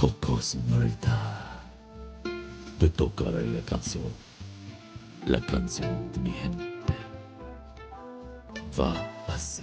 Cocos te tocaré la canción de mi gente. Va así.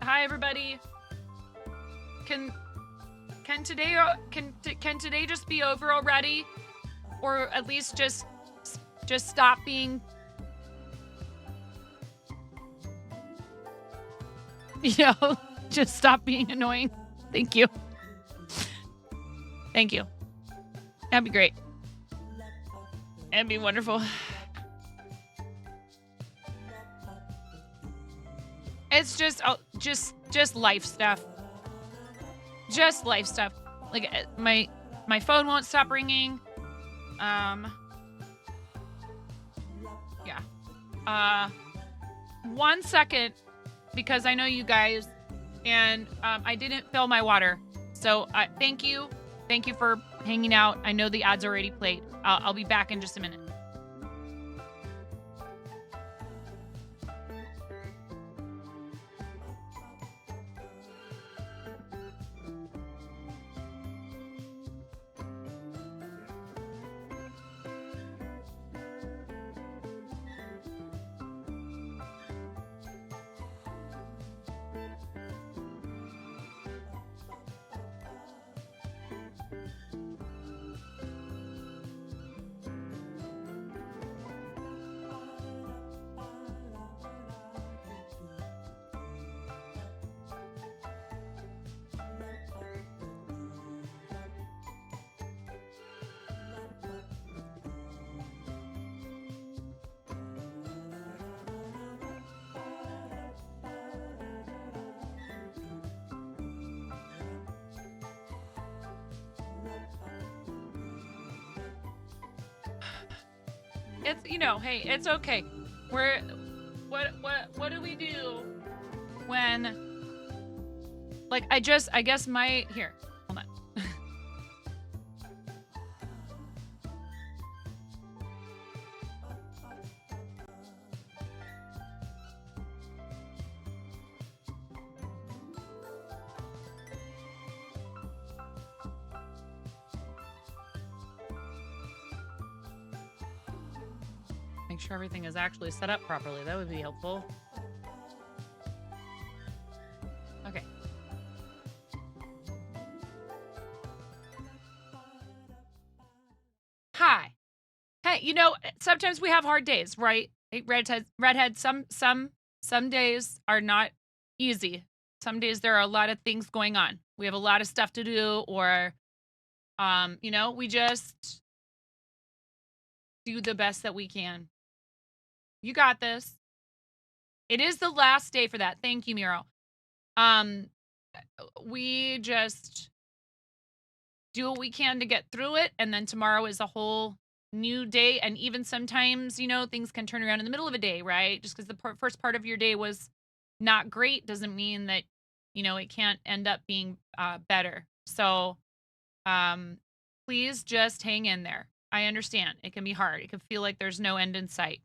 Hi, everybody. Can today can today just be over already, or at least just stop being, just stop being annoying. Thank you. Thank you. That'd be great. That'd be wonderful. It's just life stuff. Just life stuff. Like my phone won't stop ringing. Yeah. 1 second, because I know you guys, and I didn't fill my water. So thank you. Thank you for hanging out. I know the ads already played. I'll be back in just a minute. It's, hey, it's okay. What do we do when, like, I guess here, hold on. Make sure everything is actually set up properly. That would be helpful. Okay. Hi. Hey, sometimes we have hard days, right? Redhead, some days are not easy. Some days there are a lot of things going on. We have a lot of stuff to do, or we just do the best that we can. You got this. It is the last day for that. Thank you, Miro. We just do what we can to get through it, and then tomorrow is a whole new day. And even sometimes, things can turn around in the middle of a day, right? Just because the first part of your day was not great doesn't mean that, it can't end up being better. So, please just hang in there. I understand. It can be hard. It can feel like there's no end in sight.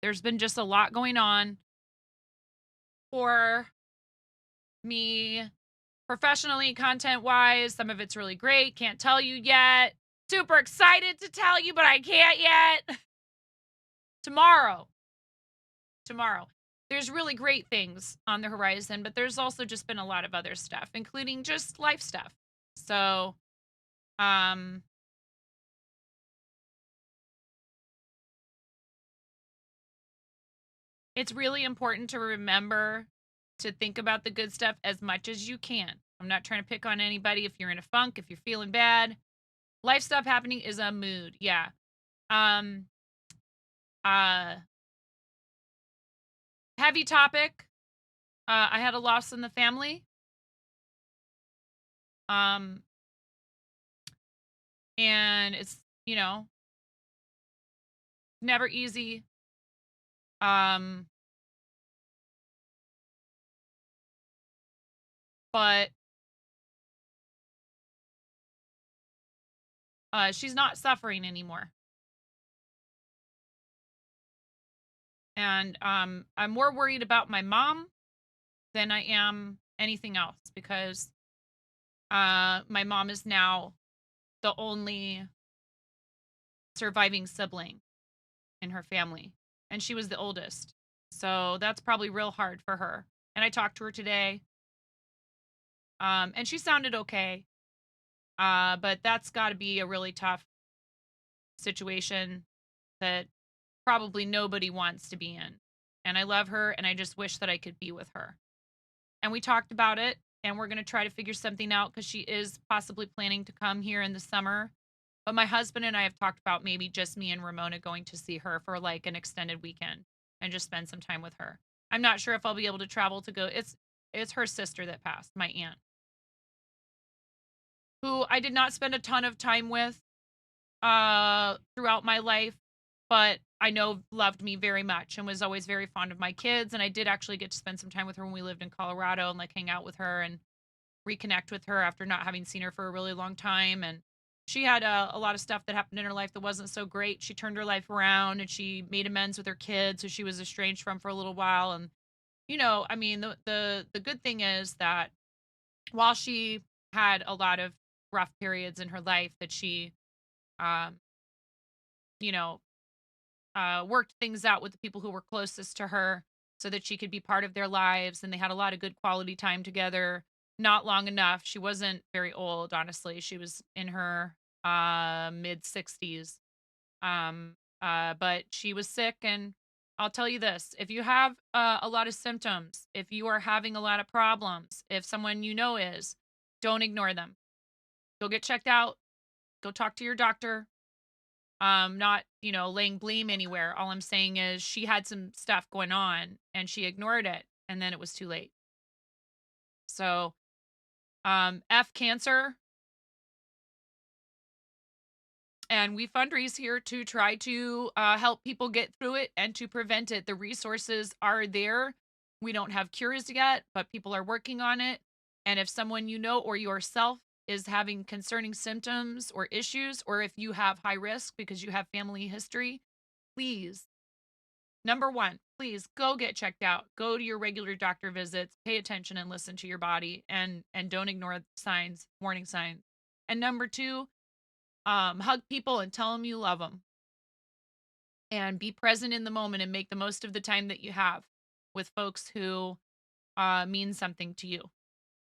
There's been just a lot going on for me professionally, content-wise. Some of it's really great. Can't tell you yet. Super excited to tell you, but I can't yet. Tomorrow. There's really great things on the horizon, but there's also just been a lot of other stuff, including just life stuff. So, it's really important to remember to think about the good stuff as much as you can. I'm not trying to pick on anybody if you're in a funk, if you're feeling bad. Life stuff happening is a mood. Yeah. Heavy topic. I had a loss in the family. And it's, never easy. But she's not suffering anymore. And I'm more worried about my mom than I am anything else, because my mom is now the only surviving sibling in her family, and she was the oldest. So that's probably real hard for her. and I talked to her today, and she sounded okay. But that's got to be a really tough situation that probably nobody wants to be in. And I love her, and I just wish that I could be with her. And we talked about it, and we're going to try to figure something out because she is possibly planning to come here in the summer. But my husband and I have talked about maybe just me and Ramona going to see her for like an extended weekend and just spend some time with her. I'm not sure if I'll be able to travel to go. It's her sister that passed, my aunt, who I did not spend a ton of time with throughout my life, but I know loved me very much and was always very fond of my kids. And I did actually get to spend some time with her when we lived in Colorado and like hang out with her and reconnect with her after not having seen her for a really long time. And she had a lot of stuff that happened in her life that wasn't so great. She turned her life around and she made amends with her kids, who she was estranged from for a little while. And I mean, the good thing is that while she had a lot of rough periods in her life, that she um, you know, worked things out with the people who were closest to her so that she could be part of their lives. And they had a lot of good quality time together. Not long enough. She wasn't very old, honestly. She was in her mid 60s. But she was sick. And I'll tell you this, if you have a lot of symptoms, if you are having a lot of problems, if someone you know is, don't ignore them. Go get checked out. Go talk to your doctor. Not, laying blame anywhere. All I'm saying is she had some stuff going on and she ignored it and then it was too late. So, F cancer, and we fundraise here to try to help people get through it and to prevent it. The resources are there. We don't have cures yet, but people are working on it. And if someone you know or yourself is having concerning symptoms or issues, or if you have high risk because you have family history, please, number one, please go get checked out. Go to your regular doctor visits, pay attention and listen to your body, and don't ignore signs, warning signs. And number two, hug people and tell them you love them. And be present in the moment and make the most of the time that you have with folks who mean something to you.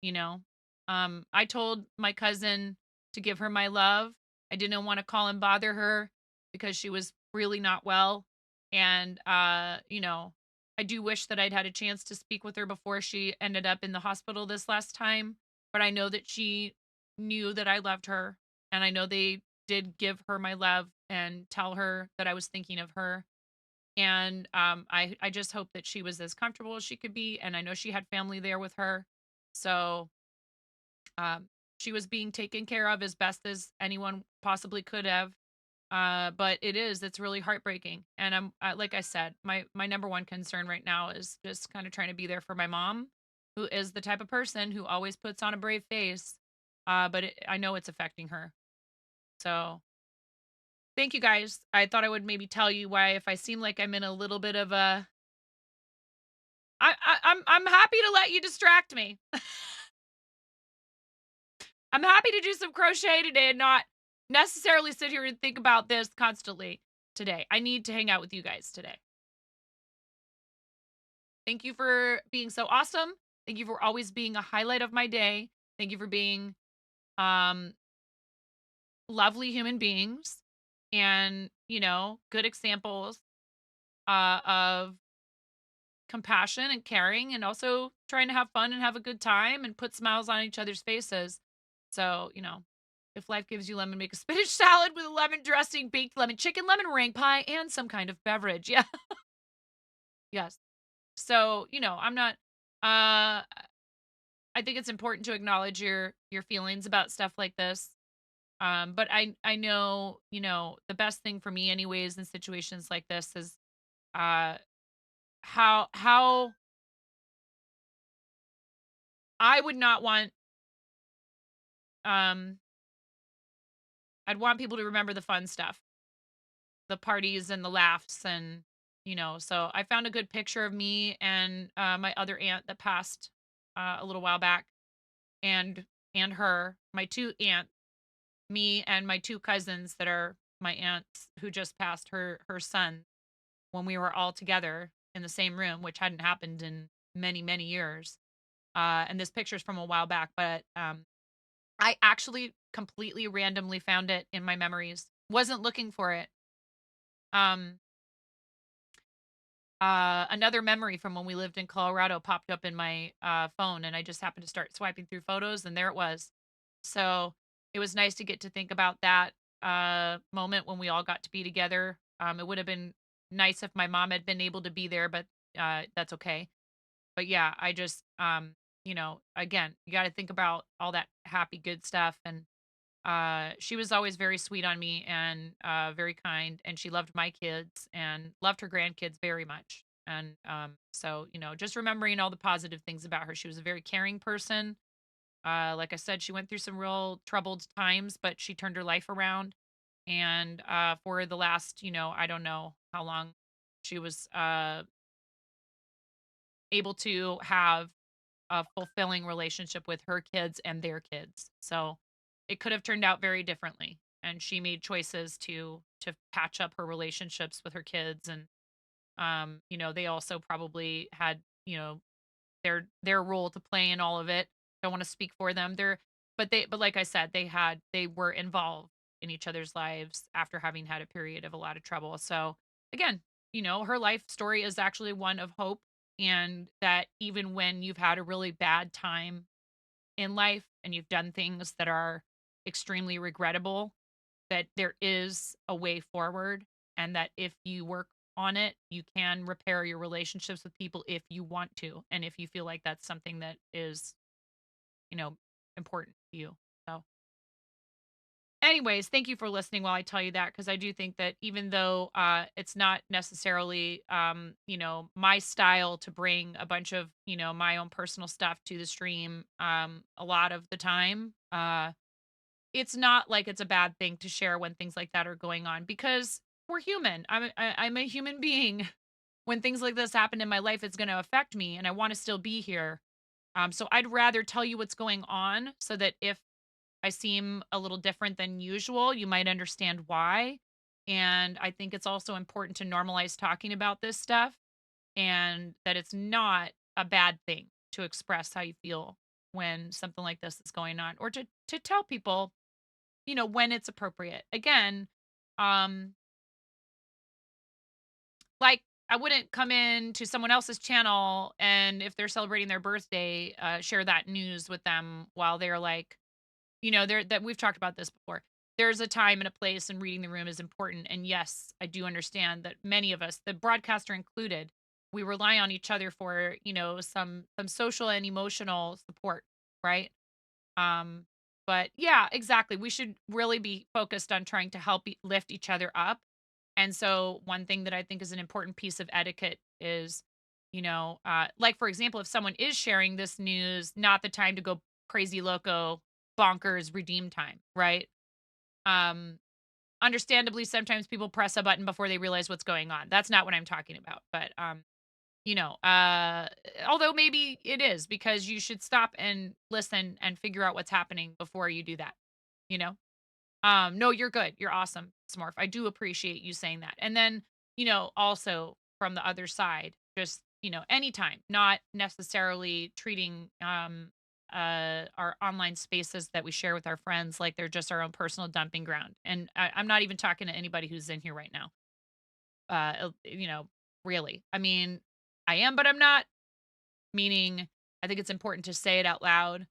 You know, I told my cousin to give her my love. I didn't want to call and bother her because she was really not well. And, I do wish that I'd had a chance to speak with her before she ended up in the hospital this last time. But I know that she knew that I loved her. And I know they did give her my love and tell her that I was thinking of her. And I just hope that she was as comfortable as she could be. And I know she had family there with her. So um, she was being taken care of as best as anyone possibly could have. But it's really heartbreaking. And I'm like I said, my number one concern right now is just kind of trying to be there for my mom, who is the type of person who always puts on a brave face. But I know it's affecting her. So thank you guys. I thought I would maybe tell you why, if I seem like I'm in a little bit of a, I'm happy to let you distract me. I'm happy to do some crochet today and not necessarily sit here and think about this constantly today. I need to hang out with you guys today. Thank you for being so awesome. Thank you for always being a highlight of my day. Thank you for being um lovely human beings and, good examples of compassion and caring, and also trying to have fun and have a good time and put smiles on each other's faces. So, if life gives you lemon, make a spinach salad with a lemon dressing, baked lemon chicken, lemon meringue pie, and some kind of beverage. Yeah. Yes. So, I'm not uh I think it's important to acknowledge your feelings about stuff like this. But I know, the best thing for me anyways in situations like this is uh how I would not want um I'd want people to remember the fun stuff, the parties and the laughs, and so I found a good picture of me and my other aunt that passed a little while back, and her, my two aunt, me and my two cousins that are my aunts who just passed, her son, when we were all together in the same room, which hadn't happened in many, many years. And this picture's from a while back, but I actually completely randomly found it in my memories. Wasn't looking for it. Um, Another memory from when we lived in Colorado popped up in my phone, and I just happened to start swiping through photos, and there it was. So it was nice to get to think about that moment when we all got to be together. It would have been nice if my mom had been able to be there, but that's okay. But yeah, I just, again, you got to think about all that happy, good stuff. And she was always very sweet on me and very kind, and she loved my kids and loved her grandkids very much. And so, just remembering all the positive things about her. She was a very caring person. Like I said, she went through some real troubled times, but she turned her life around. And for the last, I don't know how long, she was able to have a fulfilling relationship with her kids and their kids. So it could have turned out very differently. And she made choices to patch up her relationships with her kids. And they also probably had, their role to play in all of it. Don't want to speak for them. But like I said, they were involved in each other's lives after having had a period of a lot of trouble. So again, her life story is actually one of hope, and that even when you've had a really bad time in life and you've done things that are extremely regrettable, that there is a way forward, and that if you work on it, you can repair your relationships with people if you want to, and if you feel like that's something that is, you know, important to you. So, anyways, thank you for listening while I tell you that, because I do think that even though it's not necessarily, my style to bring a bunch of, my own personal stuff to the stream a lot of the time, it's not like it's a bad thing to share when things like that are going on, because we're human. I'm a human being. When things like this happen in my life, it's going to affect me, and I want to still be here. So I'd rather tell you what's going on, so that if I seem a little different than usual, you might understand why. And I think it's also important to normalize talking about this stuff, and that it's not a bad thing to express how you feel when something like this is going on, or to tell people, when it's appropriate. Again, um, like, I wouldn't come in to someone else's channel, and if they're celebrating their birthday, share that news with them while they're like, there, that we've talked about this before. There's a time and a place, and reading the room is important. And yes, I do understand that many of us, the broadcaster included, we rely on each other for, some social and emotional support, right? Um, but yeah, exactly. We should really be focused on trying to help lift each other up. And so, one thing that I think is an important piece of etiquette is, like for example, if someone is sharing this news, not the time to go crazy loco, bonkers, redeem time, right? Um, Understandably, sometimes people press a button before they realize what's going on. That's not what I'm talking about. But you know, uh, although maybe it is, because you should stop and listen and figure out what's happening before you do that, you know? No, you're good. You're awesome, Smurf. I do appreciate you saying that. And then, also from the other side, just, anytime, not necessarily treating our online spaces that we share with our friends like they're just our own personal dumping ground. And I'm not even talking to anybody who's in here right now. Really. I mean, I am, but I'm not, meaning I think it's important to say it out loud.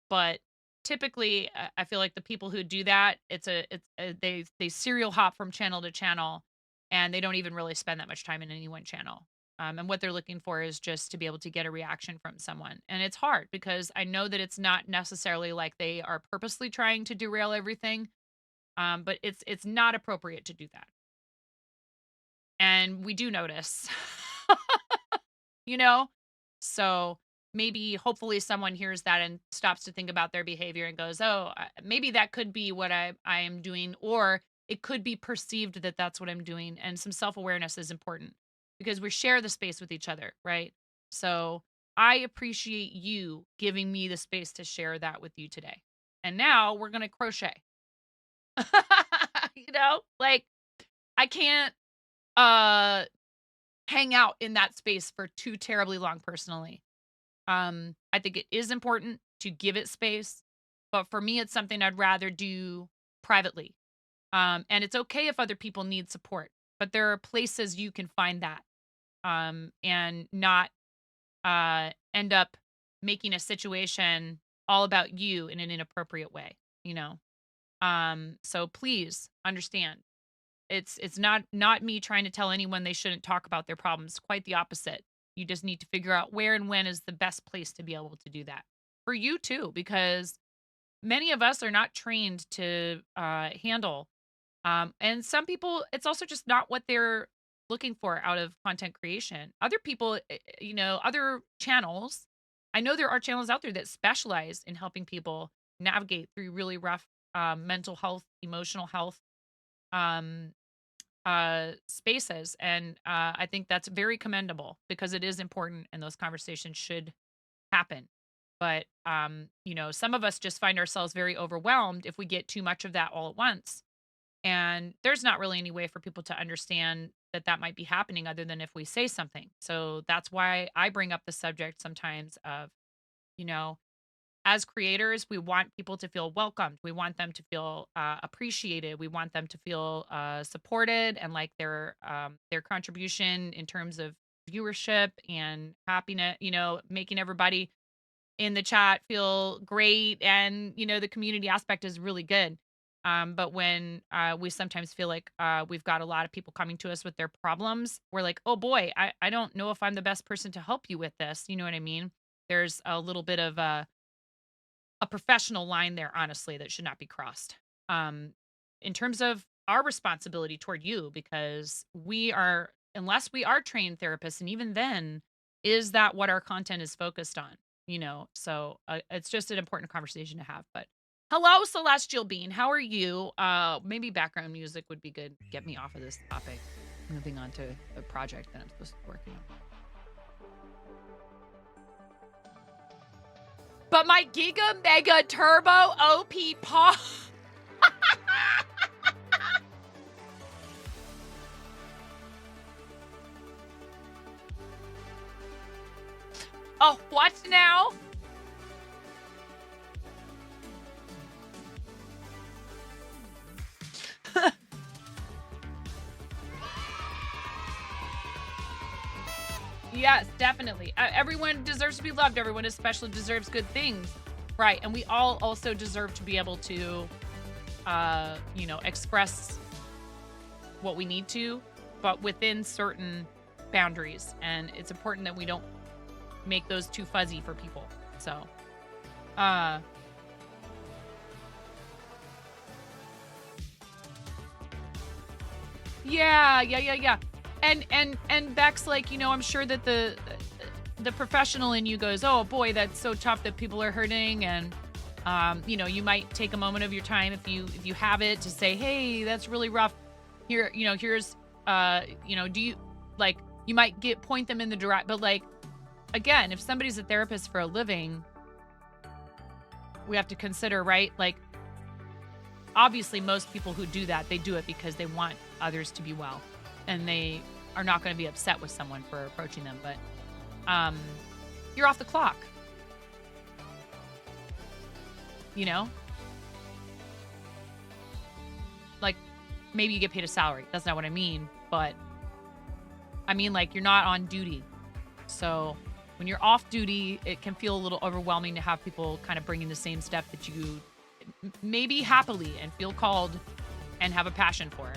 But typically, I feel like the people who do that, they serial hop from channel to channel, and they don't even really spend that much time in any one channel. And what they're looking for is just to be able to get a reaction from someone. And it's hard, because I know that it's not necessarily like they are purposely trying to derail everything. But it's not appropriate to do that. And we do notice. you know? So maybe, hopefully, someone hears that and stops to think about their behavior and goes, oh, maybe that could be what I am doing, or it could be perceived that that's what I'm doing. And some self awareness is important, because we share the space with each other, right? So I appreciate you giving me the space to share that with you today. And now we're going to crochet. Like, I can't, uh, hang out in that space for too terribly long personally. I think it is important to give it space, but for me, it's something I'd rather do privately. And it's okay if other people need support, but there are places you can find that, and not end up making a situation all about you in an inappropriate way, you know? So please understand. It's not me trying to tell anyone they shouldn't talk about their problems. Quite the opposite. You just need to figure out where and when is the best place to be able to do that. For you too, because many of us are not trained to handle. And some people, it's also just not what they're looking for out of content creation. Other people, other channels, I know there are channels out there that specialize in helping people navigate through really rough mental health, emotional health um, spaces. And I think that's very commendable because it is important and those conversations should happen. But, some of us just find ourselves very overwhelmed if we get too much of that all at once. And there's not really any way for people to understand that that might be happening other than if we say something. So that's why I bring up the subject sometimes of, you know, as creators, we want people to feel welcomed. We want them to feel appreciated. We want them to feel supported and like their contribution in terms of viewership and happiness. Making everybody in the chat feel great, and the community aspect is really good. But when we sometimes feel like we've got a lot of people coming to us with their problems, we're like, oh boy, I don't know if I'm the best person to help you with this. You know what I mean? There's a little bit of a professional line there, honestly, that should not be crossed. Um, in terms of our responsibility toward you, because unless we are trained therapists, and even then, is that what our content is focused on? So it's just an important conversation to have. But hello, Celestial Bean, how are you? Maybe background music would be good. Get me off of this topic. Moving on to a project that I'm supposed to be working on. But my Giga Mega Turbo OP Paw. Oh, what now? Yes, definitely. Everyone deserves to be loved. Everyone especially deserves good things. Right. And we all also deserve to be able to, express what we need to, but within certain boundaries. And it's important that we don't make those too fuzzy for people. So, yeah. And Beck's like, I'm sure that the professional in you goes, oh boy, that's so tough that people are hurting. And you might take a moment of your time if you have it to say, hey, that's really rough. Here's do you like, you might point them in the direct, but like, again, if somebody's a therapist for a living, we have to consider, right? Like, obviously most people who do that, they do it because they want others to be well, and they are not going to be upset with someone for approaching them. But you're off the clock, like, maybe you get paid a salary. That's not what I mean, but I mean, like, you're not on duty. So when you're off duty, it can feel a little overwhelming to have people kind of bringing the same stuff that you maybe happily and feel called and have a passion for.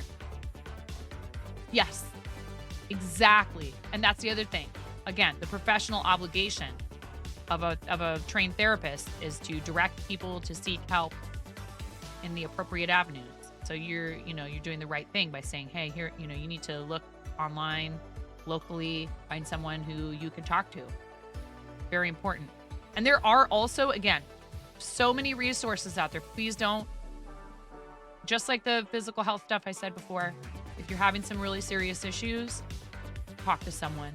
Yes, exactly. And that's the other thing. Again, the professional obligation of a trained therapist is to direct people to seek help in the appropriate avenues. So you're doing the right thing by saying, hey, here, you need to look online, locally, find someone who you can talk to. Very important. And there are also, again, so many resources out there. Please don't, just like the physical health stuff I said before, if you're having some really serious issues, talk to someone.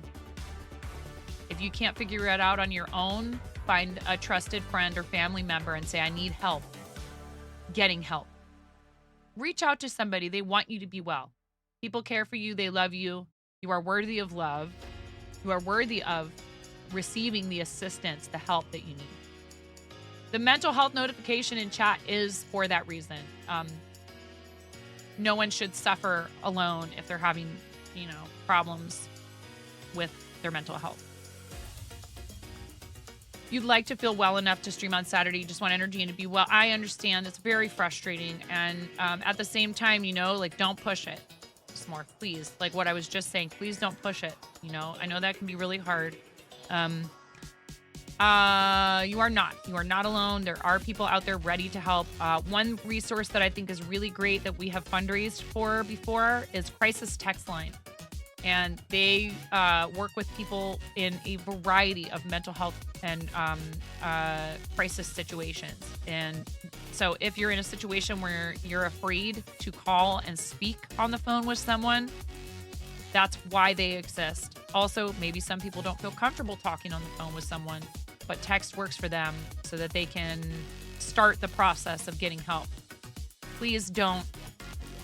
If you can't figure it out on your own, find a trusted friend or family member and say, I need help getting help. Reach out to somebody. They want you to be well. People care for you. They love you. You are worthy of love. You are worthy of receiving the assistance, the help that you need. The mental health notification in chat is for that reason. No one should suffer alone if they're having, problems with their mental health. You'd like to feel well enough to stream on Saturday. You just want energy and to be well. I understand. It's very frustrating. And at the same time, don't push it. Smorf, please. Like what I was just saying, please don't push it. I know that can be really hard. You are not alone. There are people out there ready to help. One resource that I think is really great that we have fundraised for before is Crisis Text Line. And they work with people in a variety of mental health and crisis situations. And so if you're in a situation where you're afraid to call and speak on the phone with someone, that's why they exist. Also, maybe some people don't feel comfortable talking on the phone with someone, but text works for them so that they can start the process of getting help. Please don't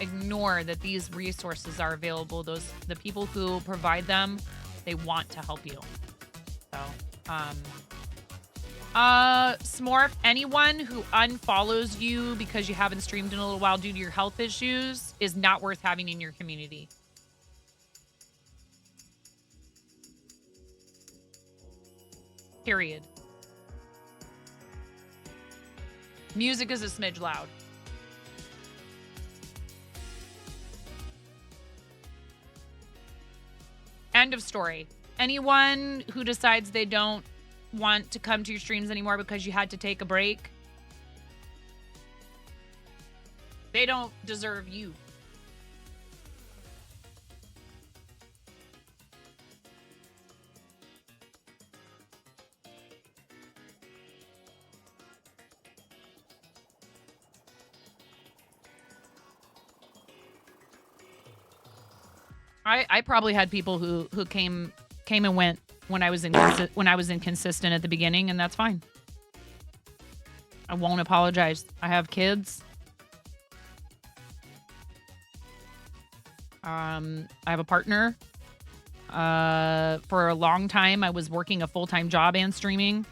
ignore that these resources are available. The people who provide them, they want to help you. So, Smorf, anyone who unfollows you because you haven't streamed in a little while due to your health issues is not worth having in your community. Period. Music is a smidge loud. End of story. Anyone who decides they don't want to come to your streams anymore because you had to take a break, they don't deserve you. I probably had people who came and went when I was inconsistent at the beginning, and that's fine. I won't apologize. I have kids. I have a partner. For a long time, I was working a full-time job and streaming.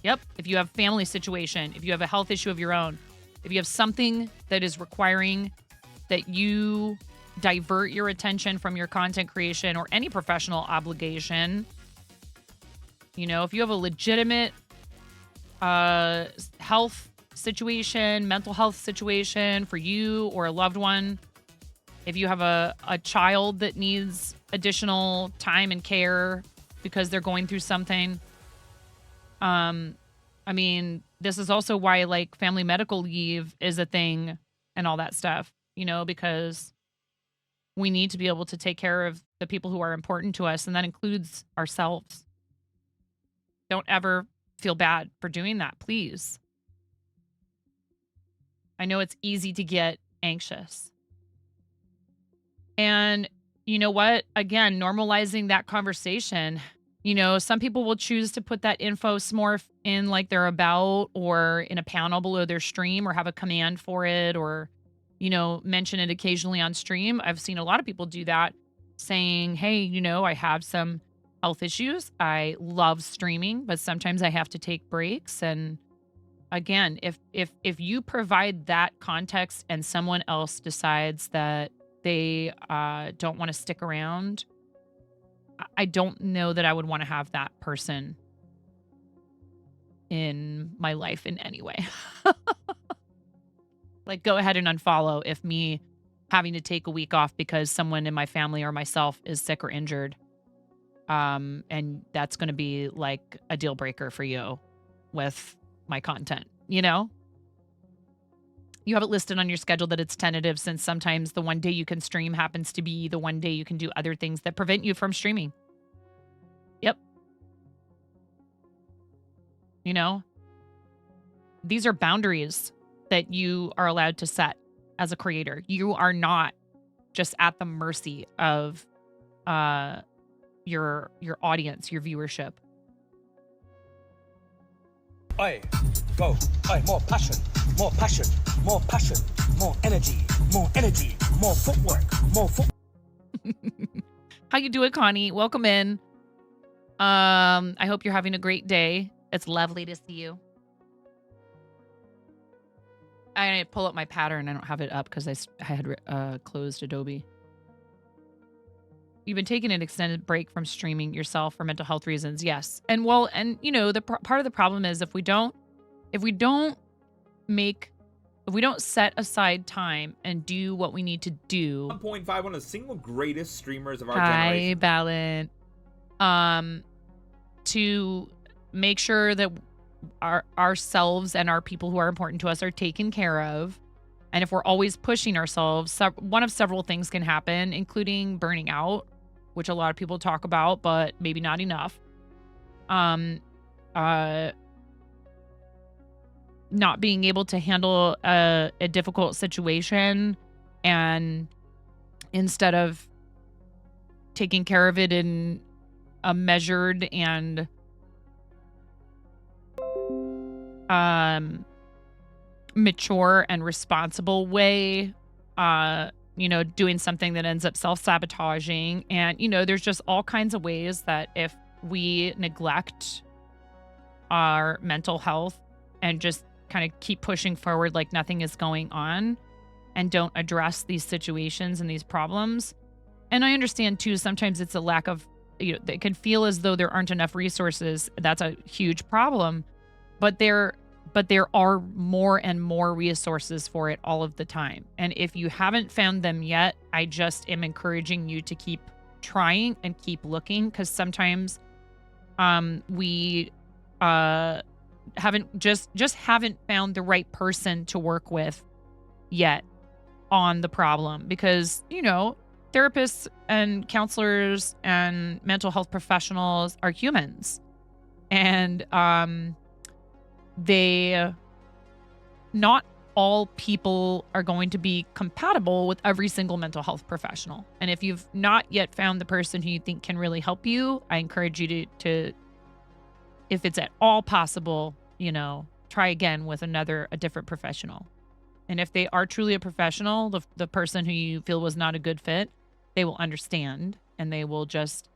Yep. If you have a family situation, if you have a health issue of your own, if you have something that is requiring that you divert your attention from your content creation or any professional obligation, if you have a legitimate health situation, mental health situation for you or a loved one, if you have a child that needs additional time and care because they're going through something, this is also why family medical leave is a thing and all that stuff, because we need to be able to take care of the people who are important to us, and that includes ourselves. Don't ever feel bad for doing that, please. I know it's easy to get anxious. And you know what? Again, normalizing that conversation. Some people will choose to put that info smorf in their about or in a panel below their stream or have a command for it or mention it occasionally on stream. I've seen a lot of people do that, saying, hey, I have some health issues. I love streaming, but sometimes I have to take breaks. And again, if you provide that context and someone else decides that they don't want to stick around, I don't know that I would want to have that person in my life in any way. Go ahead and unfollow if me having to take a week off because someone in my family or myself is sick or injured. And that's going to be a deal breaker for you with my content, You have it listed on your schedule that it's tentative since sometimes the one day you can stream happens to be the one day you can do other things that prevent you from streaming. Yep. These are boundaries that you are allowed to set as a creator. You are not just at the mercy of your audience, your viewership. Oi, go. Oi, more passion, more passion, more passion, more energy, more energy, more footwork, more foot. How you doing, Connie? Welcome in. I hope you're having a great day. It's lovely to see you. I pull up my pattern. I don't have it up because I had closed Adobe. You've been taking an extended break from streaming yourself for mental health reasons. Yes. And well, and you know, the part of the problem is if we don't set aside time and do what we need to do. 1.5, one of the single greatest streamers of our Hi, generation. Ballant. To make sure that ourselves and our people who are important to us are taken care of. And if we're always pushing ourselves, one of several things can happen, including burning out, which a lot of people talk about, but maybe not enough. Not being able to handle a difficult situation, and instead of taking care of it in a measured and mature and responsible way, doing something that ends up self-sabotaging. And, there's just all kinds of ways that if we neglect our mental health and just kind of keep pushing forward like nothing is going on and don't address these situations and these problems. And I understand too, sometimes it's a lack of, it can feel as though there aren't enough resources. That's a huge problem, but there are more and more resources for it all of the time. And if you haven't found them yet, I just am encouraging you to keep trying and keep looking, because sometimes we haven't found the right person to work with yet on the problem, because therapists and counselors and mental health professionals are humans, and not all people are going to be compatible with every single mental health professional. And if you've not yet found the person who you think can really help you, I encourage you to if it's at all possible, try again with a different professional. And if they are truly a professional, the person who you feel was not a good fit, they will understand, and they will just,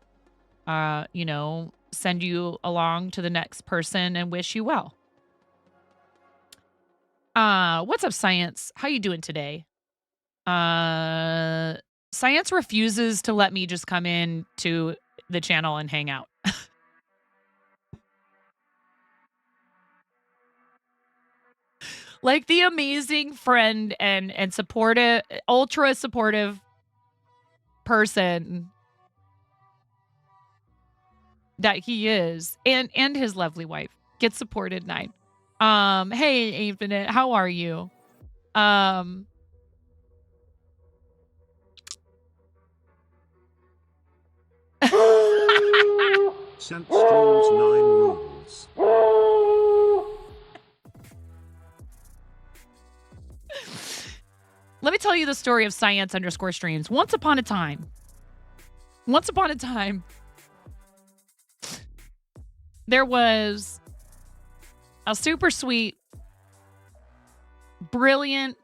send you along to the next person and wish you well. What's up, Science? How you doing today? Science refuses to let me just come in to the channel and hang out. Like the amazing friend and supportive, ultra supportive person that he is, and his lovely wife gets supported 9. Hey, Infinite, how are you? Sent streams 9 rules. Let me tell you the story of Science_streams. Once upon a time, there was a super sweet, brilliant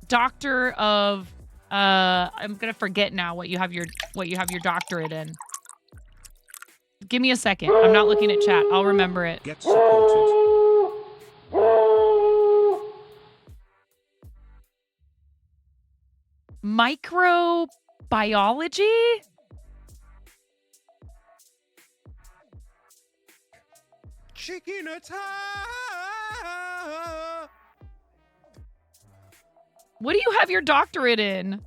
doctor of I'm gonna forget now what you have your doctorate in. Give me a second. I'm not looking at chat. I'll remember it. Get supported. Microbiology? Chicken attack! What do you have your doctorate in?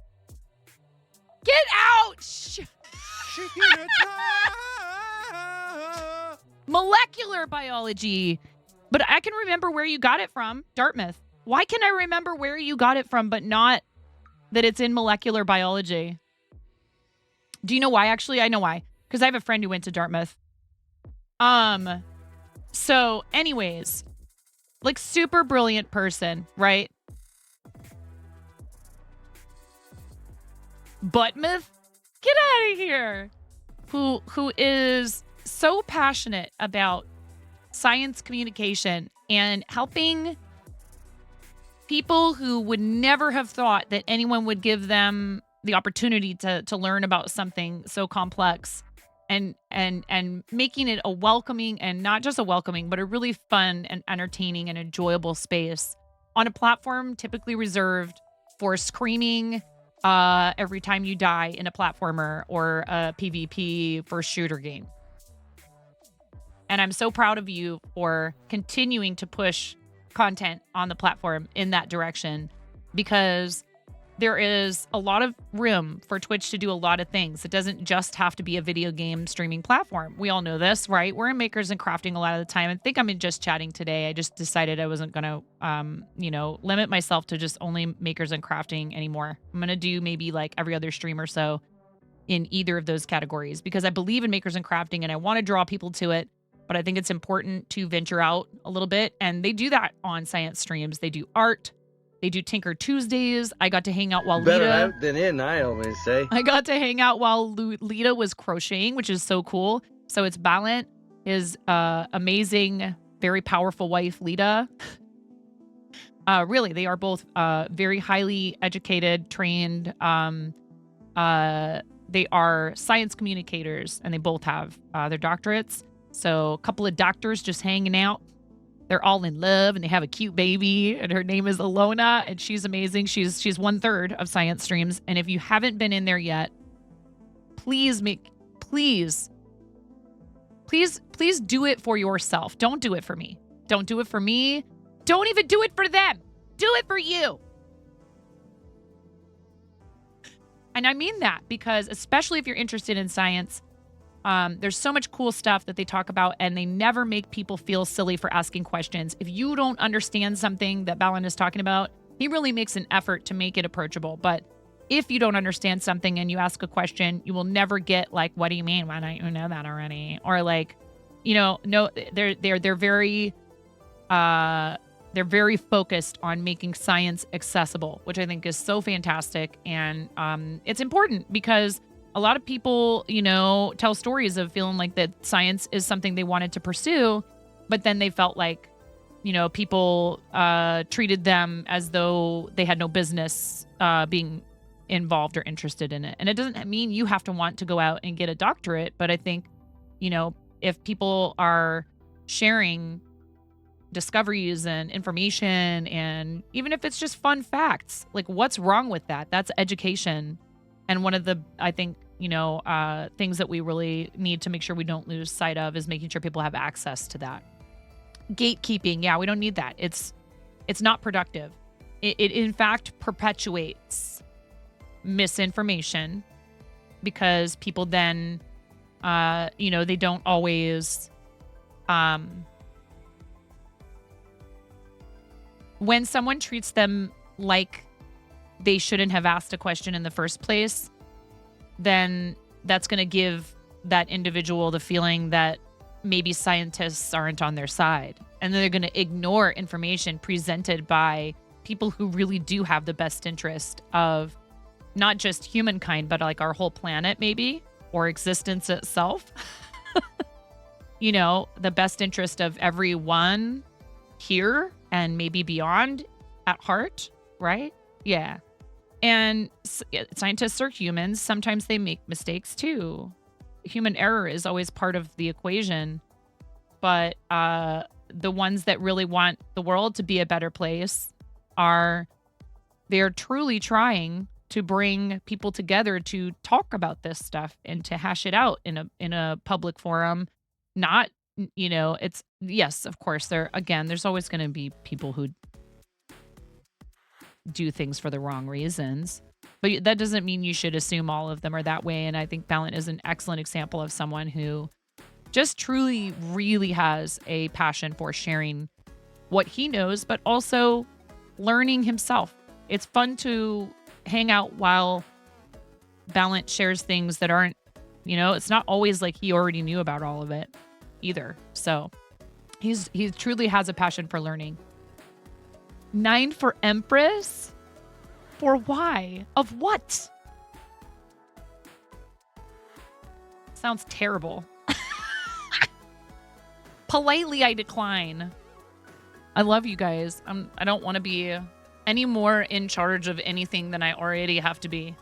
Get out! Chicken attack! Molecular biology. But I can remember where you got it from. Dartmouth. Why can I remember where you got it from, but not that it's in molecular biology? Do you know why? Actually, I know why. Because I have a friend who went to Dartmouth. So anyways, like super brilliant person, right? Buttmouth? Get out of here. Who is so passionate about science communication and helping people who would never have thought that anyone would give them the opportunity to learn about something so complex and making it a welcoming, and not just a welcoming, but a really fun and entertaining and enjoyable space on a platform typically reserved for screaming every time you die in a platformer or a PvP first shooter game. And I'm so proud of you for continuing to push content on the platform in that direction, because there is a lot of room for Twitch to do a lot of things. It doesn't just have to be a video game streaming platform. We all know this, right? We're in makers and crafting a lot of the time. I think I'm in just chatting today. I just decided I wasn't going to, limit myself to just only makers and crafting anymore. I'm going to do maybe like every other stream or so in either of those categories, because I believe in makers and crafting and I want to draw people to it. But I think it's important to venture out a little bit. And they do that on science streams. They do art. They do Tinker Tuesdays. I got to hang out while Better Lita... out than in, I always say. I got to hang out while Lita was crocheting, which is so cool. So it's Ballant, his amazing, very powerful wife, Lita. Really, they are both very highly educated, trained. They are science communicators, and they both have their doctorates. So a couple of doctors just hanging out. They're all in love, and they have a cute baby, and her name is Alona, and she's amazing. She's 1/3 of science streams. And if you haven't been in there yet, please do it for yourself. Don't do it for me. Don't do it for me. Don't even do it for them. Do it for you. And I mean that because, especially if you're interested in science, there's so much cool stuff that they talk about, and they never make people feel silly for asking questions. If you don't understand something that Ballant is talking about, he really makes an effort to make it approachable. But if you don't understand something and you ask a question, you will never get like, "What do you mean? Why don't you know that already?" Or like, no, they're very focused on making science accessible, which I think is so fantastic. And it's important because a lot of people, tell stories of feeling like that science is something they wanted to pursue, but then they felt like, people treated them as though they had no business being involved or interested in it. And it doesn't mean you have to want to go out and get a doctorate, but I think, if people are sharing discoveries and information, and even if it's just fun facts, like what's wrong with that? That's education. And one of the, I think, things that we really need to make sure we don't lose sight of is making sure people have access to that. Gatekeeping, yeah, we don't need that. It's not productive. It in fact perpetuates misinformation, because people then, they don't always, when someone treats them like they shouldn't have asked a question in the first place, then that's going to give that individual the feeling that maybe scientists aren't on their side. And then they're going to ignore information presented by people who really do have the best interest of not just humankind, but like our whole planet maybe, or existence itself. The best interest of everyone here and maybe beyond at heart, right? Yeah. And scientists are humans. Sometimes they make mistakes too. Human error is always part of the equation. But the ones that really want the world to be a better place they're truly trying to bring people together to talk about this stuff and to hash it out in a public forum. Not, it's, yes, of course, there's always going to be people who do things for the wrong reasons, but that doesn't mean you should assume all of them are that way. And I think Ballant is an excellent example of someone who just truly really has a passion for sharing what he knows, but also learning himself. It's fun to hang out while Ballant shares things that aren't, it's not always like he already knew about all of it either. So he truly has a passion for learning. 9 for Empress? For why? Of what? Sounds terrible. Politely, I decline. I love you guys. I don't want to be any more in charge of anything than I already have to be.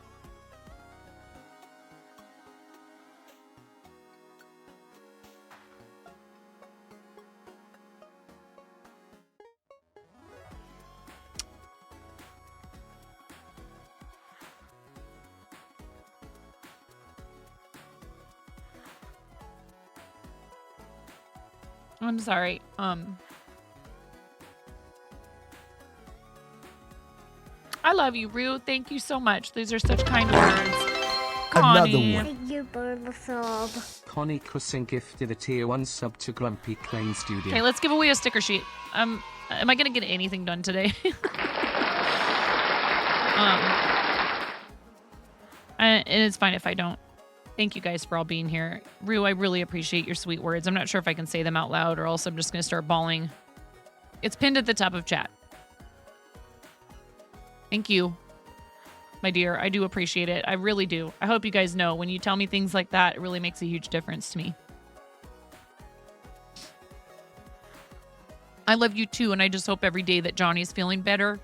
I'm sorry. I love you, Rue. Thank you so much. These are such kind words. Connie. Thank you for the sub. Connie Cussing gifted a tier 1 sub to Grumpy Crane Studio. Okay, let's give away a sticker sheet. Am I gonna get anything done today? And it's fine if I don't. Thank you guys for all being here. Rue, I really appreciate your sweet words. I'm not sure if I can say them out loud or else I'm just gonna start bawling. It's pinned at the top of chat. Thank you, my dear. I do appreciate it. I really do. I hope you guys know when you tell me things like that, it really makes a huge difference to me. I love you too, and I just hope every day that Johnny's feeling better.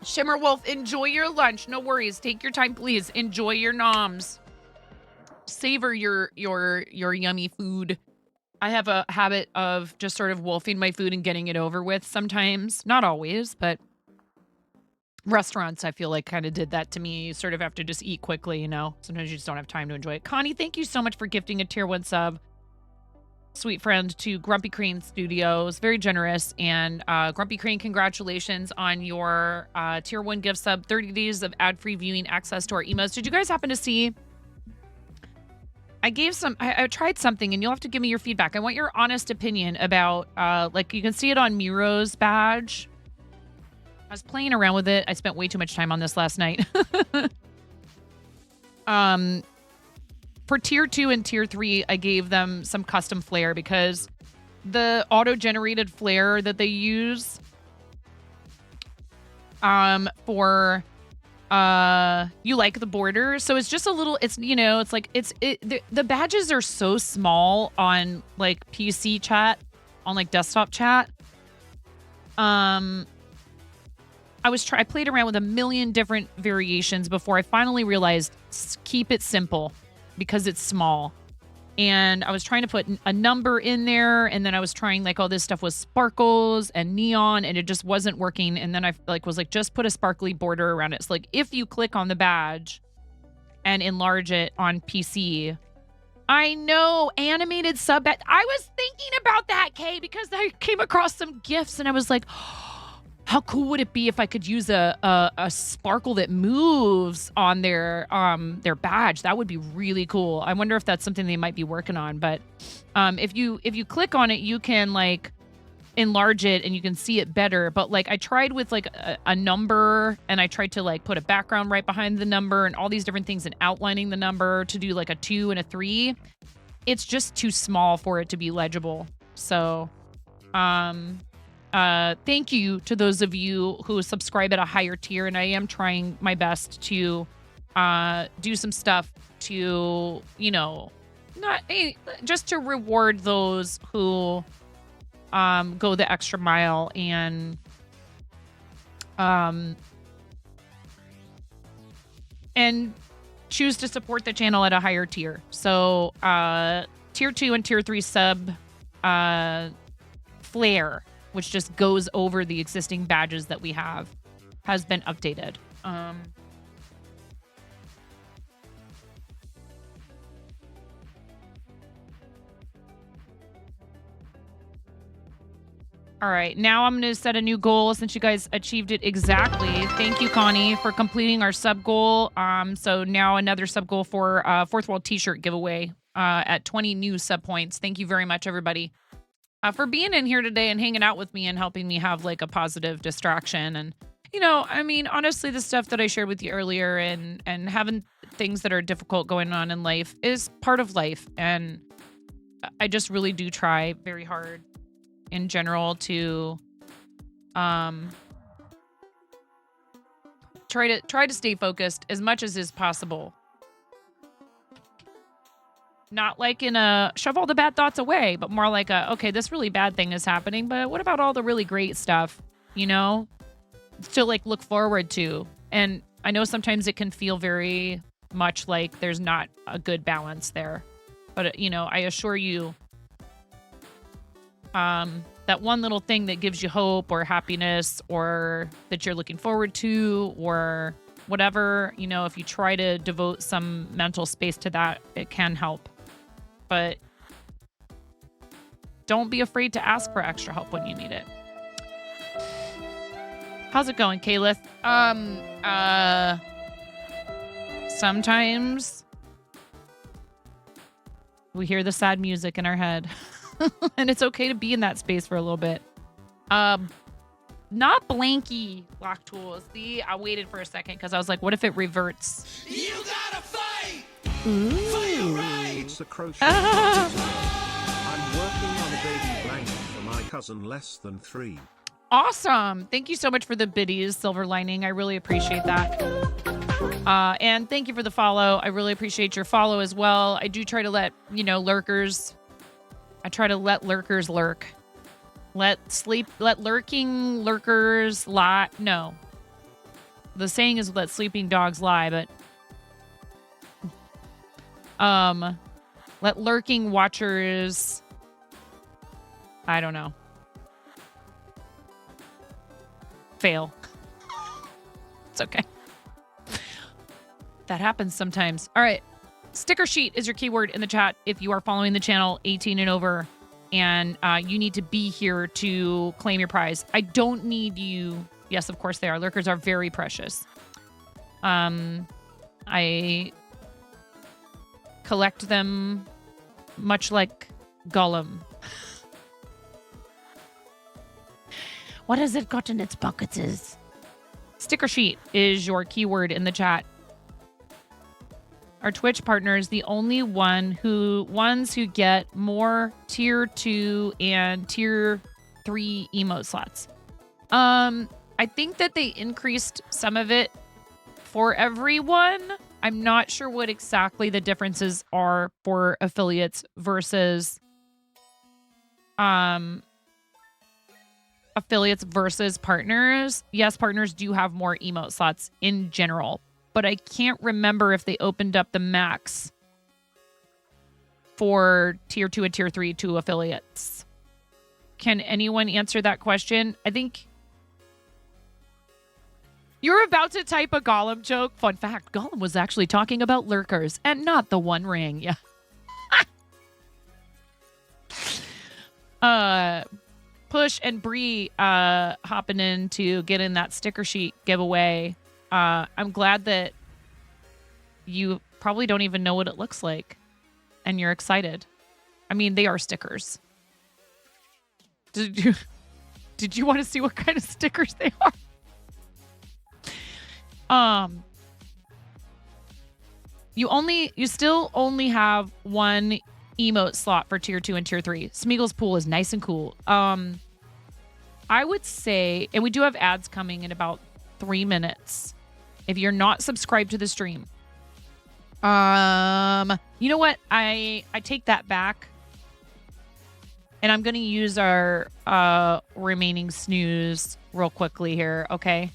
Shimmerwolf, enjoy your lunch. No worries. Take your time, please. Enjoy your noms. Savor your yummy food. I have a habit of just sort of wolfing my food and getting it over with sometimes. Not always, but restaurants, I feel like, kind of did that to me. You sort of have to just eat quickly, you know? Sometimes you just don't have time to enjoy it. Connie, thank you so much for gifting a tier 1 sub. Sweet friend to Grumpy Crane Studios. Very generous. And Grumpy Crane, congratulations on your tier 1 gift sub. 30 days of ad-free viewing access to our emos. Did you guys happen to see? I tried something, and you'll have to give me your feedback. I want your honest opinion about, like, you can see it on Miro's badge. I was playing around with it. I spent way too much time on this last night. For tier 2 and tier 3, I gave them some custom flair because the auto-generated flair that they use for you like the border, so it's just a little, it's, you know, it's like the badges are so small on like PC chat, on like desktop chat. I played around with a million different variations before I finally realized keep it simple because it's small. And I was trying to put a number in there, and then I was trying like all this stuff with sparkles and neon, and it just wasn't working. And then I was like, just put a sparkly border around it. So like if you click on the badge and enlarge it on PC, I know, animated sub. I was thinking about that, Kay, because I came across some GIFs and I was like, how cool would it be if I could use a sparkle that moves on their badge? That would be really cool. I wonder if that's something they might be working on. But if you click on it, you can like enlarge it and you can see it better. But like I tried with like a number, and I tried to like put a background right behind the number and all these different things and outlining the number to do like a 2 and a 3. It's just too small for it to be legible. So thank you to those of you who subscribe at a higher tier, and I am trying my best to do some stuff to, you know, just to reward those who go the extra mile and choose to support the channel at a higher tier. So tier 2 and tier 3 sub flair, which just goes over the existing badges that we have, has been updated. All right, now I'm going to set a new goal since you guys achieved it exactly. Thank you, Connie, for completing our sub goal. So now another sub goal for Fourth World T-shirt giveaway at 20 new sub points. Thank you very much, everybody, for being in here today and hanging out with me and helping me have like a positive distraction. And, you know, I mean, honestly, the stuff that I shared with you earlier and having things that are difficult going on in life is part of life. And I just really do try very hard in general to try to stay focused as much as is possible. Not like in a shove all the bad thoughts away, but more like a, okay, this really bad thing is happening, but what about all the really great stuff, you know, to like look forward to? And I know sometimes it can feel very much like there's not a good balance there. But, I assure you, that one little thing that gives you hope or happiness or that you're looking forward to or whatever, if you try to devote some mental space to that, it can help. But don't be afraid to ask for extra help when you need it. How's it going, Kaylith? Sometimes we hear the sad music in our head. And it's okay to be in that space for a little bit. Not Blanky Lock Tools. I waited for a second because I was like, what if it reverts? You gotta fight Ooh. for your right. It's a crochet. I'm working on a baby blanket for my cousin less than 3. Awesome. Thank you so much for the biddies, Silver Lining. I really appreciate that. And thank you for the follow. I really appreciate your follow as well. I do try to let, lurkers. I try to let lurkers lurk. Let lurking lurkers lie. No. The saying is let sleeping dogs lie, but let lurking watchers, I don't know, fail. It's okay. That happens sometimes. All right. Sticker sheet is your keyword in the chat if you are following the channel 18 and over, and you need to be here to claim your prize. I don't need you. Yes, of course they are. Lurkers are very precious. I collect them much like Gollum. What has it got in its pockets? Sticker sheet is your keyword in the chat. Our Twitch partners, the only ones who get more tier 2 and tier 3 emote slots. I think that they increased some of it for everyone. I'm not sure what exactly the differences are for affiliates versus partners. Yes, partners do have more emote slots in general, but I can't remember if they opened up the max for tier 2 and tier 3 to affiliates. Can anyone answer that question? I think you're about to type a Gollum joke. Fun fact, Gollum was actually talking about lurkers and not the One Ring. Yeah. Push and Bree hopping in to get in that sticker sheet giveaway. I'm glad that you probably don't even know what it looks like and you're excited. I mean, they are stickers. Did you want to see what kind of stickers they are? You still only have one emote slot for tier 2 and tier 3. Smeagol's pool is nice and cool. I would say, and we do have ads coming in about 3 minutes. If you're not subscribed to the stream, you know what? I take that back, and I'm going to use our remaining snooze real quickly here. Okay.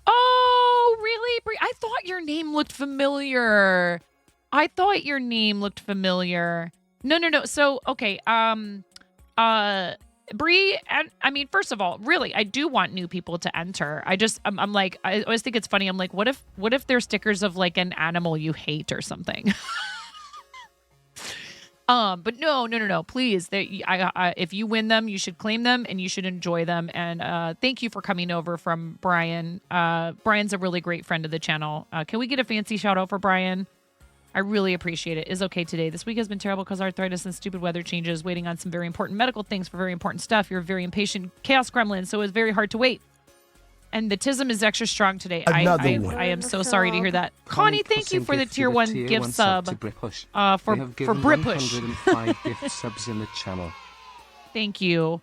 Oh, really? Brie? I thought your name looked familiar. No. So, okay. Bree, and I mean, first of all, really, I do want new people to enter. I'm like, I always think it's funny. I'm like, what if they're stickers of like an animal you hate or something? But no. Please, if you win them, you should claim them and you should enjoy them. And thank you for coming over from Brian. Brian's a really great friend of the channel. Can we get a fancy shout out for Brian? I really appreciate it. Is okay today. This week has been terrible because arthritis and stupid weather changes, waiting on some very important medical things for very important stuff. You're a very impatient chaos gremlin, so it's very hard to wait. And the tism is extra strong today. I am so sorry to hear that. Connie, thank you for the tier 1 gift sub. For Britpush. 105 gift subs in the channel. Thank you.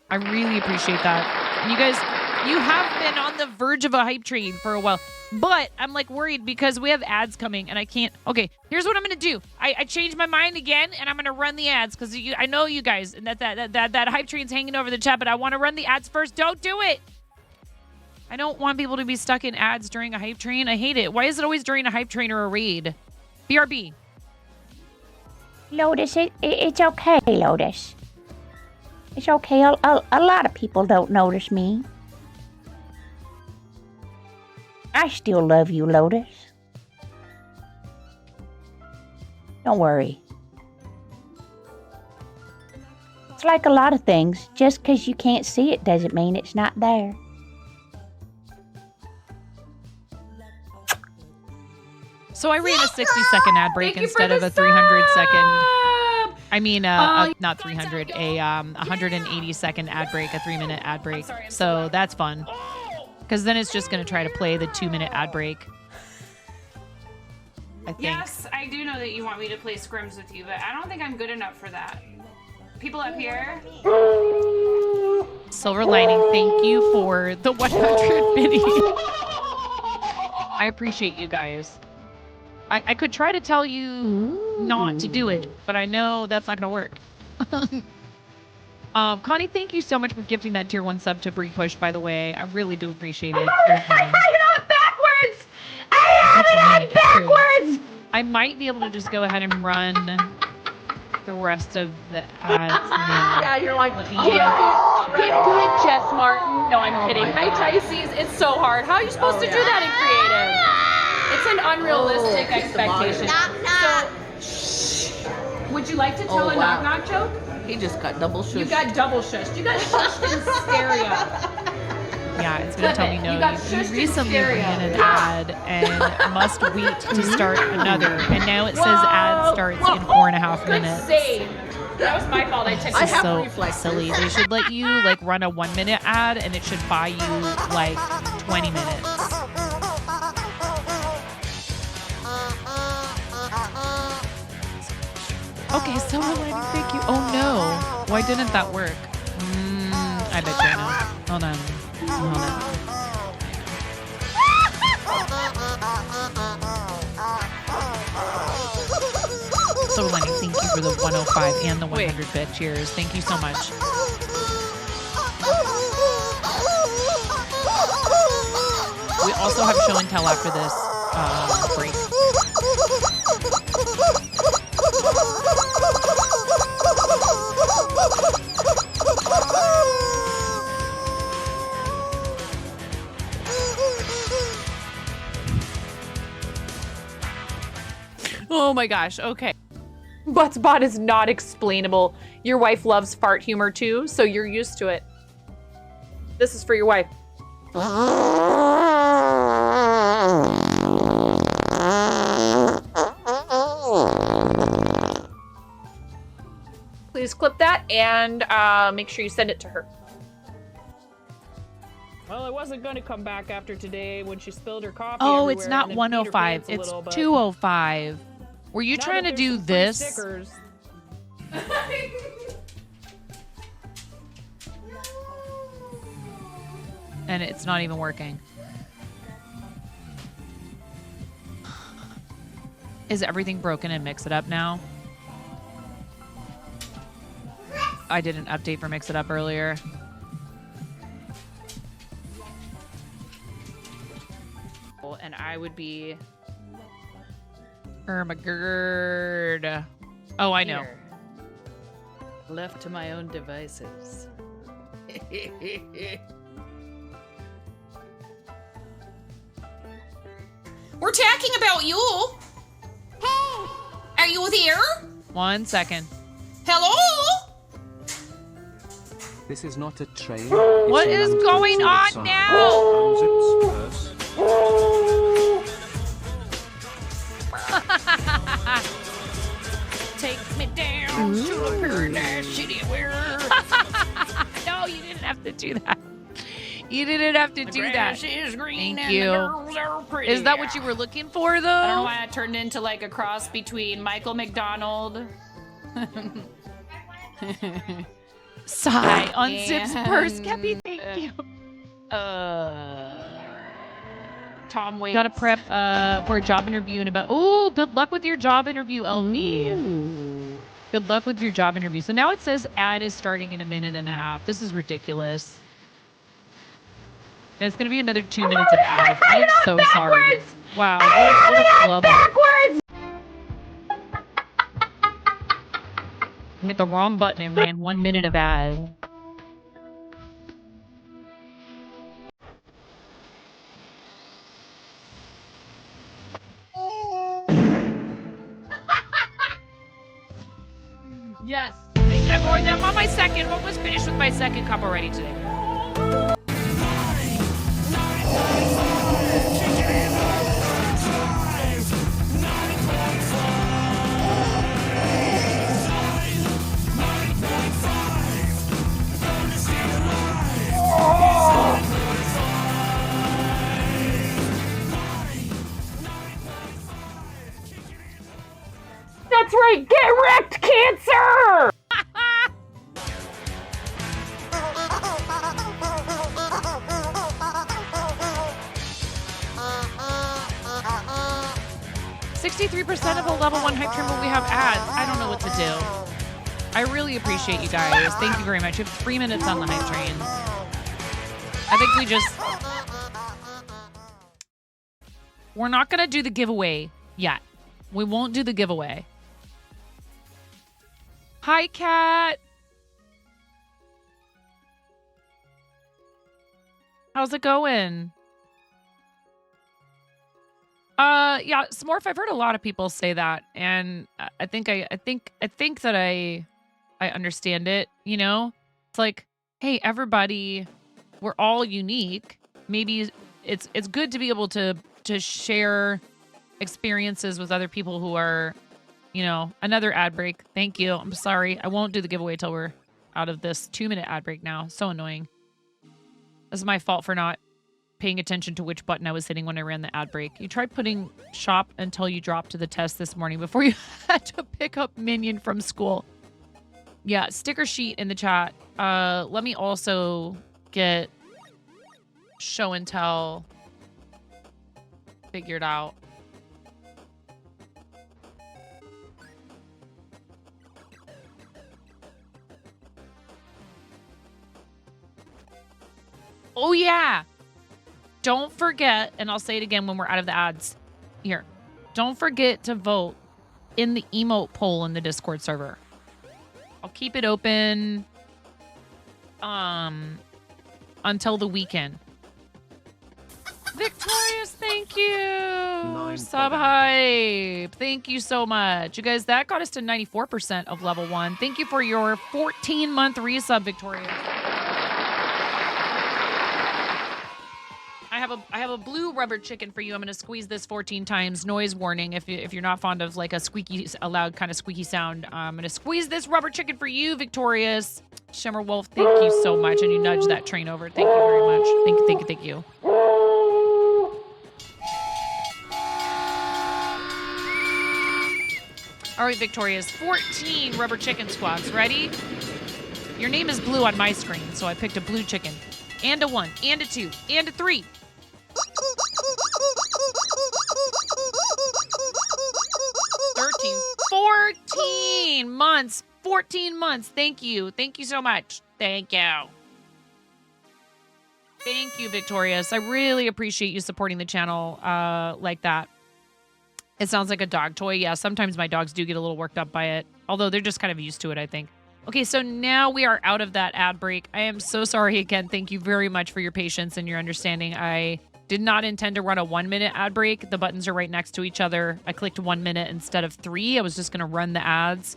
I really appreciate that. And you guys, you have been on the verge of a hype train for a while. But I'm like worried because we have ads coming and I can't. Okay, here's what I'm going to do. I changed my mind again and I'm going to run the ads because I know you guys and that hype train's hanging over the chat, but I want to run the ads first. Don't do it. I don't want people to be stuck in ads during a hype train. I hate it. Why is it always during a hype train or a raid? BRB. Lotus, it's okay, Lotus. It's okay. A lot of people don't notice me. I still love you, Lotus. Don't worry. It's like a lot of things. Just because you can't see it doesn't mean it's not there. So I ran a 60-second ad break instead of a 300-second. I mean, not 300, a 180-second ad break, a 3-minute ad break. So that's fun. Because then it's just going to try to play the 2-minute ad break. I think. Yes, I do know that you want me to play scrims with you, but I don't think I'm good enough for that. People up here. Silver Lining, thank you for the 100 video. I appreciate you guys. I could try to tell you not to do it, but I know that's not going to work. Connie, thank you so much for gifting that tier 1 sub to Bree Push, by the way. I really do appreciate it. I have it backwards! I have it backwards! I might be able to just go ahead and run the rest of the ads now. Yeah, you're like, Keep doing Jess Martin. No, I'm kidding. Hi, Tysees. It's so hard. How are you supposed to do that in creative? It's an unrealistic expectation. So, would you like to tell a knock-knock joke? He just got double shushed. You got double shushed. You got shushed in stereo. Yeah, it's going to tell me no. You got You shushed in recently stereo. ran an ad and must wait to start another. And now it says ad starts in 4.5 Good minutes. save. That was my fault. I took I This is have so reflexes. silly. They should let you like run a 1-minute ad and it should buy you like 20 minutes. Okay, Silver Lining, thank you. Oh no, why didn't that work? I bet you I know. Hold on. Silver Lining, thank you for the 105 and the 100 bit. Cheers. Thank you so much. We also have show and tell after this break. Oh my gosh, okay. Buttsbot is not explainable. Your wife loves fart humor too, so you're used to it. This is for your wife. Please clip that and make sure you send it to her. Well, I wasn't going to come back after today when she spilled her coffee Oh, everywhere it's not and then 105. peed her pants a It's little, but 205. Were you now trying that to there's do some free this? stickers- And it's not even working. Is everything broken and Mix It Up now? I did an update for Mix It Up earlier. And I would be Ermagerd. Oh, I know. Here. Left to my own devices. We're talking about you. Hey, are you there? 1 second. Hello? This is not a train. What is going on now? Take me down to the paradise city where No, you didn't have to do that. You didn't have to the do grass that. is green Thank and you. the girls are pretty. Is that what you were looking for, though? I don't know why I turned into like a cross between Michael McDonald. Sigh on Zip's purse. And, Kepi, thank you. Tom Waits. Gotta prep for a job interview in about. Oh, good luck with your job interview, LV. Good luck with your job interview. So now it says ad is starting in a minute and a half. This is ridiculous. It's gonna be another 2 minutes of ads. I'm so sorry. Wow. What a flub. I hit the wrong button and ran 1 minute of ads. Yes. I'm on my second. Almost finished with my second cup already today. That's right, get wrecked, cancer! 63% of a level 1 hype train, but we have ads. I don't know what to do. I really appreciate you guys. Thank you very much. You have 3 minutes on the hype train. I think we're not going to do the giveaway yet. We won't do the giveaway. Hi, Kat. How's it going? Yeah, Smorf, I've heard a lot of people say that, and I think that I understand it, you know? It's like, hey, everybody, we're all unique. Maybe it's good to be able to share experiences with other people who are, you know, another ad break. Thank you. I'm sorry. I won't do the giveaway till we're out of this 2-minute ad break now. So annoying. This is my fault for not paying attention to which button I was hitting when I ran the ad break. You tried putting shop until you dropped to the test this morning before you had to pick up Minion from school. Yeah, sticker sheet in the chat. Let me also get show and tell figured out. Oh, yeah. Don't forget, and I'll say it again when we're out of the ads. Here. Don't forget to vote in the emote poll in the Discord server. I'll keep it open until the weekend. Victorious, thank you. Sub hype. Thank you so much. You guys, that got us to 94% of level 1. Thank you for your 14-month resub, Victoria. I have a blue rubber chicken for you. I'm going to squeeze this 14 times. Noise warning if you're not fond of like a loud kind of squeaky sound. I'm going to squeeze this rubber chicken for you, Victorious. Shimmer Wolf, thank you so much. And you nudged that train over. Thank you very much. Thank you. All right, Victorious. 14 rubber chicken squawks. Ready? Your name is blue on my screen, so I picked a blue chicken. And a 1, and a 2, and a 3. 13, 14 months. 14 months. Thank you. Thank you so much. Thank you. Thank you, Victorious. I really appreciate you supporting the channel like that. It sounds like a dog toy. Yeah, sometimes my dogs do get a little worked up by it. Although they're just kind of used to it, I think. Okay, so now we are out of that ad break. I am so sorry again. Thank you very much for your patience and your understanding. I did not intend to run a 1-minute ad break. The buttons are right next to each other. I clicked 1 minute instead of 3. I was just going to run the ads.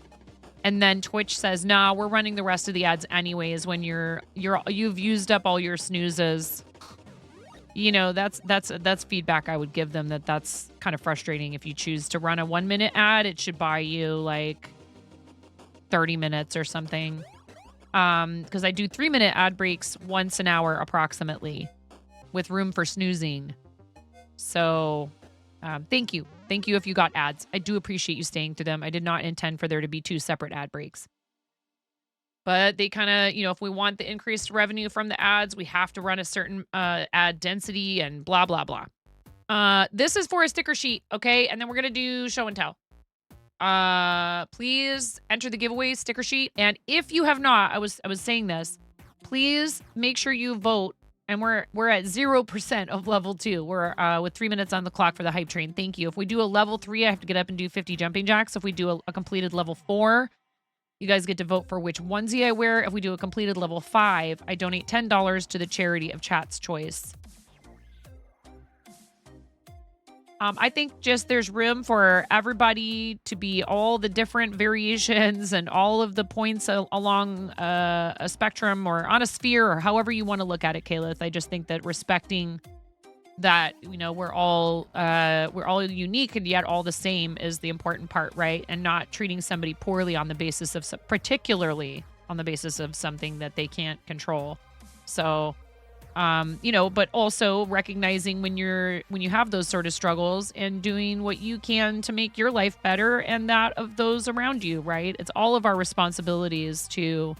And then Twitch says, nah, we're running the rest of the ads anyways when you've used up all your snoozes. You know, that's feedback I would give them, that's kind of frustrating. If you choose to run a 1-minute ad, it should buy you like 30 minutes or something. Because I do 3-minute ad breaks once an hour approximately with room for snoozing. So thank you. Thank you if you got ads. I do appreciate you staying to them. I did not intend for there to be 2 separate ad breaks. But they kind of, you know, if we want the increased revenue from the ads, we have to run a certain ad density and blah, blah, blah. This is for a sticker sheet, okay? And then we're going to do show and tell. Please enter the giveaway sticker sheet. And if you have not, I was saying this, please make sure you vote And we're at 0% of level 2. We're with 3 minutes on the clock for the hype train. Thank you. If we do a level 3, I have to get up and do 50 jumping jacks. If we do a completed level 4, you guys get to vote for which onesie I wear. If we do a completed level 5, I donate $10 to the charity of chat's choice. I think just there's room for everybody to be all the different variations and all of the points along a spectrum or on a sphere or however you want to look at it, Calith. I just think that respecting that, you know, we're all unique and yet all the same is the important part, right? And not treating somebody poorly on the basis of, particularly on the basis of something that they can't control. So, you know, but also recognizing when you have those sort of struggles and doing what you can to make your life better and that of those around you, right? It's all of our responsibilities to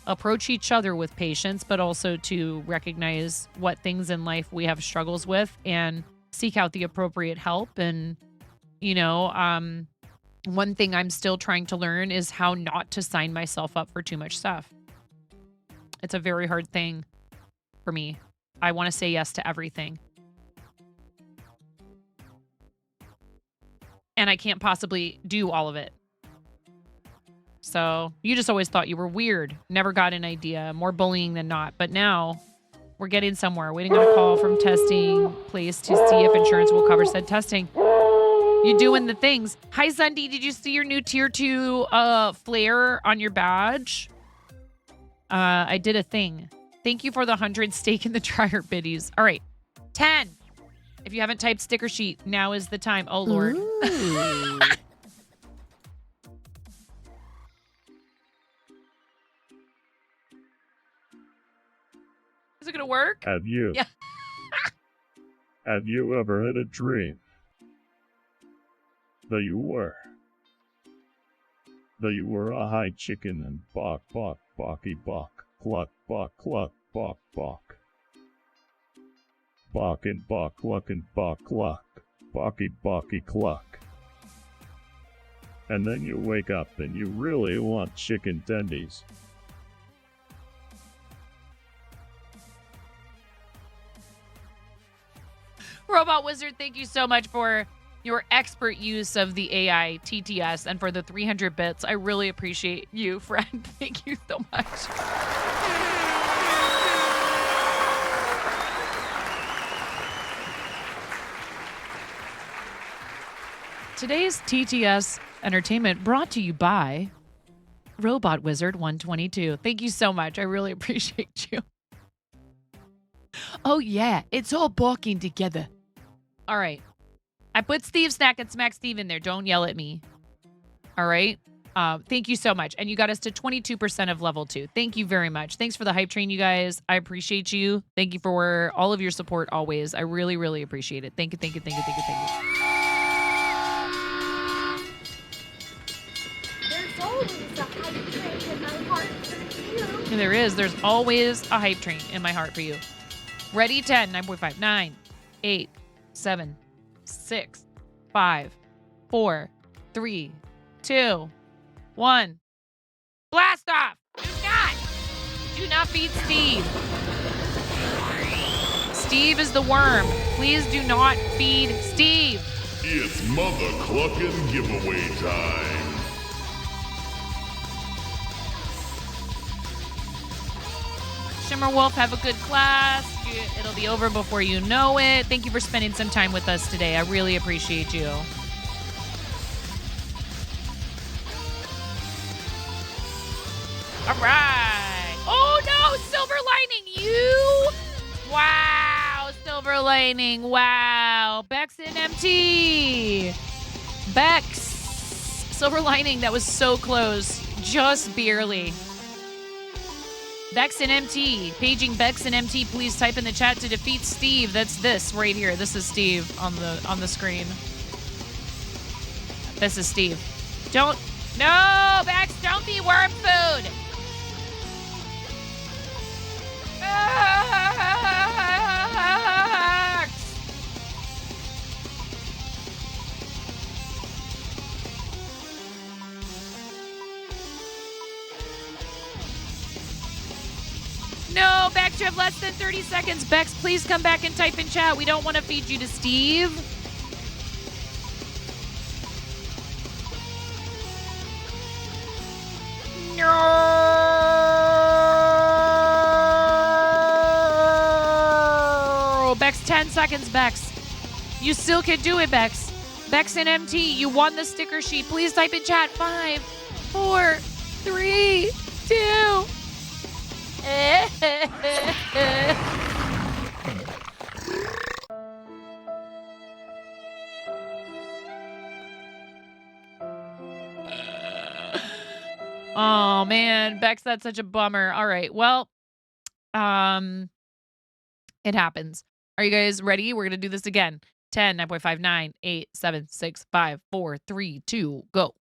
approach each other with patience, but also to recognize what things in life we have struggles with and seek out the appropriate help. And, you know, one thing I'm still trying to learn is how not to sign myself up for too much stuff. It's a very hard thing for me. I want to say yes to everything. And I can't possibly do all of it. So you just always thought you were weird. Never got an idea. More bullying than not. But now we're getting somewhere. Waiting on a call from testing place to see if insurance will cover said testing. You're doing the things. Hi, Sunday. Did you see your new tier 2 flare on your badge? I did a thing. Thank you for the 100 steak in the dryer biddies. All right. 10. If you haven't typed sticker sheet, now is the time. Oh, Lord. Is it going to work? Have you? Yeah. Have you ever had a dream that you were a high chicken and bok, bocky, bok, cluck, bok, cluck, bok, bok. Bok and bok, cluck and bok, cluck, bocky, bocky, cluck. And then you wake up and you really want chicken tendies. Robot Wizard, thank you so much for your expert use of the AI TTS and for the 300 bits. I really appreciate you, friend. Thank you so much. Today's TTS entertainment brought to you by Robot Wizard 122. Thank you so much. I really appreciate you. Oh, yeah. It's all barking together. All right. I put Steve Snack and Smack Steve in there. Don't yell at me. All right. Thank you so much. And you got us to 22% of level 2. Thank you very much. Thanks for the hype train, you guys. I appreciate you. Thank you for all of your support always. I really, really appreciate it. Thank you, thank you, thank you, thank you, thank you. There's always a hype train in my heart for you. There is. There's always a hype train in my heart for you. Ready? 10, 9.5, 9, 8, 7, 6, 5, 4, 3, 2, 1. Blast off! Do not feed Steve. Steve is the worm. Please do not feed Steve. It's Mother Cluckin' giveaway time. Shimmer Wolf, have a good class. It'll be over before you know it. Thank you for spending some time with us today. I really appreciate you. All right. Oh, no. Silver Lining. You. Wow. Silver Lining. Wow. Bex and MT. Bex. Silver Lining. That was so close. Just barely. Bex and MT. Paging Bex and MT, please type in the chat to defeat Steve. That's this right here. This is Steve on the screen. This is Steve. No, Bex, don't be worm food. Bex! No, Bex, you have less than 30 seconds. Bex, please come back and type in chat. We don't want to feed you to Steve. No! Bex, 10 seconds, Bex. You still can do it, Bex. Bex and MT, you won the sticker sheet. Please type in chat. 5, 4, 3, 2. Oh man, Bex, that's such a bummer. All right, well, it happens. Are you guys ready? We're gonna do this again. 10, 9.5, 9, 8, 7, 6, 5, 4, 3, 2, go.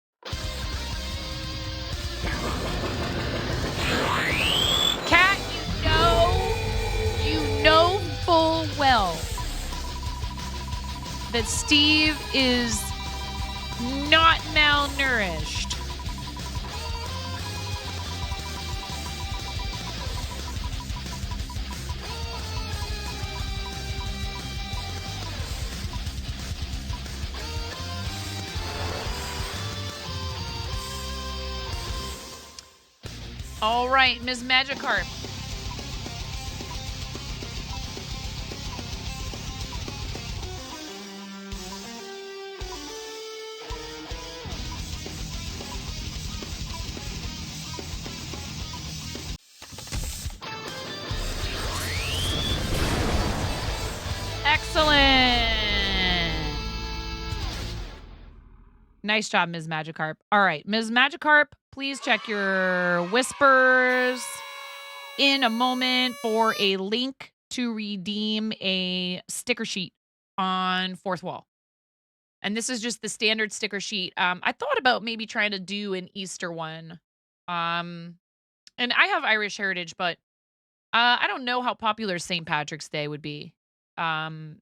Cat, you know full well that Steve is not malnourished. All right, Ms. Magikarp. Excellent. Nice job, Ms. Magikarp. All right, Ms. Magikarp, please check your whispers in a moment for a link to redeem a sticker sheet on Fourth Wall. And this is just the standard sticker sheet. I thought about maybe trying to do an Easter one. And I have Irish heritage, but I don't know how popular St. Patrick's Day would be. On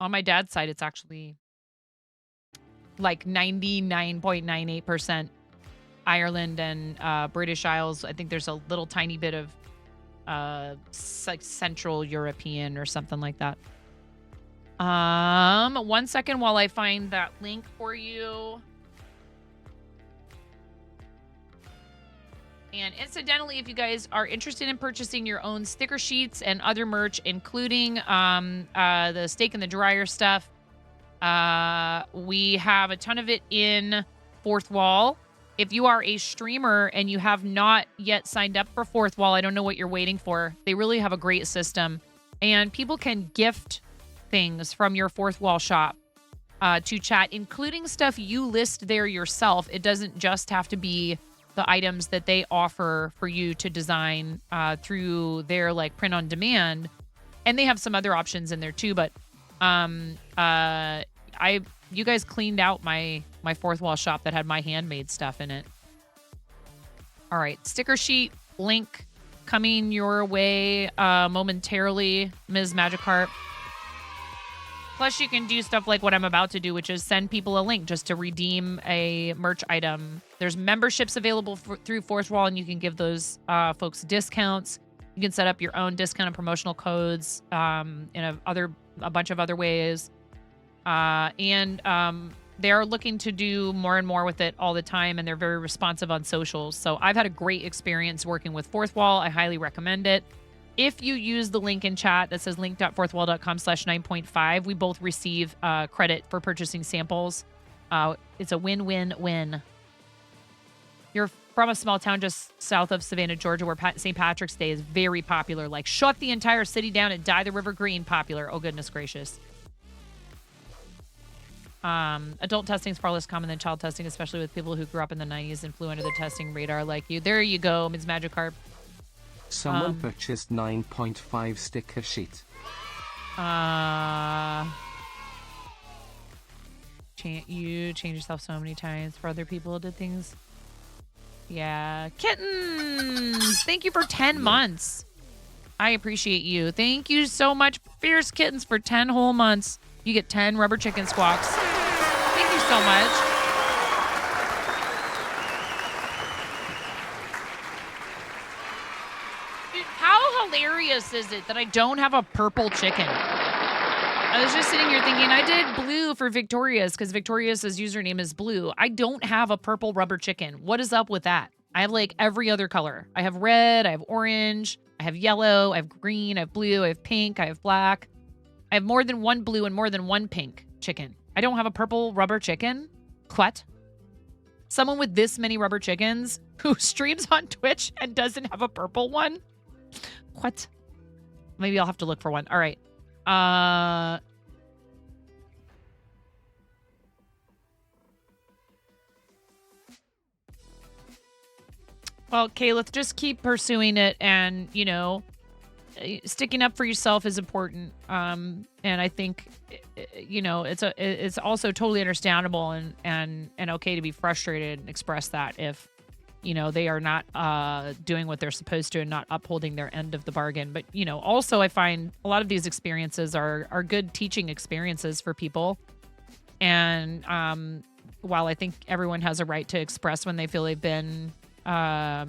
my dad's side, it's actually like 99.98% Ireland and British Isles. I think there's a little tiny bit of like Central European or something like that. 1 second while I find that link for you. And incidentally, if you guys are interested in purchasing your own sticker sheets and other merch, including the steak and the dryer stuff, we have a ton of it in Fourth Wall. If you are a streamer and you have not yet signed up for Fourth Wall, I don't know what you're waiting for. They really have a great system. And people can gift things from your Fourth Wall shop to chat, including stuff you list there yourself. It doesn't just have to be the items that they offer for you to design through their like print on demand. And they have some other options in there too, but you guys cleaned out my Fourth Wall shop that had my handmade stuff in it. All right, sticker sheet link coming your way momentarily, Ms. Magikarp. Plus, you can do stuff like what I'm about to do, which is send people a link just to redeem a merch item. There's memberships available through Fourth Wall, and you can give those folks discounts. You can set up your own discount and promotional codes in a bunch of other ways. They're looking to do more and more with it all the time, and they're very responsive on socials. So I've had a great experience working with Fourth Wall. I highly recommend it. If you use the link in chat that says link.fourthwall.com/9.5, we both receive credit for purchasing samples. It's a win-win-win. You're from a small town just south of Savannah, Georgia, where St. Patrick's Day is very popular. Like, shut the entire city down and dye the river green popular. Oh, goodness gracious. Adult testing is far less common than child testing, especially with people who grew up in the 90s and flew under the testing radar like you. There you go, Ms. Magikarp. Someone purchased 9.5 sticker sheet. You change yourself so many times for other people, did things. Yeah. Kittens! Thank you for 10 months. I appreciate you. Thank you so much, Fierce Kittens, for 10 whole months. You get 10 rubber chicken squawks. Thank you so much. Dude, how hilarious ridiculous is it that I don't have a purple chicken? I was just sitting here thinking I did blue for Victoria's because Victoria's username is blue. I don't have a purple rubber chicken. What is up with that? I have like every other color. I have red, I have orange, I have yellow, I have green, I have blue, I have pink, I have black. I have more than one blue and more than one pink chicken. I don't have a purple rubber chicken? What? Someone with this many rubber chickens who streams on Twitch and doesn't have a purple one? What? Maybe I'll have to look for one. All right. Well, okay, let's just keep pursuing it, and, you know, sticking up for yourself is important. And I think, you know, it's also totally understandable and okay to be frustrated and express that if, you know, they are not doing what they're supposed to and not upholding their end of the bargain. But, you know, also I find a lot of these experiences are good teaching experiences for people. And while I think everyone has a right to express when they feel they've been the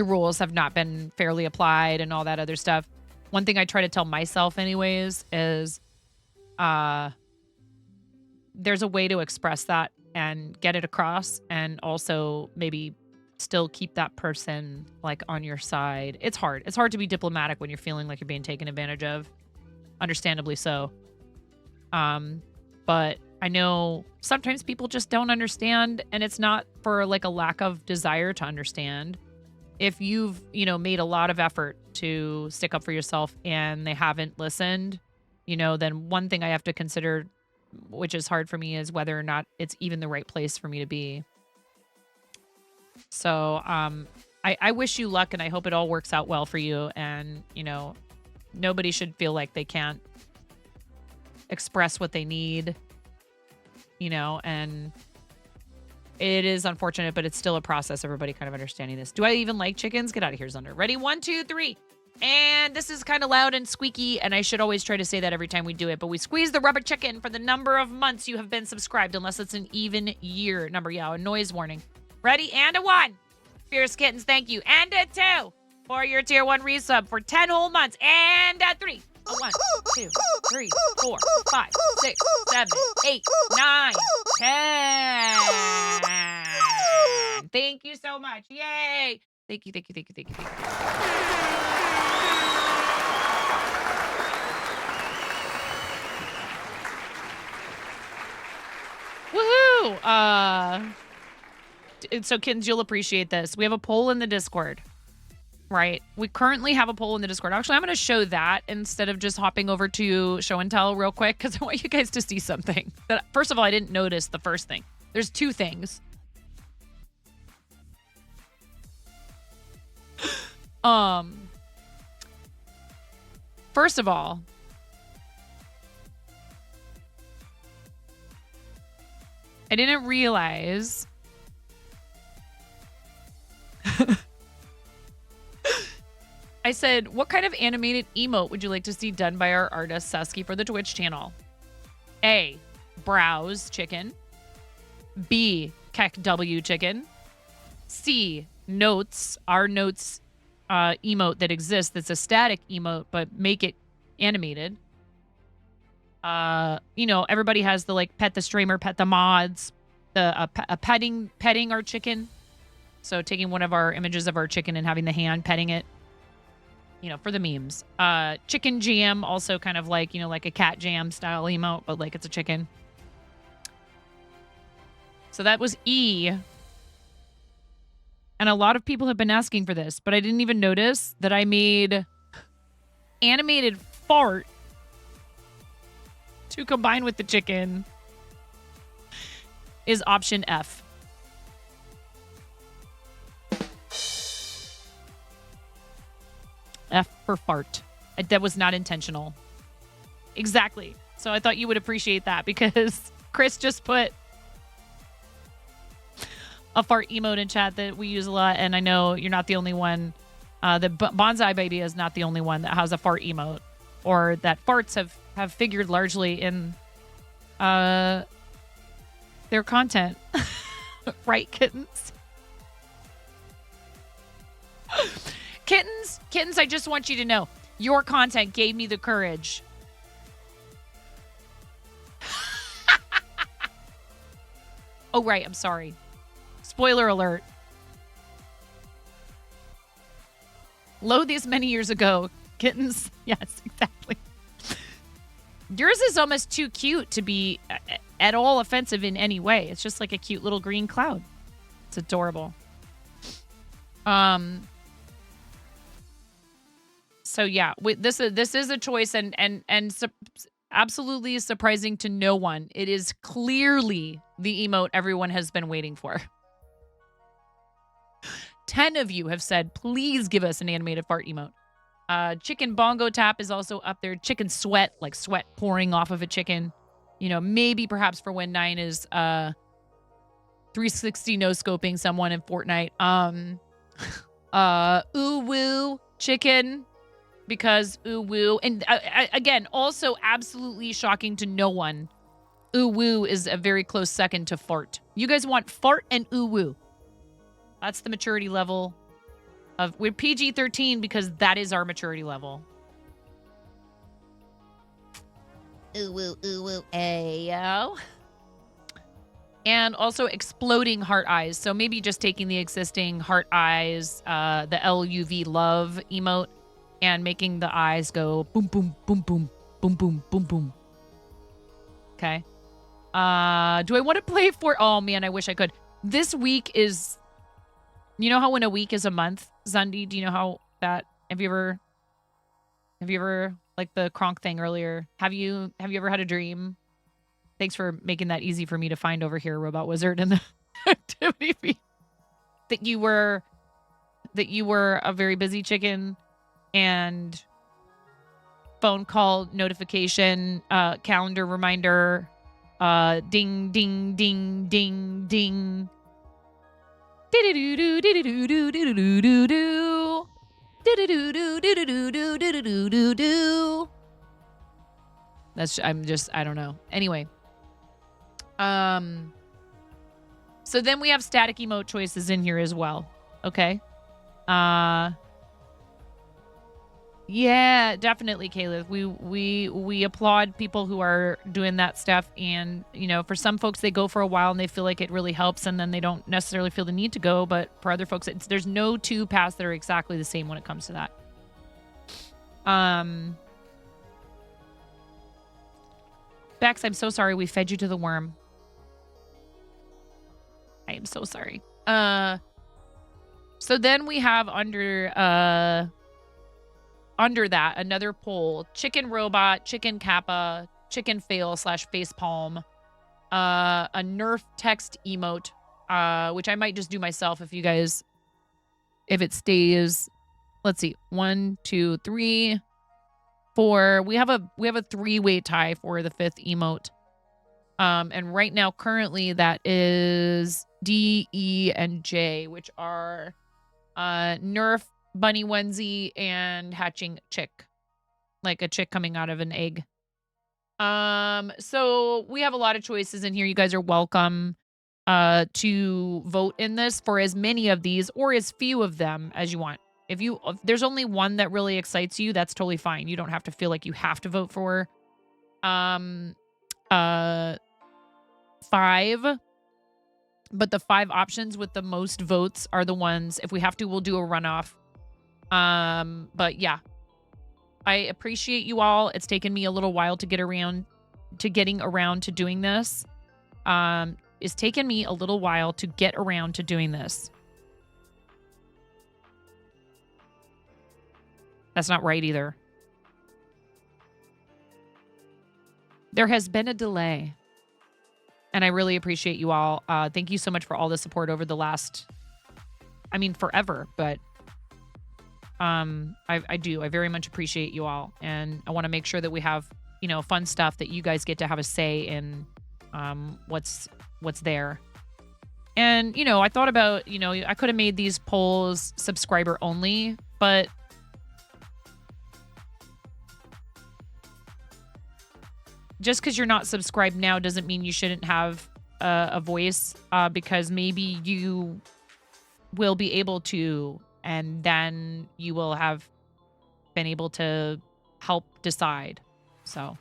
rules have not been fairly applied and all that other stuff. One thing I try to tell myself anyways is there's a way to express that and get it across, and also maybe still keep that person like on your side. It's hard. It's hard to be diplomatic when you're feeling like you're being taken advantage of, understandably so. But I know sometimes people just don't understand, and it's not for like a lack of desire to understand. If you've, you know, made a lot of effort to stick up for yourself and they haven't listened, you know, then one thing I have to consider, which is hard for me, is whether or not it's even the right place for me to be. So I wish you luck, and I hope it all works out well for you. And, you know, nobody should feel like they can't express what they need, you know, and it is unfortunate, but it's still a process. Everybody kind of understanding this. Do I even like chickens? Get out of here, Zunder. Ready? 1, 2, 3. And this is kind of loud and squeaky, and I should always try to say that every time we do it, but we squeeze the rubber chicken for the number of months you have been subscribed, unless it's an even year number. Yeah, a noise warning. Ready? And a 1. Fierce Kittens, thank you. And a 2 for your tier 1 resub for 10 whole months. And a 3. A 1, 2, 3, 4, 5, 6, 7, 8, 9, 10. Thank you so much. Yay. Thank you, thank you, thank you, thank you, thank you. Woohoo! So, kittens, you'll appreciate this. We have a poll in the Discord. Right. We currently have a poll in the Discord. Actually, I'm going to show that instead of just hopping over to show and tell real quick, because I want you guys to see something. That, first of all, I didn't notice the first thing. There's 2 things. First of all, I didn't realize I said, what kind of animated emote would you like to see done by our artist Sasky for the Twitch channel? A, browse chicken. B, Keck W chicken. C, notes, our notes emote that exists that's a static emote, but make it animated. You know, everybody has the like pet the streamer, pet the mods, the petting our chicken. So taking one of our images of our chicken and having the hand petting it. You know, for the memes. Chicken jam, also kind of like, you know, like a cat jam style emote, but like it's a chicken. So that was E. And a lot of people have been asking for this, but I didn't even notice that I made animated fart to combine with the chicken is option F. F for fart. That was not intentional. Exactly. So I thought you would appreciate that because Chris just put a fart emote in chat that we use a lot, and I know you're not the only one. The Bonsai Baby is not the only one that has a fart emote, or that farts have figured largely in their content. Right, kittens? Kittens, I just want you to know, your content gave me the courage. Oh, right, I'm sorry. Spoiler alert. Load these many years ago. Kittens, yes, exactly. Yours is almost too cute to be at all offensive in any way. It's just like a cute little green cloud. It's adorable. So yeah, this is a choice, and absolutely surprising to no one. It is clearly the emote everyone has been waiting for. 10 of you have said, please give us an animated fart emote. Chicken bongo tap is also up there. Chicken sweat, like sweat pouring off of a chicken. You know, maybe perhaps for when 9 is 360 no scoping someone in Fortnite. Ooh woo chicken, because ooh woo, and again, also absolutely shocking to no one. Ooh woo is a very close second to fart. You guys want fart and ooh woo. That's the maturity level of, we're PG-13 because that is our maturity level. Ooh woo, ayo. And also exploding heart eyes. So maybe just taking the existing heart eyes, the LUV love emote, and making the eyes go boom, boom, boom, boom, boom, boom, boom, boom. Okay. Do I want to play for, oh man, I wish I could. This week is, you know how when a week is a month, Zundi? Do you know how that, have you ever, like the Kronk thing earlier, have you ever had a dream? Thanks for making that easy for me to find over here, Robot Wizard, in the activity feed. That you were a very busy chicken, and phone call notification, calendar reminder, ding, ding, ding, ding, ding. That's, I don't know. Anyway. So then we have static emote choices in here as well. Okay. Yeah, definitely, Caleb. We applaud people who are doing that stuff, and you know, for some folks they go for a while and they feel like it really helps, and then they don't necessarily feel the need to go. But for other folks, there's no two paths that are exactly the same when it comes to that. Bex, I'm so sorry we fed you to the worm. I am so sorry. So then we have under that another poll: chicken robot, chicken kappa, chicken fail / face palm, a Nerf text emote, which I might just do myself if it stays. Let's see, 1, 2, 3, 4. We have a 3-way tie for the 5th emote. And right now, currently, that is D, E, and J, which are Nerf, bunny onesie, and hatching chick, like a chick coming out of an egg. So we have a lot of choices in here. You guys are welcome to vote in this for as many of these or as few of them as you want. If there's only one that really excites you, that's totally fine. You don't have to feel like you have to vote for 5, but the 5 options with the most votes are the ones. If we have to, we'll do a runoff. But yeah, I appreciate you all. It's taken me a little while to getting around to doing this. It's taken me a little while to get around to doing this. That's not right either. There has been a delay, and I really appreciate you all. Thank you so much for all the support over the last, forever, but I do. I very much appreciate you all, and I want to make sure that we have, fun stuff that you guys get to have a say in what's there. And, I thought about, I could have made these polls subscriber only, but just because you're not subscribed now doesn't mean you shouldn't have a voice, because maybe you will be able to and then you will have been able to help decide. So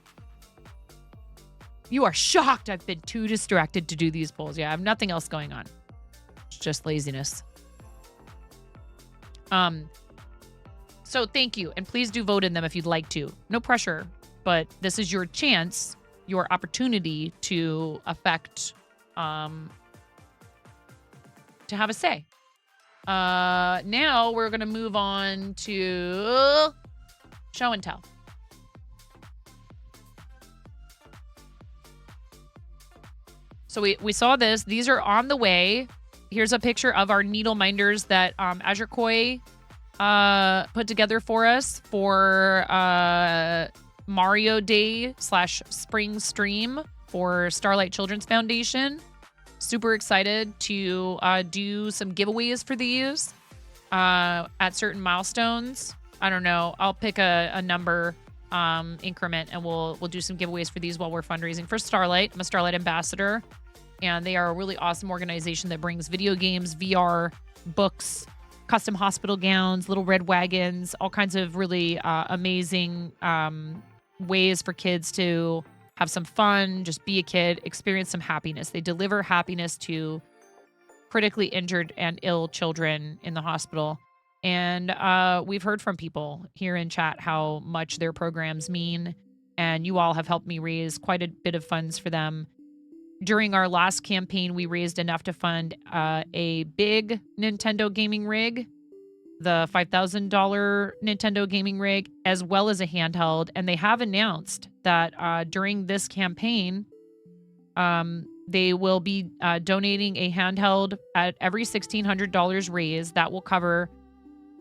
you are shocked I've been too distracted to do these polls. Yeah, I have nothing else going on. It's just laziness. So thank you. And please do vote in them if you'd like to. No pressure, but this is your chance, your opportunity to affect, to have a say. Now we're going to move on to show and tell. So we saw this. These are on the way. Here's a picture of our needle minders that Azure Koi put together for us for Mario Day / Spring Stream for Starlight Children's Foundation. Super excited to do some giveaways for these at certain milestones. I don't know. I'll pick a number increment and we'll do some giveaways for these while we're fundraising for Starlight. I'm a Starlight ambassador, and they are a really awesome organization that brings video games, VR, books, custom hospital gowns, little red wagons, all kinds of really amazing ways for kids to have some fun, just be a kid, experience some happiness. They deliver happiness to critically injured and ill children in the hospital. And we've heard from people here in chat how much their programs mean, and you all have helped me raise quite a bit of funds for them. During our last campaign, we raised enough to fund a big Nintendo gaming rig, the $5,000 Nintendo gaming rig, as well as a handheld. And they have announced that during this campaign, they will be donating a handheld at every $1,600 raised. That will cover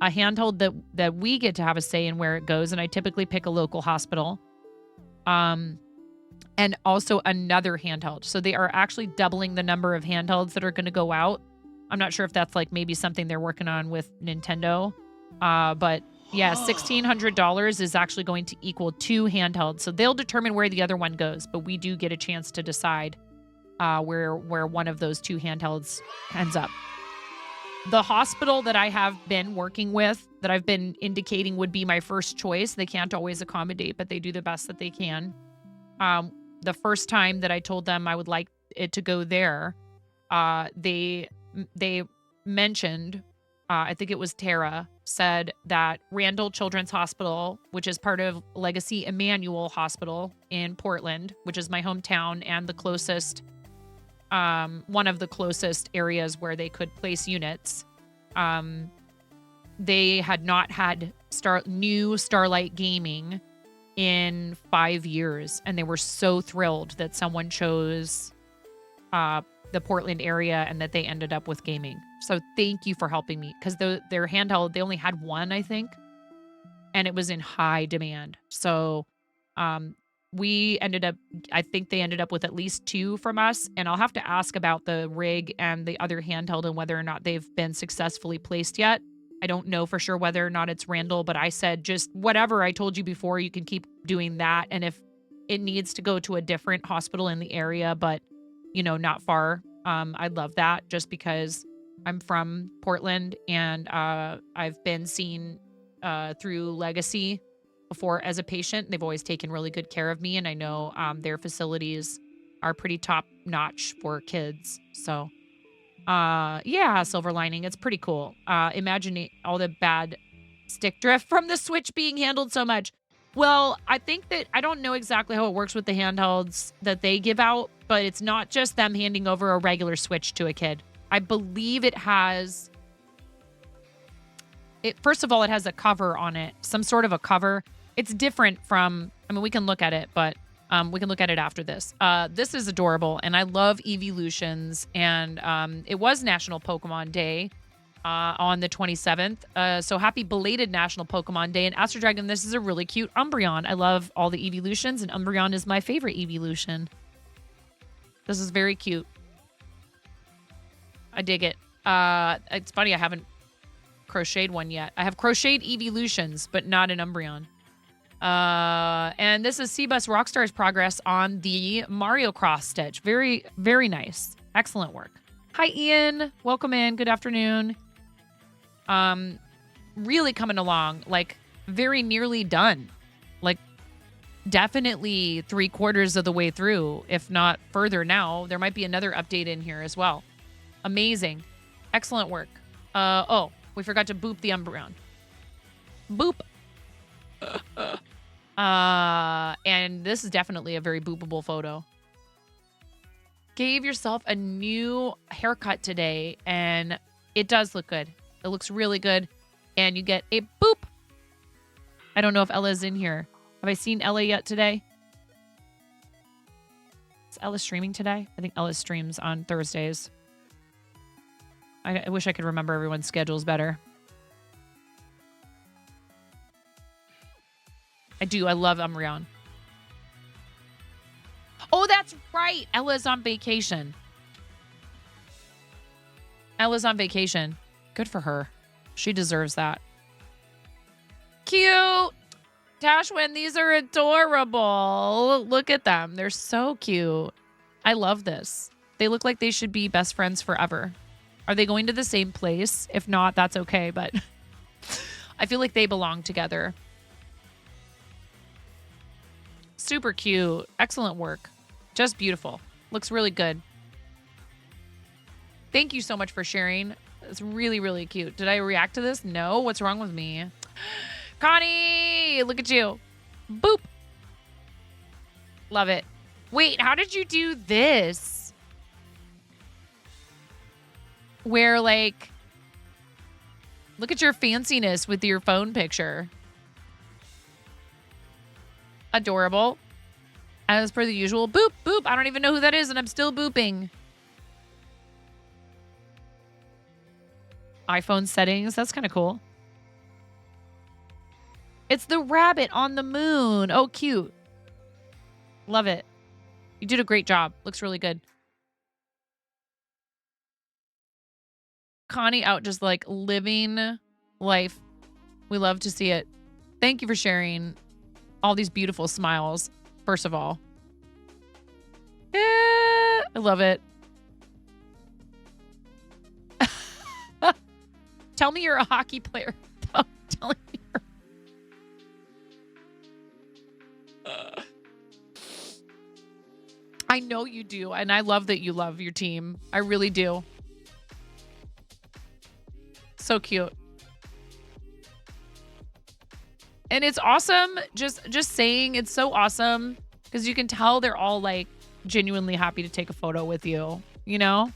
a handheld that we get to have a say in where it goes. And I typically pick a local hospital. And also another handheld. So they are actually doubling the number of handhelds that are going to go out. I'm not sure if that's like maybe something they're working on with Nintendo. But yeah, $1,600 is actually going to equal 2 handhelds. So they'll determine where the other one goes, but we do get a chance to decide where one of those 2 handhelds ends up. The hospital that I have been working with, that I've been indicating would be my first choice, they can't always accommodate, but they do the best that they can. The first time that I told them I would like it to go there, they mentioned, I think it was Tara, said that Randall Children's Hospital, which is part of Legacy Emmanuel Hospital in Portland, which is my hometown and the closest, one of the closest areas where they could place units. They had not had new Starlight Gaming in 5 years, and they were so thrilled that someone chose the Portland area and that they ended up with gaming. So thank you for helping me, because their handheld, they only had one, I think, and it was in high demand. So we ended up, I think they ended up with at least 2 from us, and I'll have to ask about the rig and the other handheld and whether or not they've been successfully placed yet. I don't know for sure whether or not it's Randall, but I said just whatever I told you before, you can keep doing that. And if it needs to go to a different hospital in the area, but, not far, I'd love that, just because I'm from Portland and I've been seen through Legacy before as a patient. They've always taken really good care of me, and I know their facilities are pretty top notch for kids. So yeah, Silver Lining, it's pretty cool. Imagine all the bad stick drift from the Switch being handled so much. Well, I think that I don't know exactly how it works with the handhelds that they give out, but it's not just them handing over a regular Switch to a kid. I believe it has, first of all, it has a cover on it, some sort of a cover. It's different from, we can look at it, but we can look at it after this. This is adorable, and I love Evolutions, and it was National Pokemon Day on the 27th. So happy belated National Pokemon Day. And Astro Dragon, this is a really cute Umbreon. I love all the Evolutions, and Umbreon is my favorite Evolution. This is very cute. I dig it. It's funny, I haven't crocheted one yet. I have crocheted Evolutions, but not an Umbreon. And this is Cbus Rockstar's progress on the Mario cross stitch. Very, very nice. Excellent work. Hi, Ian. Welcome in. Good afternoon. really coming along, like very nearly done. Like definitely 3/4 of the way through, if not further now. There might be another update in here as well. Amazing. Excellent work. Oh, we forgot to boop the Umbreon. Boop. And this is definitely a very boopable photo. Gave yourself a new haircut today, and it does look good. It looks really good. And you get a boop. I don't know if Ella's in here. Have I seen Ella yet today? Is Ella streaming today? I think Ella streams on Thursdays. I wish I could remember everyone's schedules better. I do. I love Umbreon. Oh, that's right. Ella's on vacation. Ella's on vacation. Good for her. She deserves that. Cute. Tashwin, these are adorable. Look at them. They're so cute. I love this. They look like they should be best friends forever. Are they going to the same place? If not, that's okay, but I feel like they belong together. Super cute. Excellent work. Just beautiful. Looks really good. Thank you so much for sharing. It's really, really cute. Did I react to this? No. What's wrong with me? Connie, look at you. Boop. Love it. Wait, how did you do this? Where, like, look at your fanciness with your phone picture. Adorable. As per the usual. Boop, boop. I don't even know who that is, and I'm still booping. iPhone settings. That's kind of cool. It's the rabbit on the moon. Oh, cute. Love it. You did a great job. Looks really good. Connie out just like living life. We love to see it. Thank you for sharing all these beautiful smiles, first of all. I love it. Tell me you're a hockey player. Tell me you're... I know you do, and I love that you love your team. I really do. So cute. And it's awesome. Just saying, it's so awesome because you can tell they're all like genuinely happy to take a photo with you, you know?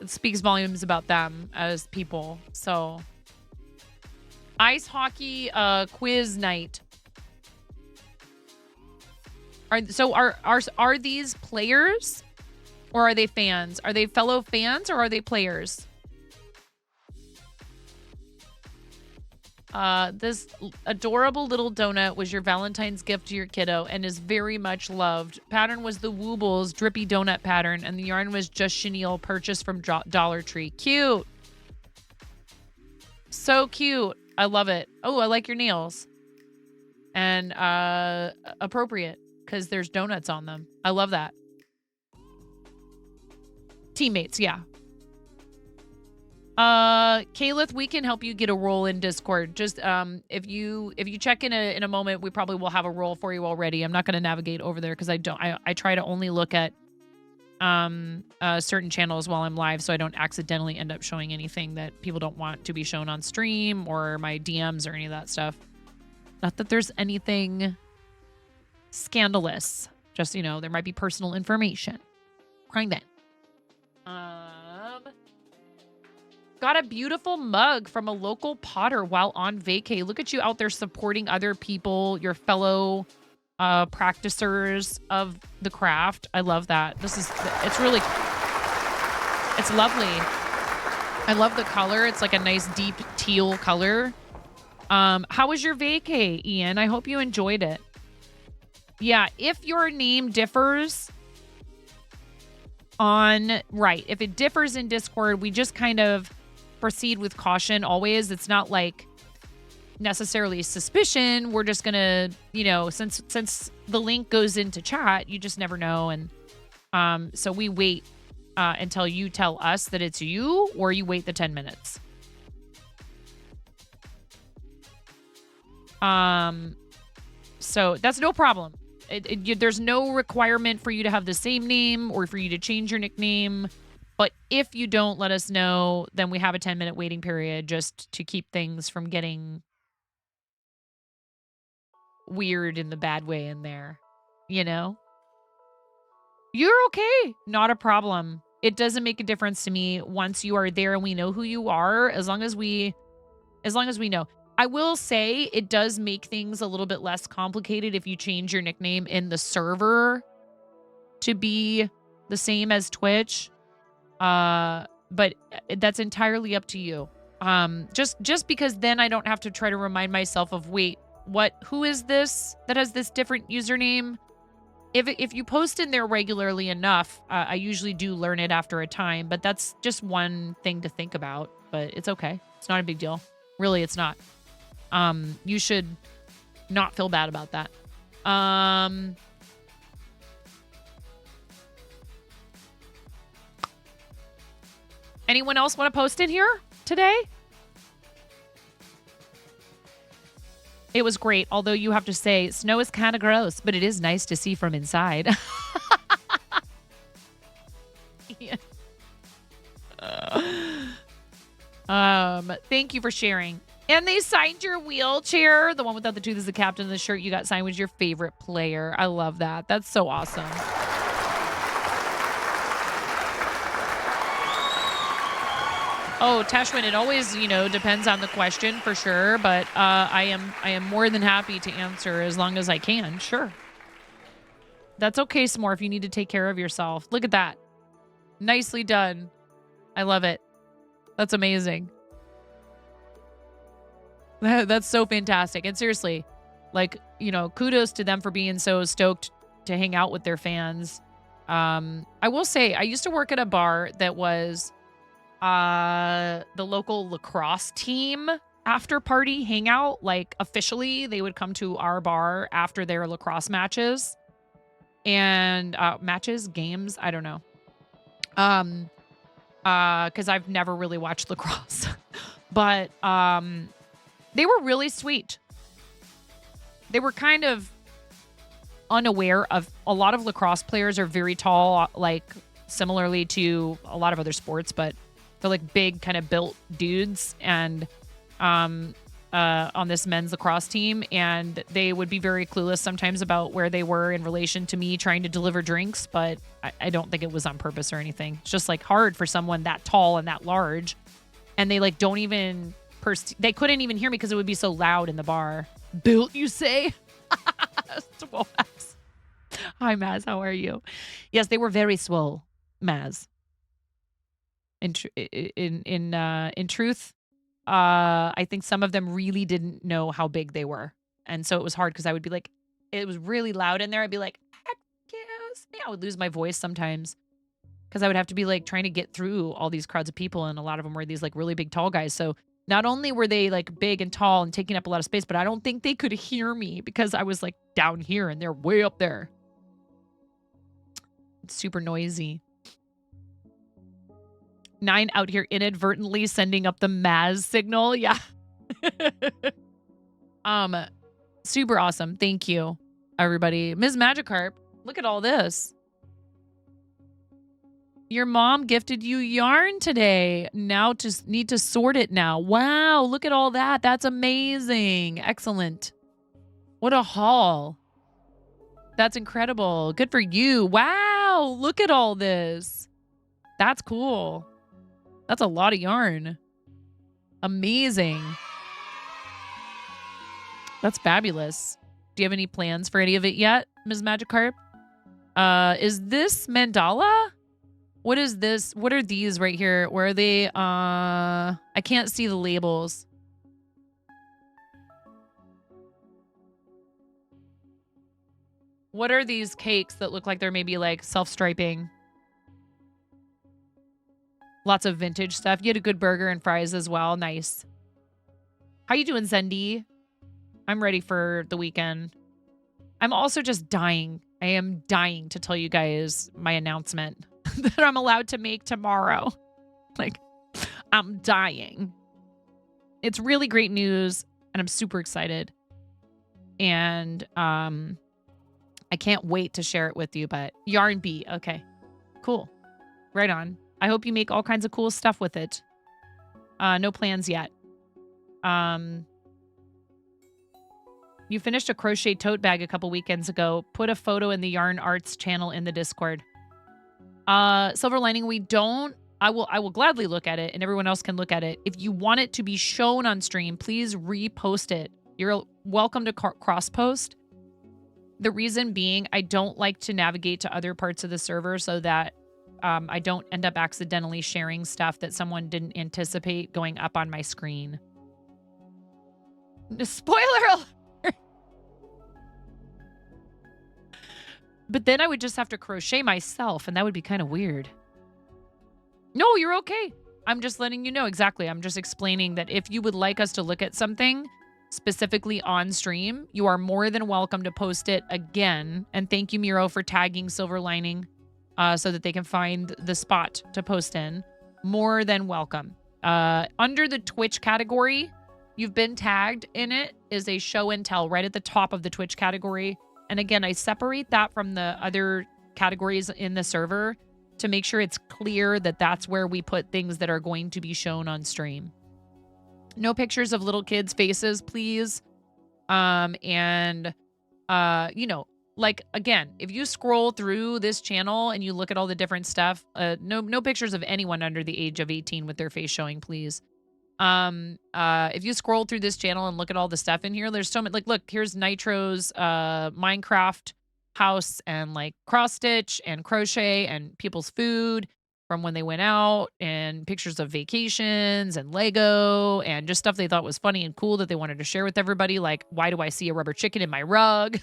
It speaks volumes about them as people. So ice hockey quiz night. Are these players or are they fans? Are they fellow fans or are they players? This adorable little donut was your Valentine's gift to your kiddo and is very much loved. Pattern was the Woobles drippy donut pattern, and the yarn was just chenille purchased from Dollar Tree. Cute. So cute. I love it. Oh, I like your nails. And appropriate because there's donuts on them. I love that. Teammates, yeah. Calith, we can help you get a role in Discord. Just if you check in a moment, we probably will have a role for you already. I'm not going to navigate over there because I try to only look at certain channels while I'm live, so I don't accidentally end up showing anything that people don't want to be shown on stream or my DMs or any of that stuff. Not that there's anything scandalous. Just, you know, there might be personal information. Crying then. Got a beautiful mug from a local potter while on vacay. Look at you out there supporting other people, your fellow practicers of the craft. I love that. It's really, it's lovely. I love the color. It's like a nice deep teal color. How was your vacay, Ian? I hope you enjoyed it. Yeah, if your name differs if it differs in Discord, we just kind of proceed with caution always. It's not like necessarily suspicion. We're just gonna, you know, since the link goes into chat, you just never know. And so we wait until you tell us that it's you, or you wait the 10 minutes. So that's no problem. There's no requirement for you to have the same name or for you to change your nickname. But if you don't let us know, then we have a 10-minute waiting period just to keep things from getting weird in the bad way in there. You know? You're okay. Not a problem. It doesn't make a difference to me once you are there and we know who you are, as long as we know. I will say it does make things a little bit less complicated if you change your nickname in the server to be the same as Twitch. But that's entirely up to you. Just because then I don't have to try to remind myself of, wait, who is this that has this different username? If you post in there regularly enough, I usually do learn it after a time, but that's just one thing to think about, but it's okay. It's not a big deal. Really, it's not. You should not feel bad about that. Anyone else want to post in here today? It was great, although you have to say, snow is kind of gross, but it is nice to see from inside. Yeah. Thank you for sharing. And they signed your wheelchair. The one without the tooth is the captain, and the shirt you got signed was your favorite player. I love that. That's so awesome. Oh, Tashwin, it always, depends on the question for sure, but I am more than happy to answer as long as I can. Sure. That's okay, S'more, if you need to take care of yourself. Look at that. Nicely done. I love it. That's amazing. That's so fantastic. And seriously, kudos to them for being so stoked to hang out with their fans. I will say, I used to work at a bar that was the local lacrosse team after party hangout. Officially, they would come to our bar after their lacrosse matches and games. I don't know. Because I've never really watched lacrosse, but they were really sweet. They were kind of unaware of a lot of lacrosse players are very tall, similarly to a lot of other sports, but they're big kind of built dudes and on this men's lacrosse team, and they would be very clueless sometimes about where they were in relation to me trying to deliver drinks, but I don't think it was on purpose or anything. It's just hard for someone that tall and that large, and they don't even they couldn't even hear me because it would be so loud in the bar. Built, you say? Hi, Maz. How are you? Yes, they were very swole, Maz. In truth, I think some of them really didn't know how big they were, and so it was hard because I would be it was really loud in there. I'd be excuse me. I would lose my voice sometimes because I would have to be trying to get through all these crowds of people, and a lot of them were these really big tall guys. So not only were they big and tall and taking up a lot of space, but I don't think they could hear me because I was down here and they're way up there. It's super noisy. 9 out here inadvertently sending up the Maz signal. Yeah. Super awesome. Thank you, everybody. Ms. Magikarp, look at all this. Your mom gifted you yarn today. Now just need to sort it now. Wow, look at all that. That's amazing. Excellent. What a haul. That's incredible. Good for you. Wow, look at all this. That's cool. That's a lot of yarn. Amazing. That's fabulous. Do you have any plans for any of it yet, Ms. Magikarp? Is this mandala? What is this? What are these right here? Where are they? I can't see the labels. What are these cakes that look like they're maybe self-striping? Lots of vintage stuff. You had a good burger and fries as well. Nice. How you doing, Zendi? I'm ready for the weekend. I'm also just dying. I am dying to tell you guys my announcement that I'm allowed to make tomorrow. I'm dying. It's really great news, and I'm super excited. And I can't wait to share it with you, but Yarn Bee. Okay, cool. Right on. I hope you make all kinds of cool stuff with it. No plans yet. You finished a crochet tote bag a couple weekends ago. Put a photo in the Yarn Arts channel in the Discord. Silver Lining, we don't. I will gladly look at it, and everyone else can look at it. If you want it to be shown on stream, please repost it. You're welcome to cross post. The reason being, I don't like to navigate to other parts of the server so that I don't end up accidentally sharing stuff that someone didn't anticipate going up on my screen. Spoiler alert! But then I would just have to crochet myself, and that would be kind of weird. No, you're okay. I'm just letting you know exactly. I'm just explaining that if you would like us to look at something specifically on stream, you are more than welcome to post it again. And thank you, Miro, for tagging Silver Lining so that they can find the spot to post in. More than welcome. Under the Twitch category, you've been tagged in it, is a show and tell right at the top of the Twitch category. And again, I separate that from the other categories in the server to make sure it's clear that that's where we put things that are going to be shown on stream. No pictures of little kids' faces, please. You know, like, again, if you scroll through this channel and you look at all the different stuff, no pictures of anyone under the age of 18 with their face showing, please. If you scroll through this channel and look at all the stuff in here, there's so much. Like, look, here's Nitro's Minecraft house and like cross stitch and crochet and people's food from when they went out, and pictures of vacations and Lego and just stuff they thought was funny and cool that they wanted to share with everybody. Like, why do I see a rubber chicken in my rug?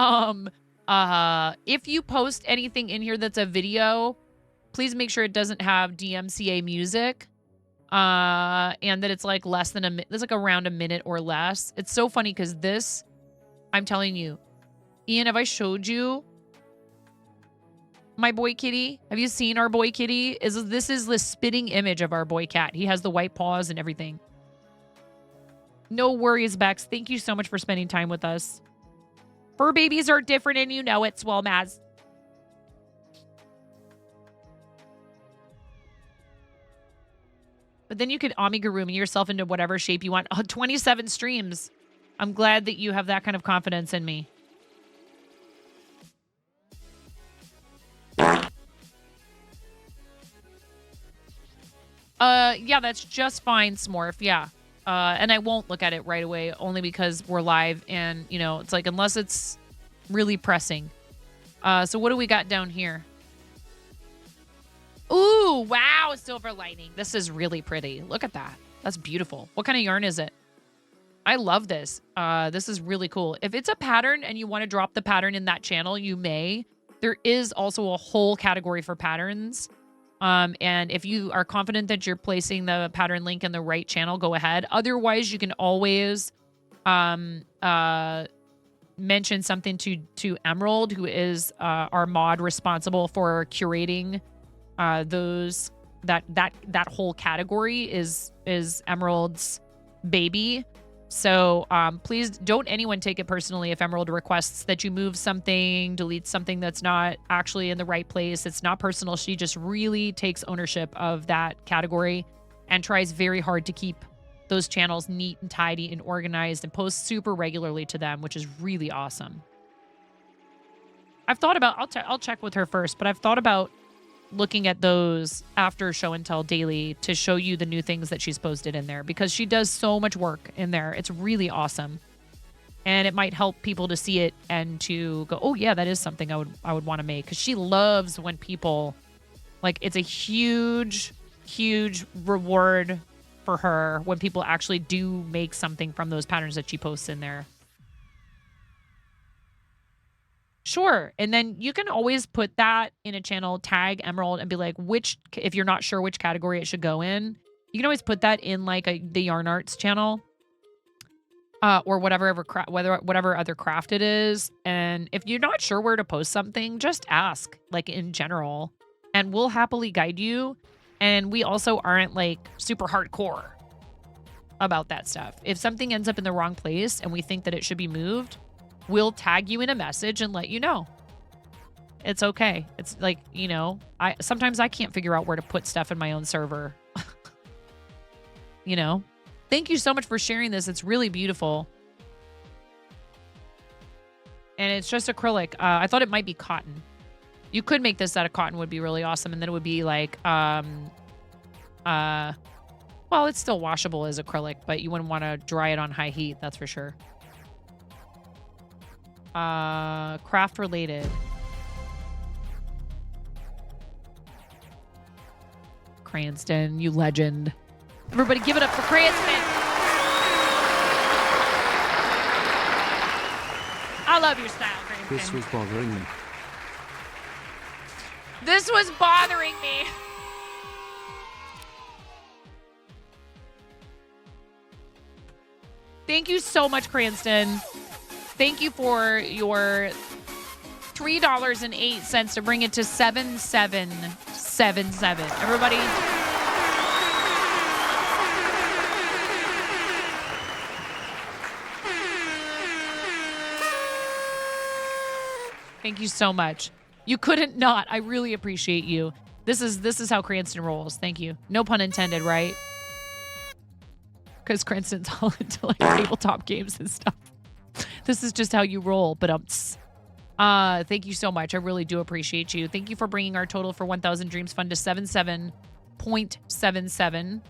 If you post anything in here that's a video, please make sure it doesn't have DMCA music, and that it's like less than it's like around a minute or less. It's so funny because this, I'm telling you, Ian, have I showed you my boy kitty? Have you seen our boy kitty? This is the spitting image of our boy cat. He has the white paws and everything. No worries, Bex. Thank you so much for spending time with us. Fur babies are different, and you know it, Swellmaz. But then you could amigurumi yourself into whatever shape you want. Oh, 27 streams. I'm glad that you have that kind of confidence in me. Yeah, that's just fine, Smorf. Yeah. And I won't look at it right away, only because we're live and, you know, it's like, unless it's really pressing. So what do we got down here? Ooh, wow, Silver Lining. This is really pretty. Look at that. That's beautiful. What kind of yarn is it? I love this. This is really cool. If it's a pattern and you want to drop the pattern in that channel, you may. There is also a whole category for patterns. And if you are confident that you're placing the pattern link in the right channel, go ahead. Otherwise, you can always mention something to Emerald, who is our mod responsible for curating those that whole category is Emerald's baby. So please don't anyone take it personally if Emerald requests that you move something, delete something that's not actually in the right place. It's not personal. She just really takes ownership of that category and tries very hard to keep those channels neat and tidy and organized and posts super regularly to them, which is really awesome. I've thought about, I'll check with her first, but I've thought about looking at those after show and tell daily to show you the new things that she's posted in there, because she does so much work in there. It's really awesome. And it might help people to see it and to go, oh yeah, that is something I would want to make. Because she loves when people, like, it's a huge reward for her when people actually do make something from those patterns that she posts in there. Sure. And then you can always put that in a channel, tag Emerald, and be like, if you're not sure which category it should go in, you can always put that in like the Yarn Arts channel, or whatever other craft it is. And if you're not sure where to post something, just ask, like, in general, and we'll happily guide you. And we also aren't like super hardcore. about that stuff. If something ends up in the wrong place and we think that it should be moved, we'll tag you in a message and let you know. It's okay. It's like, you know, sometimes I can't figure out where to put stuff in my own server. You know? Thank you so much for sharing this. It's really beautiful. And it's just acrylic. I thought it might be cotton. You could make this out of cotton, would be really awesome. And then it would be like, well, it's still washable as acrylic, but you wouldn't want to dry it on high heat. That's for sure. Craft related. Cranston, you legend. Everybody give it up for Cranston. I love your style, Cranston. This was bothering me. This was bothering me. Thank you so much, Cranston. Thank you for your $3.08 to bring it to 7777. Everybody. Thank you so much. You couldn't not. I really appreciate you. This is how Cranston rolls. Thank you. No pun intended, right? Because Cranston's all into like tabletop games and stuff. This is just how you roll. But thank you so much. I really do appreciate you. Thank you for bringing our total for 1,000 Dreams Fund to 77.77.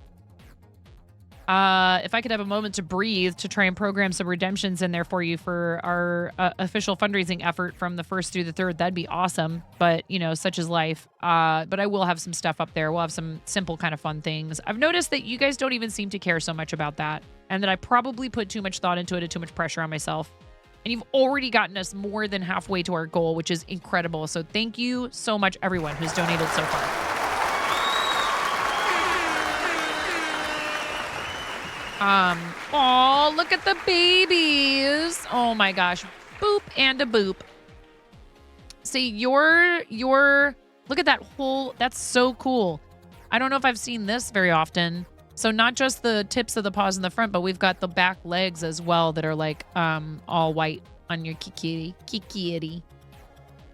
If I could have a moment to breathe to try and program some redemptions in there for you for our official fundraising effort from the 1st through the 3rd, that'd be awesome. But, you know, such is life. But I will have some stuff up there. We'll have some simple kind of fun things. I've noticed that you guys don't even seem to care so much about that, and that I probably put too much thought into it and too much pressure on myself. And you've already gotten us more than halfway to our goal, which is incredible. So thank you so much, everyone who's donated so far. Oh, look at the babies. Oh my gosh. Boop and a boop. See, your look at that whole, that's so cool. I don't know if I've seen this very often. So not just the tips of the paws in the front, but we've got the back legs as well that are like all white on your kikiri.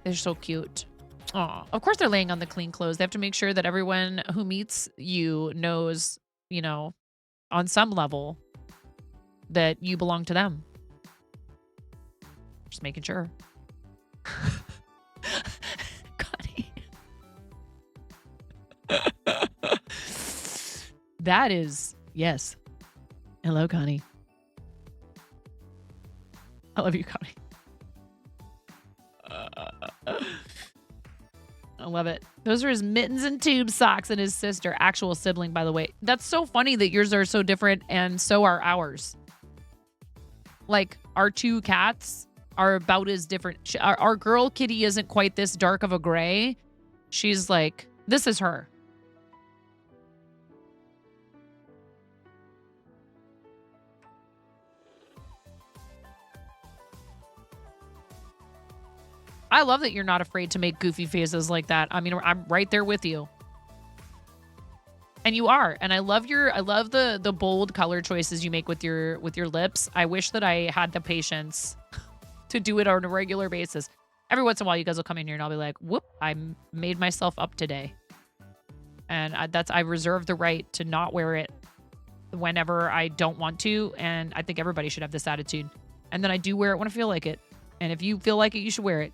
They're so cute. Oh, of course they're laying on the clean clothes. They have to make sure that everyone who meets you knows, you know, on some level that you belong to them. Just making sure. Connie. That is, yes. Hello, Connie. I love you, Connie. I love it. Those are his mittens and tube socks and his sister. Actual sibling, by the way. That's so funny that yours are so different and so are ours. Like, our two cats are about as different. Our girl kitty isn't quite this dark of a gray. She's like, this is her. I love that you're not afraid to make goofy faces like that. I mean, I'm right there with you. And you are. And I love the bold color choices you make with your lips. I wish that I had the patience to do it on a regular basis. Every once in a while, you guys will come in here and I'll be like, whoop, I made myself up today. And I reserve the right to not wear it whenever I don't want to. And I think everybody should have this attitude. And then I do wear it when I feel like it. And if you feel like it, you should wear it.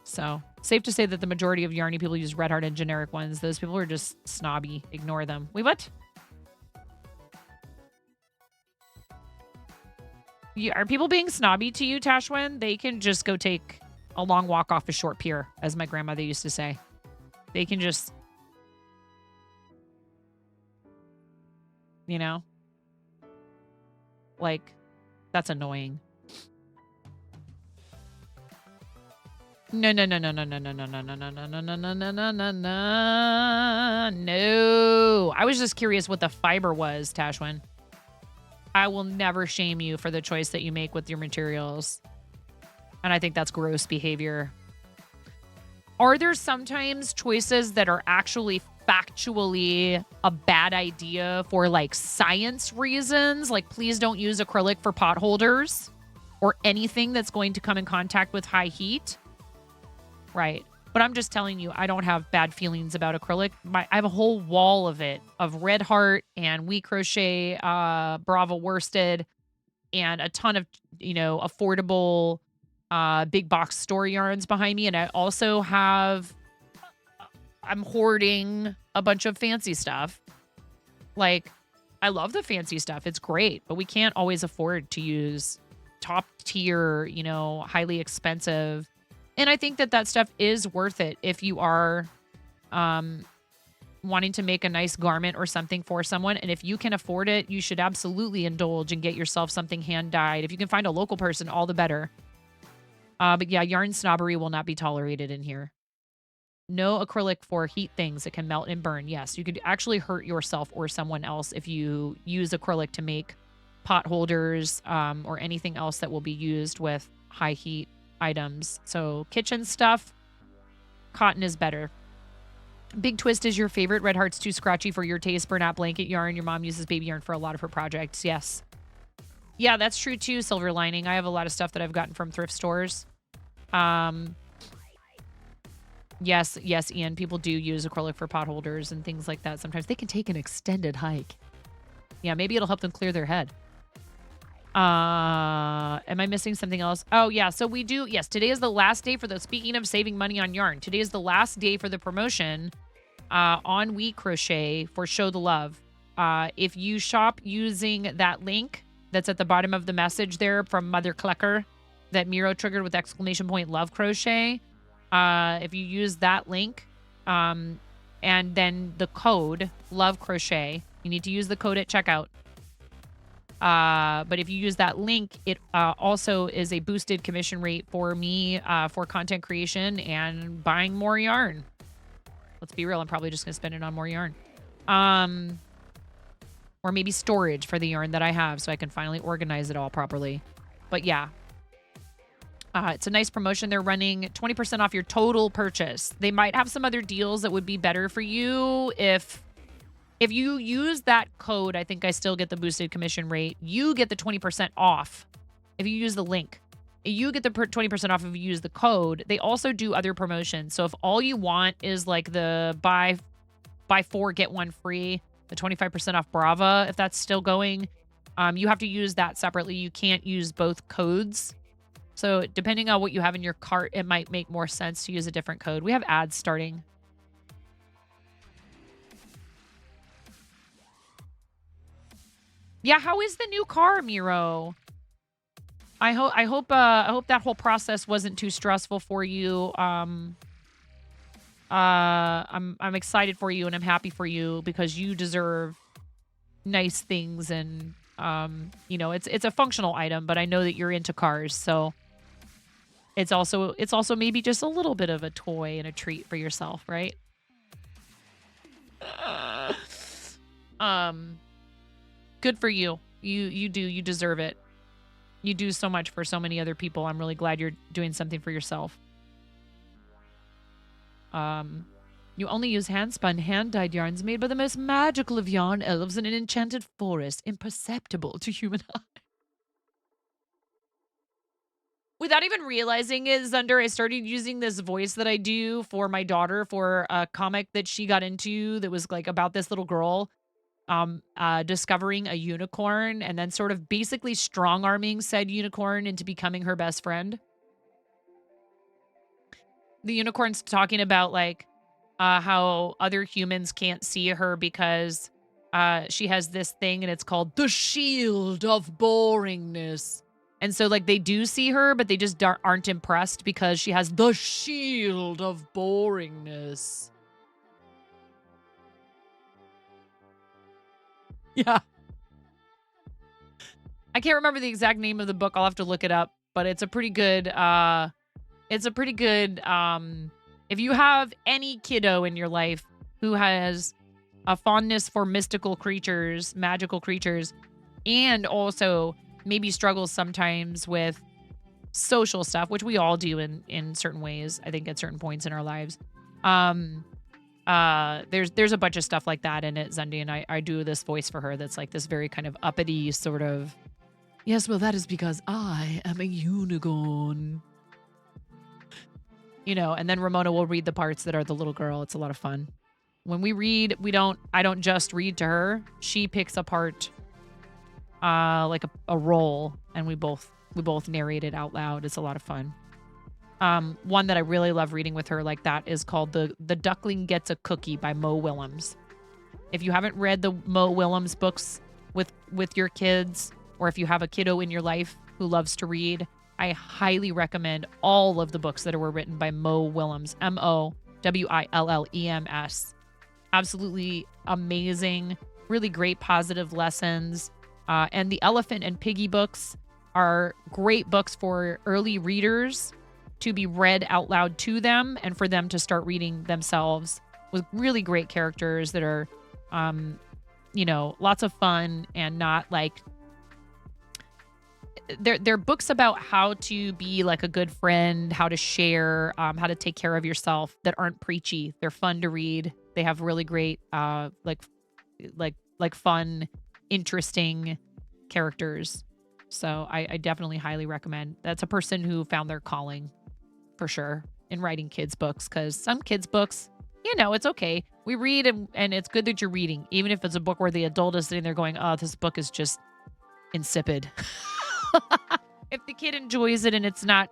So safe to say that the majority of Yarny people use red heart and generic ones. Those people are just snobby. Ignore them. Wait, what? Are people being snobby to you, Tashwin? They can just go take a long walk off a short pier, as my grandmother used to say. They can just, you know, like, that's annoying. No. I was just curious what the fiber was, Tashwin. I will never shame you for the choice that you make with your materials. And I think that's gross behavior. Are there sometimes choices that are actually factually a bad idea for like science reasons? Like, please don't use acrylic for pot holders or anything that's going to come in contact with high heat. Right. But I'm just telling you, I don't have bad feelings about acrylic. I have a whole wall of it, of Red Heart and We Crochet, Bravo Worsted, and a ton of, affordable big box store yarns behind me. And I also I'm hoarding a bunch of fancy stuff. Like, I love the fancy stuff. It's great, but we can't always afford to use top tier, highly expensive. And I think that stuff is worth it if you are wanting to make a nice garment or something for someone. And if you can afford it, you should absolutely indulge and get yourself something hand dyed. If you can find a local person, all the better. But yeah, yarn snobbery will not be tolerated in here. No acrylic for heat things. It can melt and burn. Yes, you could actually hurt yourself or someone else if you use acrylic to make pot holders or anything else that will be used with high heat items. So kitchen stuff, cotton is better. Big Twist is your favorite. Red Heart's too scratchy for your taste. Bernat blanket yarn. Your mom uses baby yarn for a lot of her projects. Yes. Yeah, that's true too, Silver Lining. I have a lot of stuff that I've gotten from thrift stores. Yes, Ian. People do use acrylic for pot holders and things like that. Sometimes they can take an extended hike. Yeah, maybe it'll help them clear their head. Am I missing something else? Oh, yeah. So we do. Yes, today is the last day for speaking of saving money on yarn. Today is the last day for the promotion on We Crochet for Show the Love. If you shop using that link that's at the bottom of the message there from Mother Clucker that Miro triggered with ! Love Crochet. If you use that link and then the code Love Crochet, you need to use the code at checkout. But if you use that link, it also is a boosted commission rate for me for content creation and buying more yarn. Let's be real. I'm probably just going to spend it on more yarn. Or maybe storage for the yarn that I have so I can finally organize it all properly. But yeah. It's a nice promotion. They're running 20% off your total purchase. They might have some other deals that would be better for you if you use that code. I think I still get the boosted commission rate. You get the 20% off if you use the link. You get the 20% off if you use the code. They also do other promotions. So if all you want is like the buy 4, get 1 free, the 25% off Brava, if that's still going, you have to use that separately. You can't use both codes. So depending on what you have in your cart, it might make more sense to use a different code. We have ads starting. Yeah, how is the new car, Miro? I hope that whole process wasn't too stressful for you. I'm excited for you and I'm happy for you because you deserve nice things and it's a functional item, but I know that you're into cars, so it's also maybe just a little bit of a toy and a treat for yourself, right? Good for you. You deserve it. You do so much for so many other people. I'm really glad you're doing something for yourself. You only use hand-spun, hand-dyed yarns made by the most magical of yarn elves in an enchanted forest, imperceptible to human eye. Without even realizing it, Zunder, I started using this voice that I do for my daughter for a comic that she got into that was like about this little girl discovering a unicorn and then sort of basically strong-arming said unicorn into becoming her best friend. The unicorn's talking about like how other humans can't see her because she has this thing and it's called the shield of boringness. And so like they do see her, but they just aren't impressed because she has the shield of boringness. Yeah. I can't remember the exact name of the book. I'll have to look it up, but it's a pretty good, if you have any kiddo in your life who has a fondness for mystical creatures, magical creatures, and also maybe struggles sometimes with social stuff, which we all do in certain ways, I think at certain points in our lives. There's a bunch of stuff like that in it. Zundi and I do this voice for her that's like this very kind of uppity sort of, yes, well, that is because I am a unicorn. You know, and then Ramona will read the parts that are the little girl. It's a lot of fun. When we read, I don't just read to her. She picks apart like a role, and we both narrate it out loud. It's a lot of fun. One that I really love reading with her like that is called The Duckling Gets a Cookie by Mo Willems. If you haven't read the Mo Willems books with your kids, or if you have a kiddo in your life who loves to read, I highly recommend all of the books that were written by Mo Willems, Mowillems. Absolutely amazing, really great positive lessons. And the Elephant and Piggy books are great books for early readers to be read out loud to them and for them to start reading themselves, with really great characters that are, lots of fun and not like, they're books about how to be like a good friend, how to share, how to take care of yourself, that aren't preachy. They're fun to read. They have really great, like fun, interesting characters. So I definitely highly recommend. That's a person who found their calling for sure in writing kids books, because some kids books, it's okay. We read and it's good that you're reading, even if it's a book where the adult is sitting there going, oh, this book is just insipid. If the kid enjoys it and it's not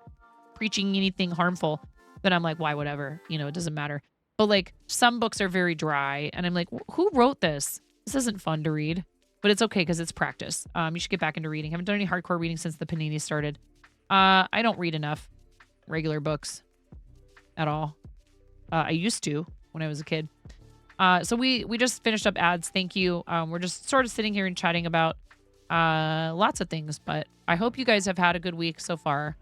preaching anything harmful, then I'm like, why, whatever, it doesn't matter. But like some books are very dry and I'm like, who wrote this? This isn't fun to read, but it's okay because it's practice. You should get back into reading. Haven't done any hardcore reading since the Panini started. I don't read enough regular books at all. I used to when I was a kid. So we just finished up ads. Thank you. We're just sort of sitting here and chatting about lots of things, but I hope you guys have had a good week so far.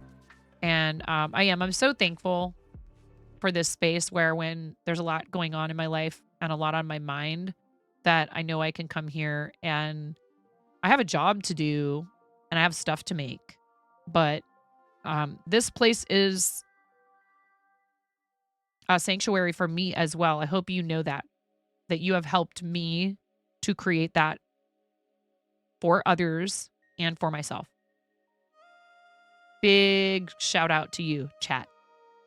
And I'm so thankful for this space where when there's a lot going on in my life and a lot on my mind, that I know I can come here and I have a job to do and I have stuff to make. But this place is a sanctuary for me as well. I hope you know that you have helped me to create that for others and for myself. Big shout out to you, chat.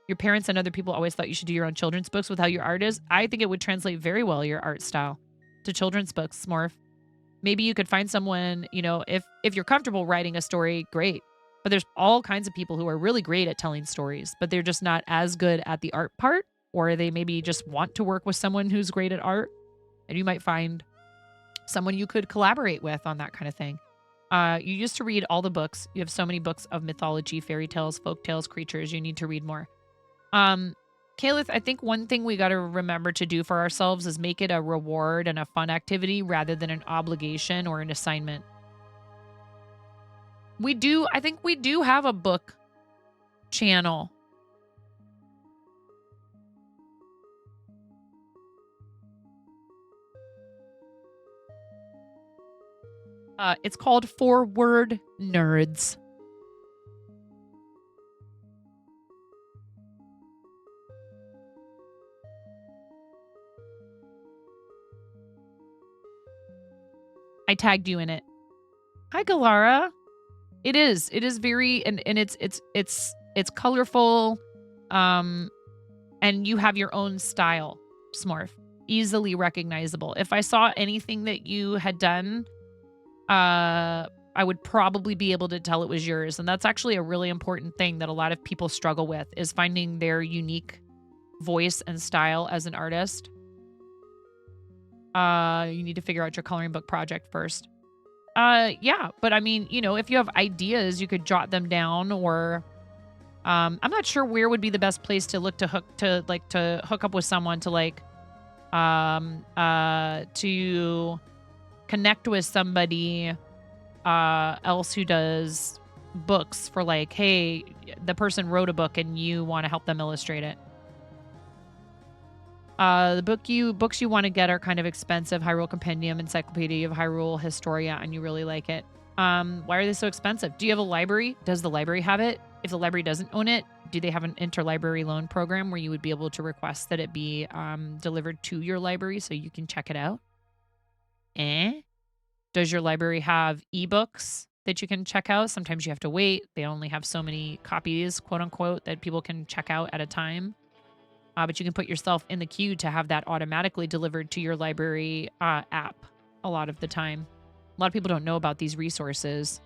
Your parents and other people always thought you should do your own children's books with how your art is. I think it would translate very well, your art style, to children's books, Smurf. Maybe you could find someone, if you're comfortable writing a story, great. But there's all kinds of people who are really great at telling stories, but they're just not as good at the art part, or they maybe just want to work with someone who's great at art. And you might find someone you could collaborate with on that kind of thing. You used to read all the books. You have so many books of mythology, fairy tales, folk tales, creatures. You need to read more. Kalith, I think one thing we got to remember to do for ourselves is make it a reward and a fun activity rather than an obligation or an assignment. I think we do have a book channel. It's called Forward Nerds. I tagged you in it. Hi, Galara. It is very, and it's colorful, and you have your own style, Smurf. Easily recognizable. If I saw anything that you had done, I would probably be able to tell it was yours. And that's actually a really important thing that a lot of people struggle with, is finding their unique voice and style as an artist. You need to figure out your coloring book project first. Yeah, but I mean, if you have ideas, you could jot them down, or I'm not sure where would be the best place to look to hook up with someone to to connect with somebody else who does books for hey, the person wrote a book and you want to help them illustrate it. The books you want to get are kind of expensive. Hyrule Compendium, Encyclopedia of Hyrule, Historia, and you really like it. Why are they so expensive? Do you have a library? Does the library have it? if the library doesn't own it, do they have an interlibrary loan program where you would be able to request that it be delivered to your library so you can check it out? Does your library have ebooks that you can check out? Sometimes you have to wait. They only have so many copies, quote unquote, that people can check out at a time. But you can put yourself in the queue to have that automatically delivered to your library app a lot of the time. A lot of people don't know about these resources.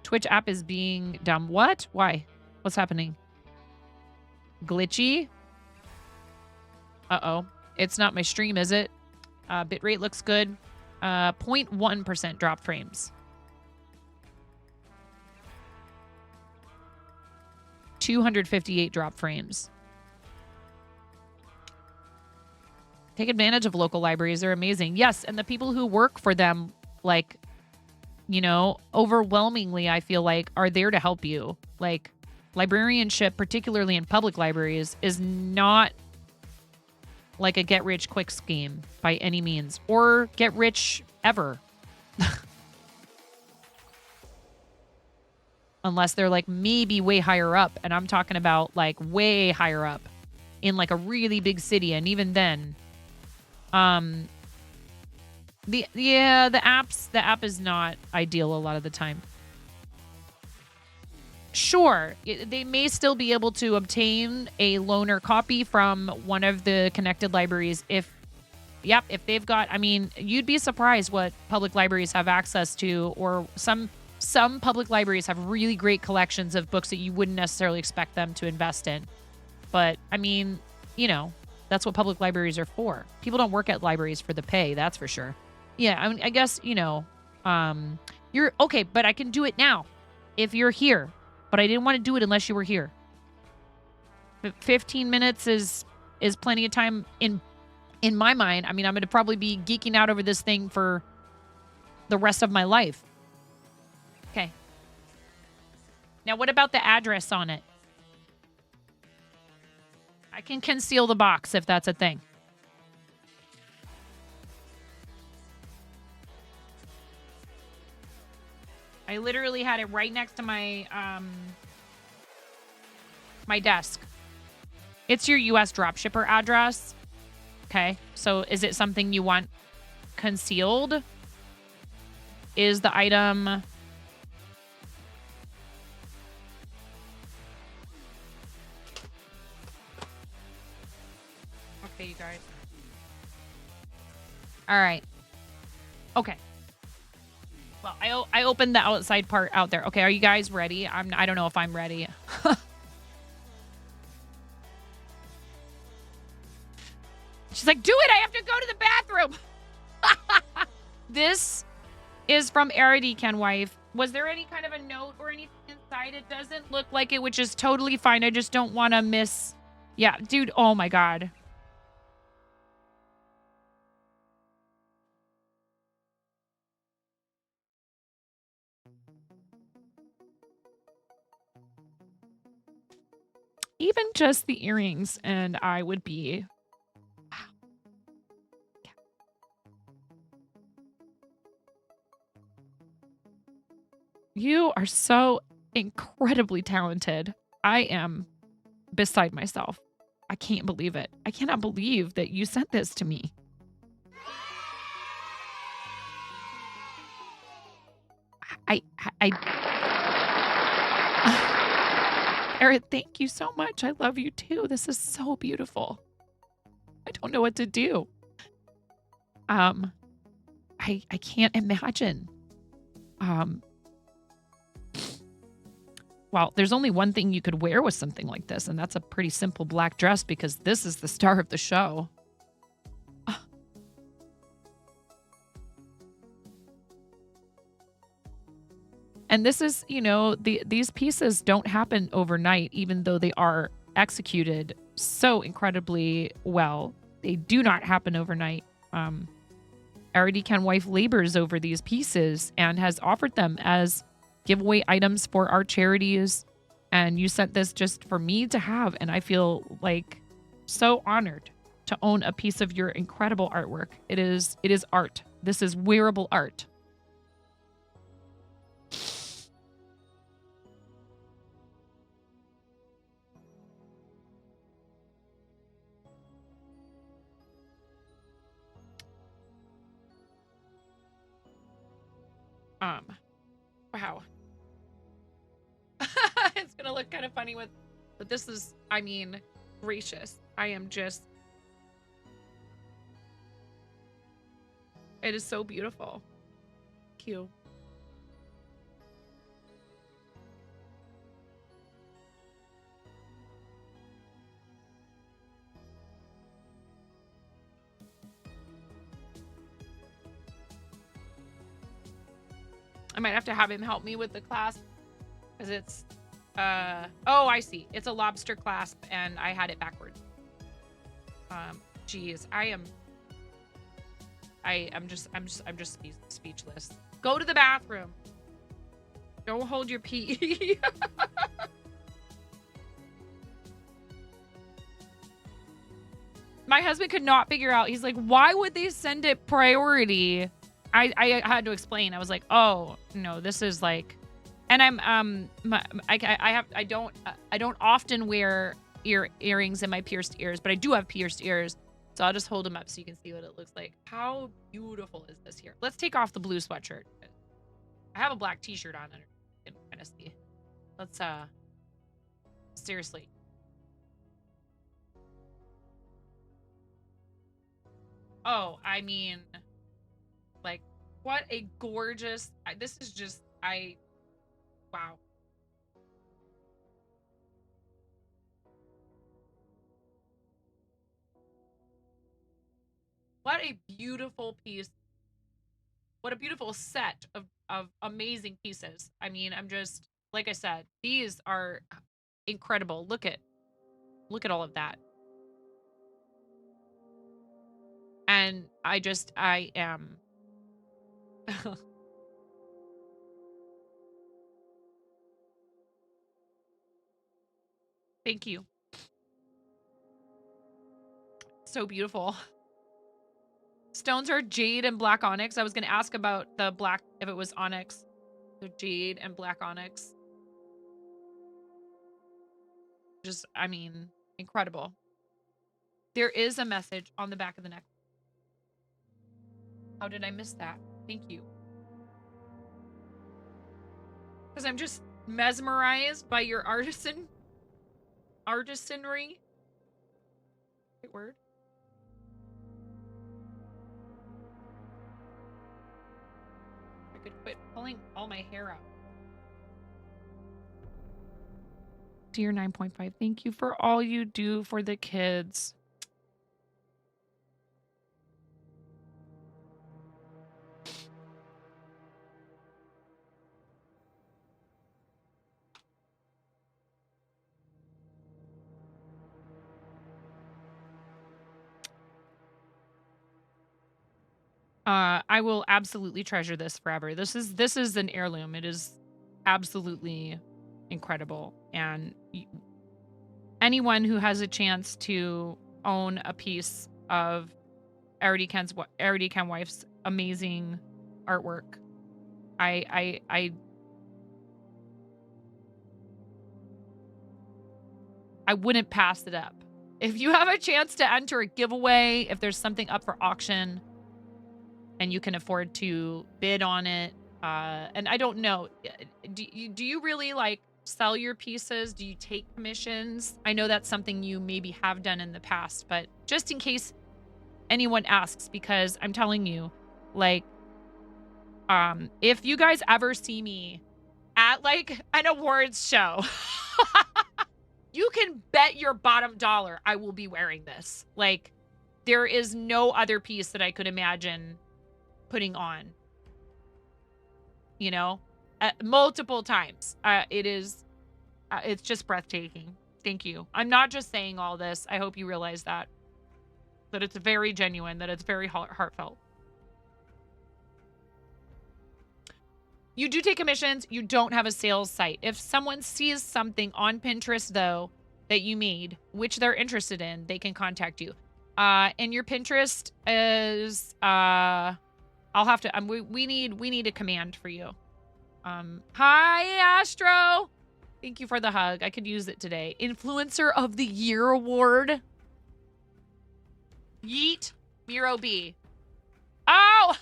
Twitch app is being dumb. What? Why? What's happening? Glitchy? Uh-oh. It's not my stream, is it? Bitrate looks good. 0.1% drop frames. 258 drop frames. Take advantage of local libraries. They're amazing. Yes, and the people who work for them, like, you know, overwhelmingly, I feel like, are there to help you. Like, librarianship, particularly in public libraries, is not like a get-rich-quick scheme by any means, or get rich ever. Unless they're, like, maybe way higher up, and I'm talking about, like, way higher up in, like, a really big city, and even then, the app is not ideal a lot of the time. Sure, they may still be able to obtain a loaner copy from one of the connected libraries if they've got, I mean, you'd be surprised what public libraries have access to, or some public libraries have really great collections of books that you wouldn't necessarily expect them to invest in. But, I mean, you know, that's what public libraries are for. People don't work at libraries for the pay, that's for sure. Yeah, I mean, I guess, you know, you're okay, but I can do it now if you're here. But I didn't want to do it unless you were here. 15 minutes is plenty of time in my mind. I mean, I'm going to probably be geeking out over this thing for the rest of my life. Okay. Now, what about the address on it? I can conceal the box if that's a thing. I literally had it right next to my my desk. It's your US dropshipper address. Okay. So is it something you want concealed? Is the item... Okay, you guys. All right. Okay. Well, I opened the outside part out there. Okay, are you guys ready? I don't know if I'm ready. She's like, do it! I have to go to the bathroom! This is from Eridican Wife. Was there any kind of a note or anything inside? It doesn't look like it, which is totally fine. I just don't want to miss... Yeah, dude, oh my god. Even just the earrings, and I would be... Wow. Yeah. You are so incredibly talented. I am beside myself. I can't believe it. I cannot believe that you sent this to me. Eric, thank you so much. I love you too. This is so beautiful. I don't know what to do. I can't imagine. Well, there's only one thing you could wear with something like this, and that's a pretty simple black dress because this is the star of the show. And this is, you know, these pieces don't happen overnight, even though they are executed so incredibly well. They do not happen overnight. Eridican Wife labors over these pieces and has offered them as giveaway items for our charities. And you sent this just for me to have. And I feel like so honored to own a piece of your incredible artwork. It is art. This is wearable art. Wow. It's gonna look kind of funny with, but this is, I mean, gracious. I am just, it is so beautiful. Cute. I might have to have him help me with the clasp because it's, oh, I see. It's a lobster clasp and I had it backwards. Geez, I'm just speechless. Go to the bathroom. Don't hold your pee. My husband could not figure out. He why would they send it priority? I had to explain. I was like, oh no, this is like, and I don't often wear earrings in my pierced ears, but I do have pierced ears, so I'll just hold them up so you can see what it looks like. How beautiful is this here? Let's take off the blue sweatshirt. I have a black t-shirt on under. You can kind of see. Let's seriously. Oh, I mean, like, what a gorgeous, this is just, wow. What a beautiful piece. What a beautiful set of amazing pieces. I mean, I'm just, like I said, these are incredible. Look at all of that. And I am thank you. So beautiful. Stones are jade and black onyx. I was going to ask about the black, if it was onyx. So jade and black onyx. Just, I mean, incredible. There is a message on the back of the necklace. How did I miss that? Thank you. Because I'm just mesmerized by your artisanry. Great word. I could quit pulling all my hair out. Dear 9.5, thank you for all you do for the kids. I will absolutely treasure this forever. This is an heirloom. It is absolutely incredible. And anyone who has a chance to own a piece of Arity Ken Wife's amazing artwork, I wouldn't pass it up. If you have a chance to enter a giveaway, if there's something up for auction, and you can afford to bid on it. And I don't know, do you really like sell your pieces? Do you take commissions? I know that's something you maybe have done in the past, but just in case anyone asks, because I'm telling you, like, if you guys ever see me at like an awards show, you can bet your bottom dollar I will be wearing this. Like, there is no other piece that I could imagine putting on, you know, multiple times. It's just breathtaking. Thank you. I'm not just saying all this. I hope you realize that it's very genuine, that it's very heartfelt. You do take commissions. You don't have a sales site. If someone sees something on Pinterest, though, that you made, which they're interested in, they can contact you. And your Pinterest is, I'll have to, we need a command for you. Hi, Astro. Thank you for the hug. I could use it today. Influencer of the Year Award. Yeet. Miro B. Oh!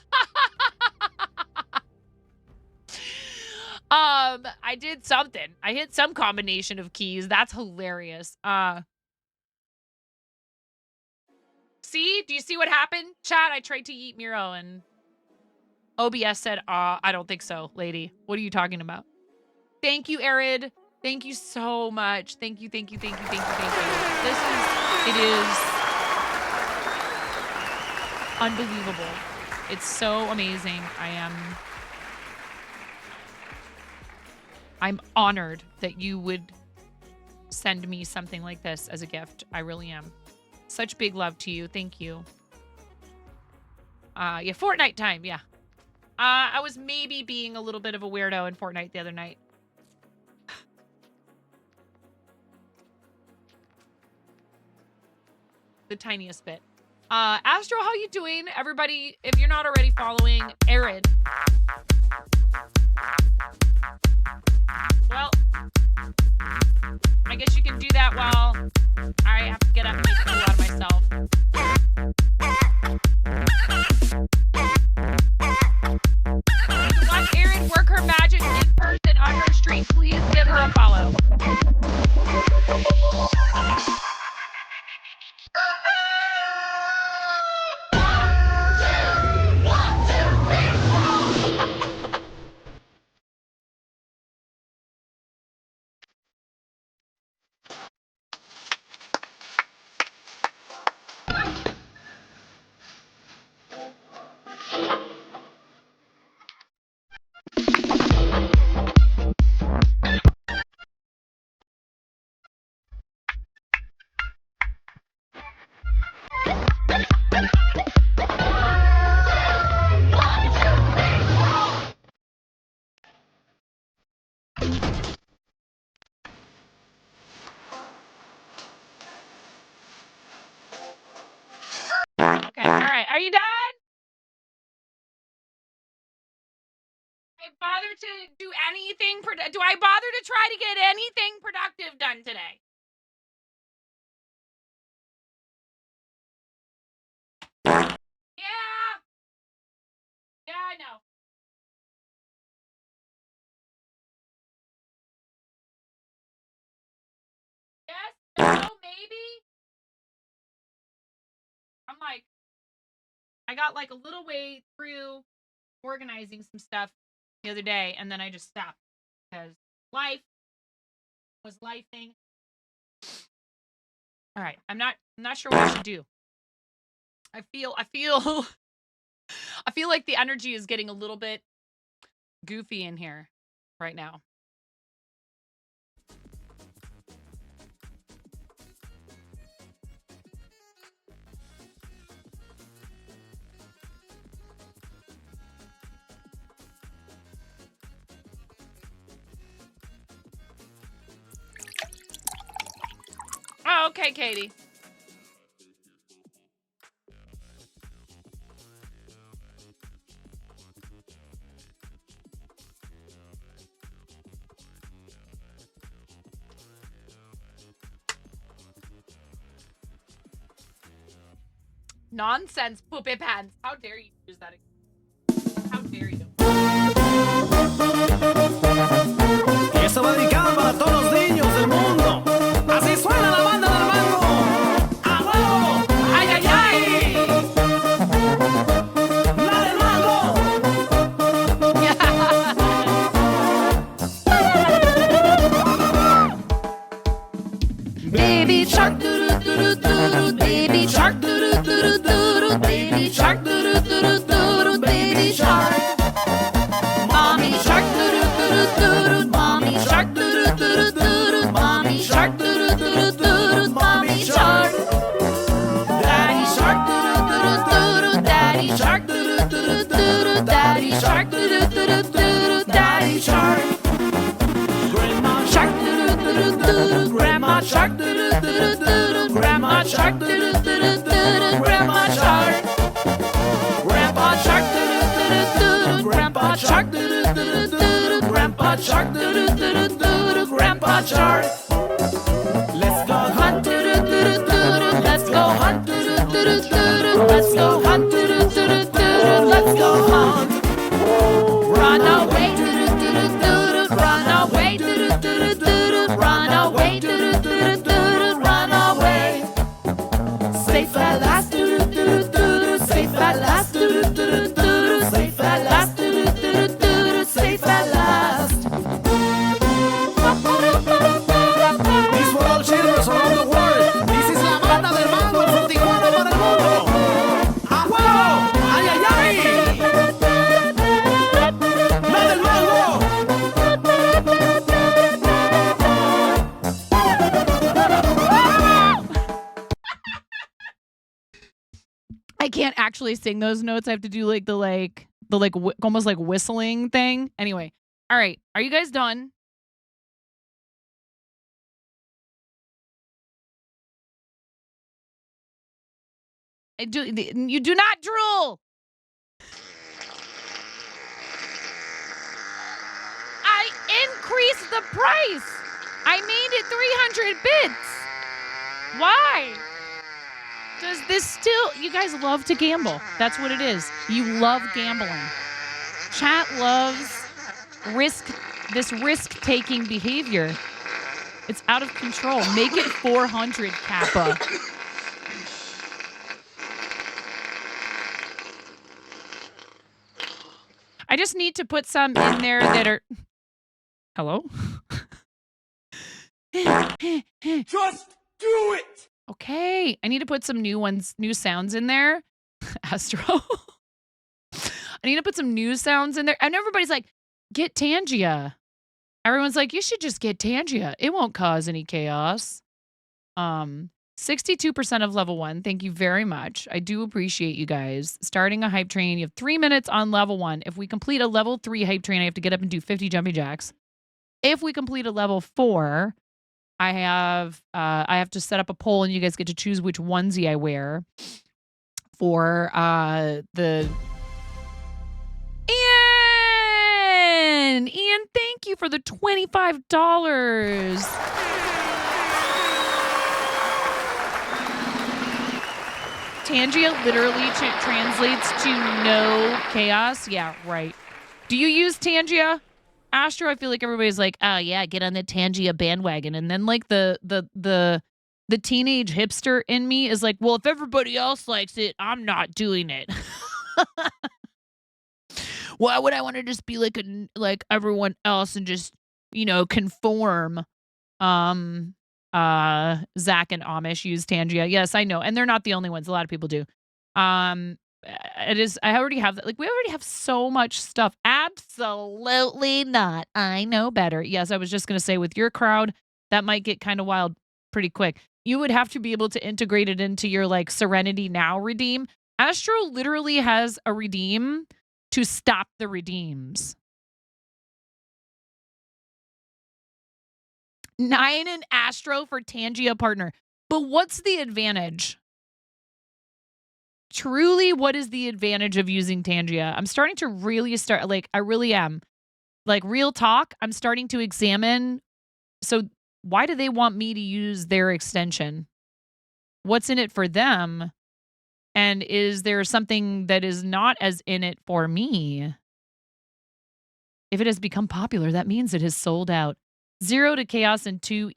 I did something. I hit some combination of keys. That's hilarious. See? Do you see what happened? Chat, I tried to yeet Miro and OBS said, I don't think so, lady. What are you talking about? Thank you, Arid. Thank you so much. Thank you, thank you, thank you, thank you, thank you. It is unbelievable. It's so amazing. I'm honored that you would send me something like this as a gift. I really am. Such big love to you. Thank you. Yeah, Fortnite time. Yeah. I was maybe being a little bit of a weirdo in Fortnite the other night. The tiniest bit. Astro, how you doing? Everybody, if you're not already following Arid. Well, I guess you can do that while I have to get up and make a fool out of myself. To watch Erin work her magic in person on her stream, please give her a follow. Okay, all right. Are you done? I bother to do anything? Do I bother to try to get anything productive done today? Yeah. Yeah, I know. Yes, no, maybe. I'm like, I got like a little way through organizing some stuff the other day, and then I just stopped because life was lifing. All right, I'm not sure what I should do. I feel I feel like the energy is getting a little bit goofy in here right now. Oh, okay, Katie. Nonsense, poopy pants. How dare you use that again? How dare you? Y eso va dedicado para todos los niños del mundo. Así suena la banda del mango. ¡A huevo! ¡Ay, ay, ay! ¡La del mango! Baby shark doo doo doo doo, baby shark doo doo doo doo, baby shark doo doo doo doo, baby shark. Mommy shark doo doo doo doo, mommy shark doo doo doo doo, mommy shark doo doo doo doo, mommy shark. Daddy shark doo doo doo doo, daddy shark doo doo doo doo, daddy shark doo doo doo doo, daddy shark. Grandma shark doo doo doo doo, grandma shark doo doo doo doo, grandma shark doo doo doo doo, grandma shark. Grandpa shark doo doo doo doo, grandpa shark doo doo doo doo, grandpa shark doo doo doo doo, grandpa shark. Let's go hunt doo doo doo doo, let's go hunt doo doo doo doo, let's go hunt doo doo doo doo, let's go hunt. Run away doo doo doo doo, run away. actually sing those notes. I have to do like the almost like whistling thing. Anyway, all right. Are you guys done? You do not drool. I increased the price. I made it 300 bits. Why? Does this still... You guys love to gamble. That's what it is. You love gambling. Chat loves this risk-taking behavior. It's out of control. Make it 400, Kappa. I just need to put some in there that are... Hello? Just do it! Okay. I need to put some new sounds in there. Astro. I need to put some new sounds in there. And everybody's like, get Tangia. Everyone's like, you should just get Tangia. It won't cause any chaos. 62% of level 1. Thank you very much. I do appreciate you guys. Starting a hype train. You have 3 minutes on level 1. If we complete a level 3 hype train, I have to get up and do 50 jumping jacks. If we complete a level 4, I have to set up a poll and you guys get to choose which onesie I wear for the Ian, thank you for the $25. Tangia literally translates to no chaos. Yeah, right. Do you use Tangia? Astro, I feel like everybody's like, oh yeah, get on the Tangia bandwagon. And then like the teenage hipster in me is like, well, if everybody else likes it, I'm not doing it. Why would I want to just be like everyone else and just, conform? Zach and Amish use Tangia. Yes, I know. And they're not the only ones. A lot of people do. I already have that. Like, we already have so much stuff. Absolutely not. I know better. Yes, I was just going to say with your crowd, that might get kind of wild pretty quick. You would have to be able to integrate it into your like Serenity Now redeem. Astro literally has a redeem to stop the redeems. 9 in Astro for Tangia partner. But what's the advantage? Truly, what is the advantage of using Tangia? I'm starting to really I really am. Like, real talk, I'm starting to examine. So why do they want me to use their extension? What's in it for them? And is there something that is not as in it for me? If it has become popular, that means it has sold out. 0 to chaos in 2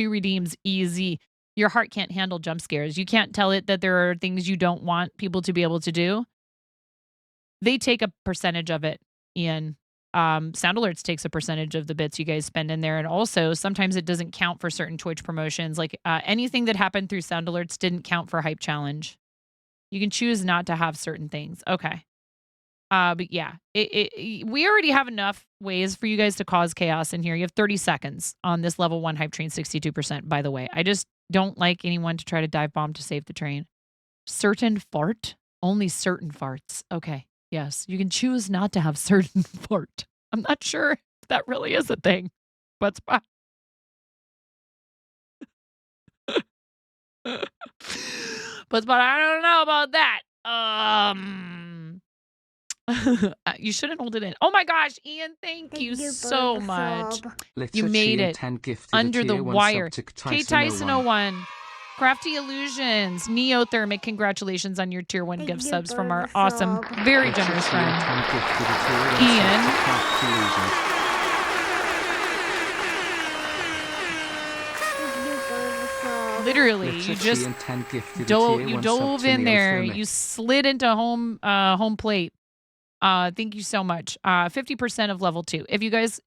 redeems easy. Your heart can't handle jump scares. You can't tell it that there are things you don't want people to be able to do. They take a percentage of it, Ian. Sound Alerts takes a percentage of the bits you guys spend in there. And also, sometimes it doesn't count for certain Twitch promotions. Like anything that happened through Sound Alerts didn't count for Hype Challenge. You can choose not to have certain things. Okay. But yeah, we already have enough ways for you guys to cause chaos in here. You have 30 seconds on this level 1 hype train, 62%, by the way. I just don't like anyone to try to dive bomb to save the train. Certain fart? Only certain farts. Okay. Yes. You can choose not to have certain fart. I'm not sure if that really is a thing. But but I don't know about that. You shouldn't hold it in. Oh my gosh, Ian, thank you so much. You made it under the wire. K Tyson 01, Crafty Illusions, Neothermic, congratulations on your tier 1 gift subs from our awesome, very generous friend, Ian. Literally, you just dove in there. You slid into home plate. Thank you so much. 50% of level 2. If you guys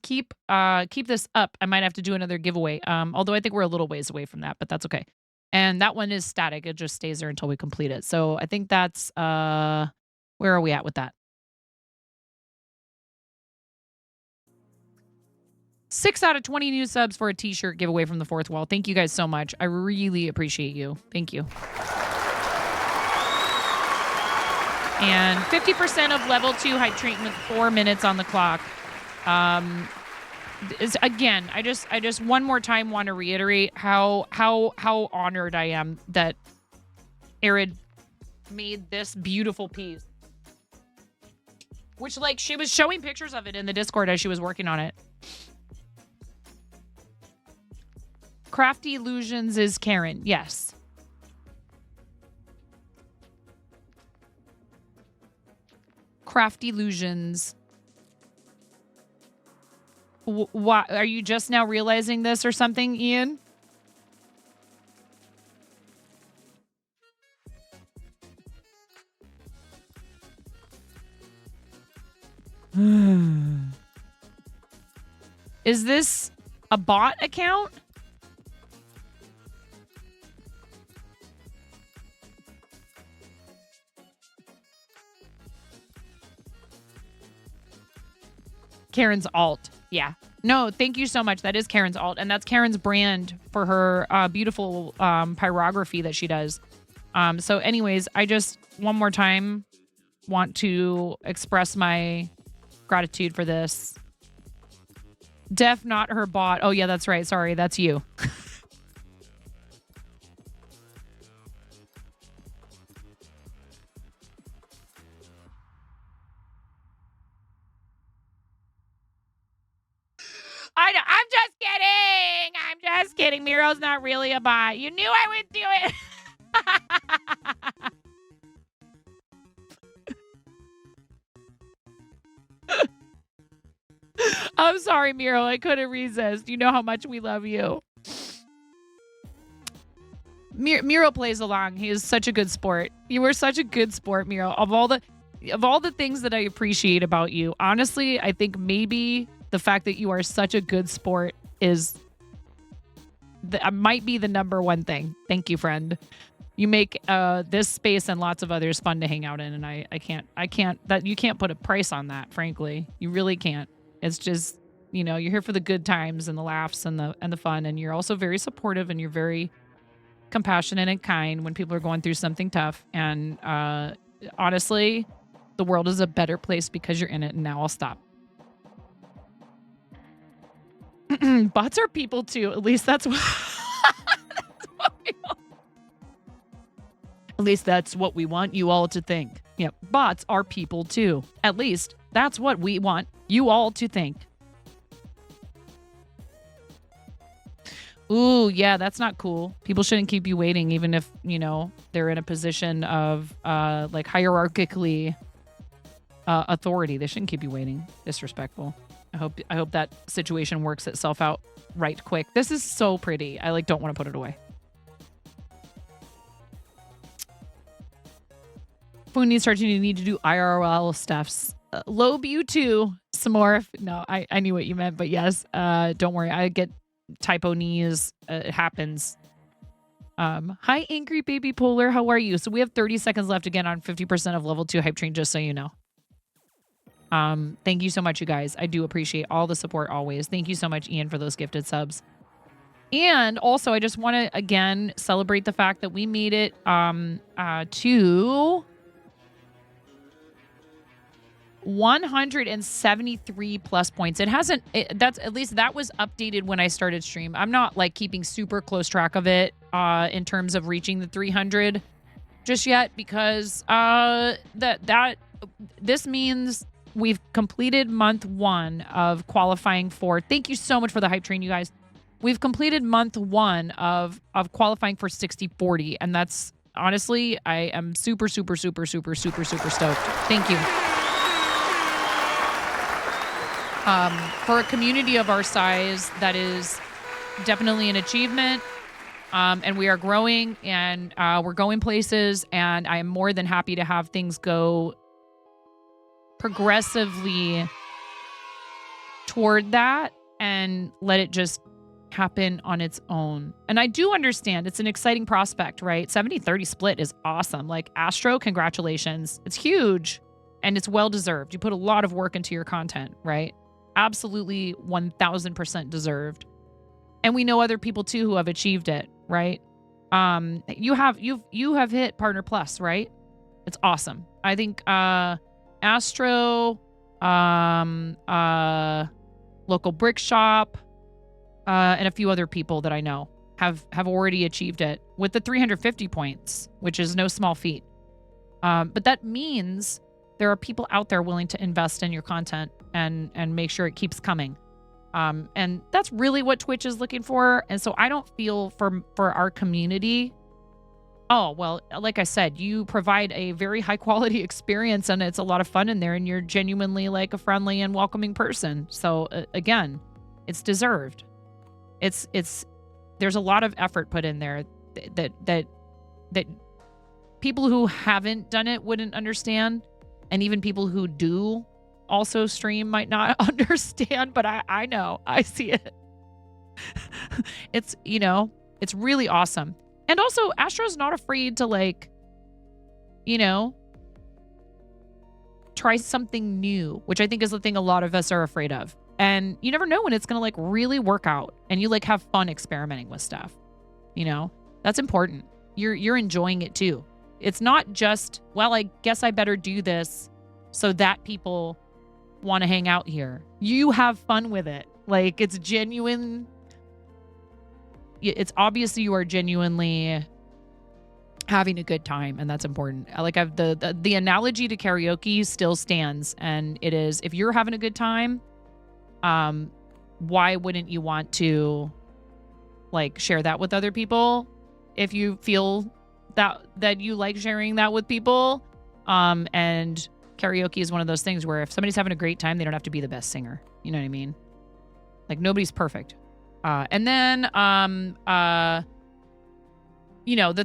keep this up, I might have to do another giveaway. Although I think we're a little ways away from that, but that's okay. And that one is static. It just stays there until we complete it. So I think that's where are we at with that? 6 out of 20 new subs for a t-shirt giveaway from the fourth wall. Thank you guys so much. I really appreciate you. Thank you. And 50% of level 2 hype train with 4 minutes on the clock. Again, I just one more time want to reiterate how honored I am that Arid made this beautiful piece. Which, like, she was showing pictures of it in the Discord as she was working on it. Crafty Illusions is Karen. Yes. Crafty Illusions. What, are you just now realizing this or something, Ian? Is this a bot account? Karen's alt. Yeah. No, thank you so much. That is Karen's alt. And that's Karen's brand for her beautiful pyrography that she does. So anyways, I just one more time want to express my gratitude for this. Def, not her bot. Oh, yeah, that's right. Sorry, that's you. I'm just kidding. I'm just kidding. Miro's not really a bot. You knew I would do it. I'm sorry, Miro. I couldn't resist. You know how much we love you. Miro plays along. He is such a good sport. You were such a good sport, Miro. Of all the things that I appreciate about you, honestly, I think maybe the fact that you are such a good sport is might be the number one thing. Thank you, friend. You make this space and lots of others fun to hang out in, and I can't that you can't put a price on that. Frankly, you really can't. It's just, you know, you're here for the good times and the laughs and the fun, and you're also very supportive and you're very compassionate and kind when people are going through something tough. And honestly, the world is a better place because you're in it. And now I'll stop. Bots are people too. At least that's what, at least that's what we want you all to think. Yep. Bots are people too. At least that's what we want you all to think. Ooh, yeah, that's not cool. People shouldn't keep you waiting, even if, you know, they're in a position of like hierarchically authority. They shouldn't keep you waiting. Disrespectful. I hope that situation works itself out right quick. This is so pretty. I don't want to put it away. Foodie starting to need to do IRL stuffs. Lobe you too, Smorf. No, I knew what you meant, but yes. Don't worry. I get typo knees. It happens. Hi, Angry Baby Polar. How are you? So we have 30 seconds left again on 50% of level 2 hype train, just so you know. Thank you so much, you guys. I do appreciate all the support always. Thank you so much, Ian, for those gifted subs. And also, I just want to, again, celebrate the fact that we made it to 173 plus points. It hasn't, that's at least that was updated when I started stream. I'm not keeping super close track of it in terms of reaching the 300 just yet, because this means we've completed month 1 of qualifying for, thank you so much for the hype train, you guys. We've completed month 1 of qualifying for 60/40, and that's honestly, I am super, super, super, super, super, super stoked. Thank you. For a community of our size, that is definitely an achievement. And we are growing, and we're going places, and I am more than happy to have things go progressively toward that and let it just happen on its own. And I do understand it's an exciting prospect, right? 70-30 split is awesome. Astro, congratulations. It's huge, and it's well-deserved. You put a lot of work into your content, right? Absolutely 1000% deserved. And we know other people too who have achieved it, right? You have hit Partner Plus, right? It's awesome. I think Astro, local brick shop, and a few other people that I know have already achieved it with the 350 points, which is no small feat. But that means there are people out there willing to invest in your content and make sure it keeps coming. And that's really what Twitch is looking for. And so I don't feel for our community. Oh, well, like I said, you provide a very high quality experience and it's a lot of fun in there and you're genuinely like a friendly and welcoming person. So again, it's deserved. There's a lot of effort put in there that people who haven't done it wouldn't understand. And even people who do also stream might not understand, but I know, I see it. It's, it's really awesome. And also, Astro's not afraid to, like, try something new, which I think is the thing a lot of us are afraid of. And you never know when it's going to, like, really work out and you, like, have fun experimenting with stuff. That's important. You're enjoying it, too. It's not just, well, I guess I better do this so that people want to hang out here. You have fun with it. Like, it's genuine. It's obviously you are genuinely having a good time, and that's important. Like, the analogy to karaoke still stands, and it is, if you're having a good time, why wouldn't you want to, like, share that with other people if you feel that you like sharing that with people? And karaoke is one of those things where if somebody's having a great time, they don't have to be the best singer. You know what I mean? Like, nobody's perfect. And then, the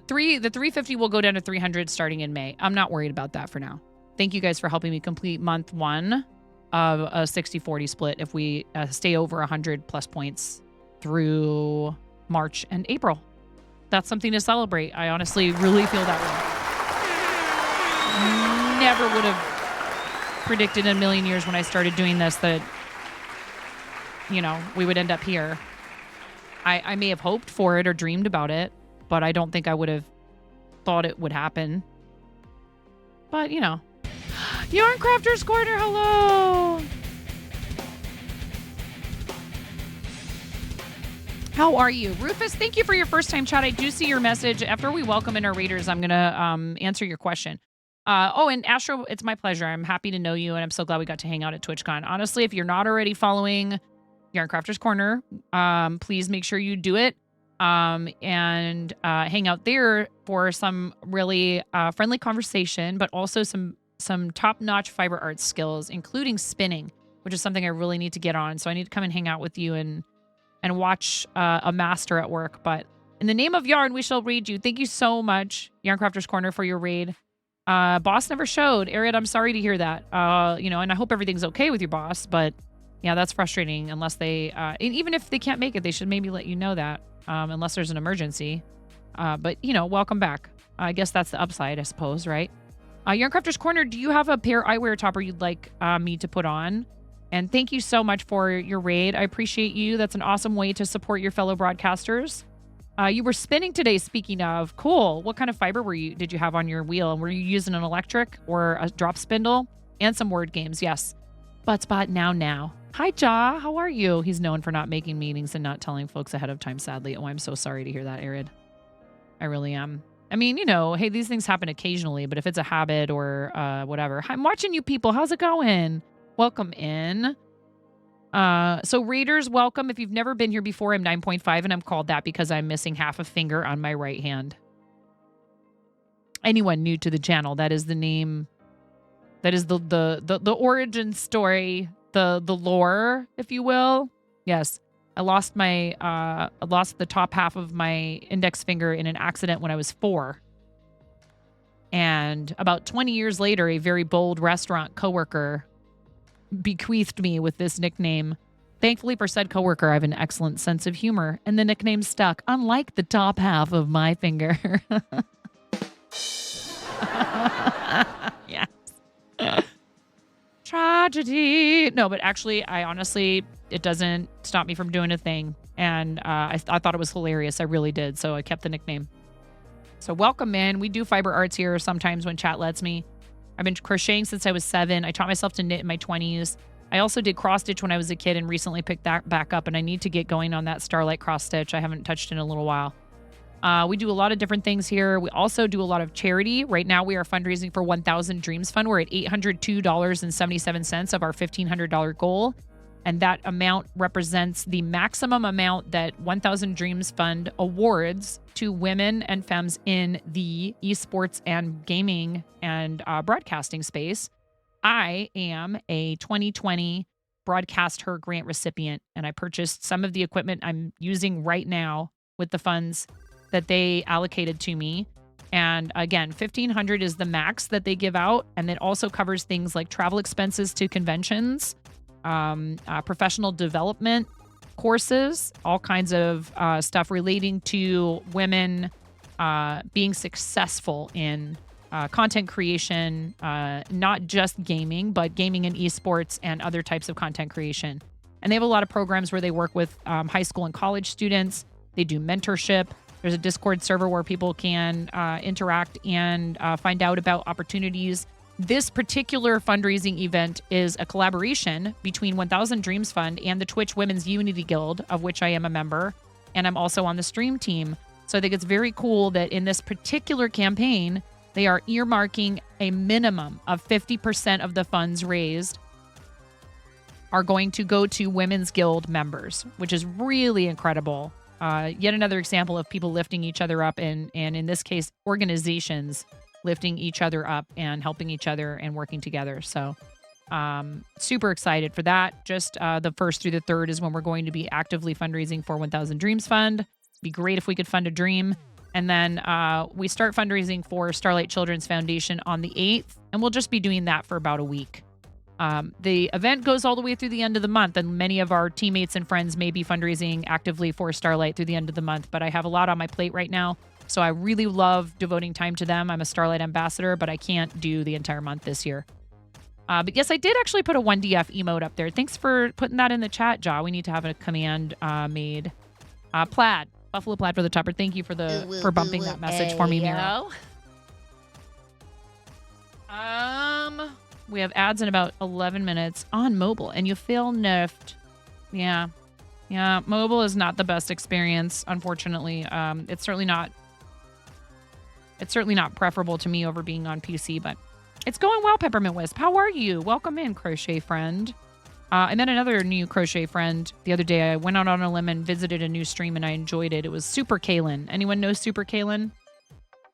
350 will go down to 300 starting in May. I'm not worried about that for now. Thank you guys for helping me complete month 1 of a 60-40 split if we stay over 100 plus points through March and April. That's something to celebrate. I honestly really feel that way. Never would have predicted in a million years when I started doing this that, we would end up here. I may have hoped for it or dreamed about it, but I don't think I would have thought it would happen. But, Yarn Crafters Corner, hello! How are you? Rufus, thank you for your first time chat. I do see your message. After we welcome in our readers, I'm going to answer your question. And Astro, it's my pleasure. I'm happy to know you, and I'm so glad we got to hang out at TwitchCon. Honestly, if you're not already following Yarn Crafters Corner, please make sure you do it and hang out there for some really friendly conversation, but also some top-notch fiber art skills, including spinning, which is something I really need to get on. So I need to come and hang out with you and watch a master at work. But in the name of Yarn, we shall raid you. Thank you so much, Yarn Crafters Corner, for your raid. Boss never showed. Ariad, I'm sorry to hear that. And I hope everything's okay with your boss, but yeah, that's frustrating unless they, even if they can't make it, they should maybe let you know that, unless there's an emergency. But, welcome back. I guess that's the upside, I suppose, right? Yarn Crafters Corner, do you have a pair eyewear topper you'd like me to put on? And thank you so much for your raid. I appreciate you. That's an awesome way to support your fellow broadcasters. You were spinning today, speaking of. Cool. What kind of fiber did you have on your wheel? And were you using an electric or a drop spindle? And some word games, yes. Buttspot now. Hi, Ja. How are you? He's known for not making meetings and not telling folks ahead of time, sadly. Oh, I'm so sorry to hear that, Arid. I really am. I mean, hey, these things happen occasionally, but if it's a habit or whatever. I'm watching you people. How's it going? Welcome in. So Raiders, welcome. If you've never been here before, I'm 9.5, and I'm called that because I'm missing half a finger on my right hand. Anyone new to the channel, that is the name. That is the origin story, the lore, if you will. Yes, I lost the top half of my index finger in an accident when I was 4. And about 20 years later, a very bold restaurant coworker bequeathed me with this nickname. Thankfully for said coworker, I have an excellent sense of humor, and the nickname stuck, unlike the top half of my finger. Yes. Tragedy. No, but actually, it doesn't stop me from doing a thing. And I thought it was hilarious. I really did. So I kept the nickname. So welcome in. We do fiber arts here sometimes when chat lets me. I've been crocheting since I was 7. I taught myself to knit in my 20s. I also did cross stitch when I was a kid and recently picked that back up, and I need to get going on that Starlight cross stitch. I haven't touched in a little while. We do a lot of different things here. We also do a lot of charity. Right now we are fundraising for 1,000 Dreams Fund. We're at $802.77 of our $1,500 goal. And that amount represents the maximum amount that 1,000 Dreams Fund awards to women and femmes in the esports and gaming and broadcasting space. I am a 2020 Broadcast Her grant recipient, and I purchased some of the equipment I'm using right now with the funds that they allocated to me. And again, $1,500 is the max that they give out, and it also covers things like travel expenses to conventions, professional development courses, all kinds of stuff relating to women being successful in content creation, not just gaming, but gaming and esports and other types of content creation. And they have a lot of programs where they work with high school and college students. They do mentorship. There's a Discord server where people can interact and find out about opportunities. This particular fundraising event is a collaboration between 1,000 Dreams Fund and the Twitch Women's Unity Guild, of which I am a member, and I'm also on the stream team. So I think it's very cool that in this particular campaign, they are earmarking a minimum of 50% of the funds raised are going to go to Women's Guild members, which is really incredible. Yet another example of people lifting each other up and in this case, organizations lifting each other up and helping each other and working together. So super excited for that. Just the 1st through the 3rd is when we're going to be actively fundraising for 1,000 Dreams Fund. Be great if we could fund a dream. And then we start fundraising for Starlight Children's Foundation on the 8th, and we'll just be doing that for about a week. The event goes all the way through the end of the month, and many of our teammates and friends may be fundraising actively for Starlight through the end of the month, but I have a lot on my plate right now, so I really love devoting time to them. I'm a Starlight ambassador, but I can't do the entire month this year. But yes, I did actually put a 1DF emote up there. Thanks for putting that in the chat, Ja. We need to have a command made. Plaid. Buffalo Plaid for the topper. Thank you for bumping that message for me, Miro. We have ads in about 11 minutes on mobile, and you feel nerfed. Yeah. Mobile is not the best experience, unfortunately. It's certainly not preferable to me over being on PC, but it's going well, Peppermint Wisp. How are you? Welcome in, crochet friend. I met another new crochet friend the other day. I went out on a limb and visited a new stream, and I enjoyed it. It was Super Kaylin. Anyone know Super Kaylin?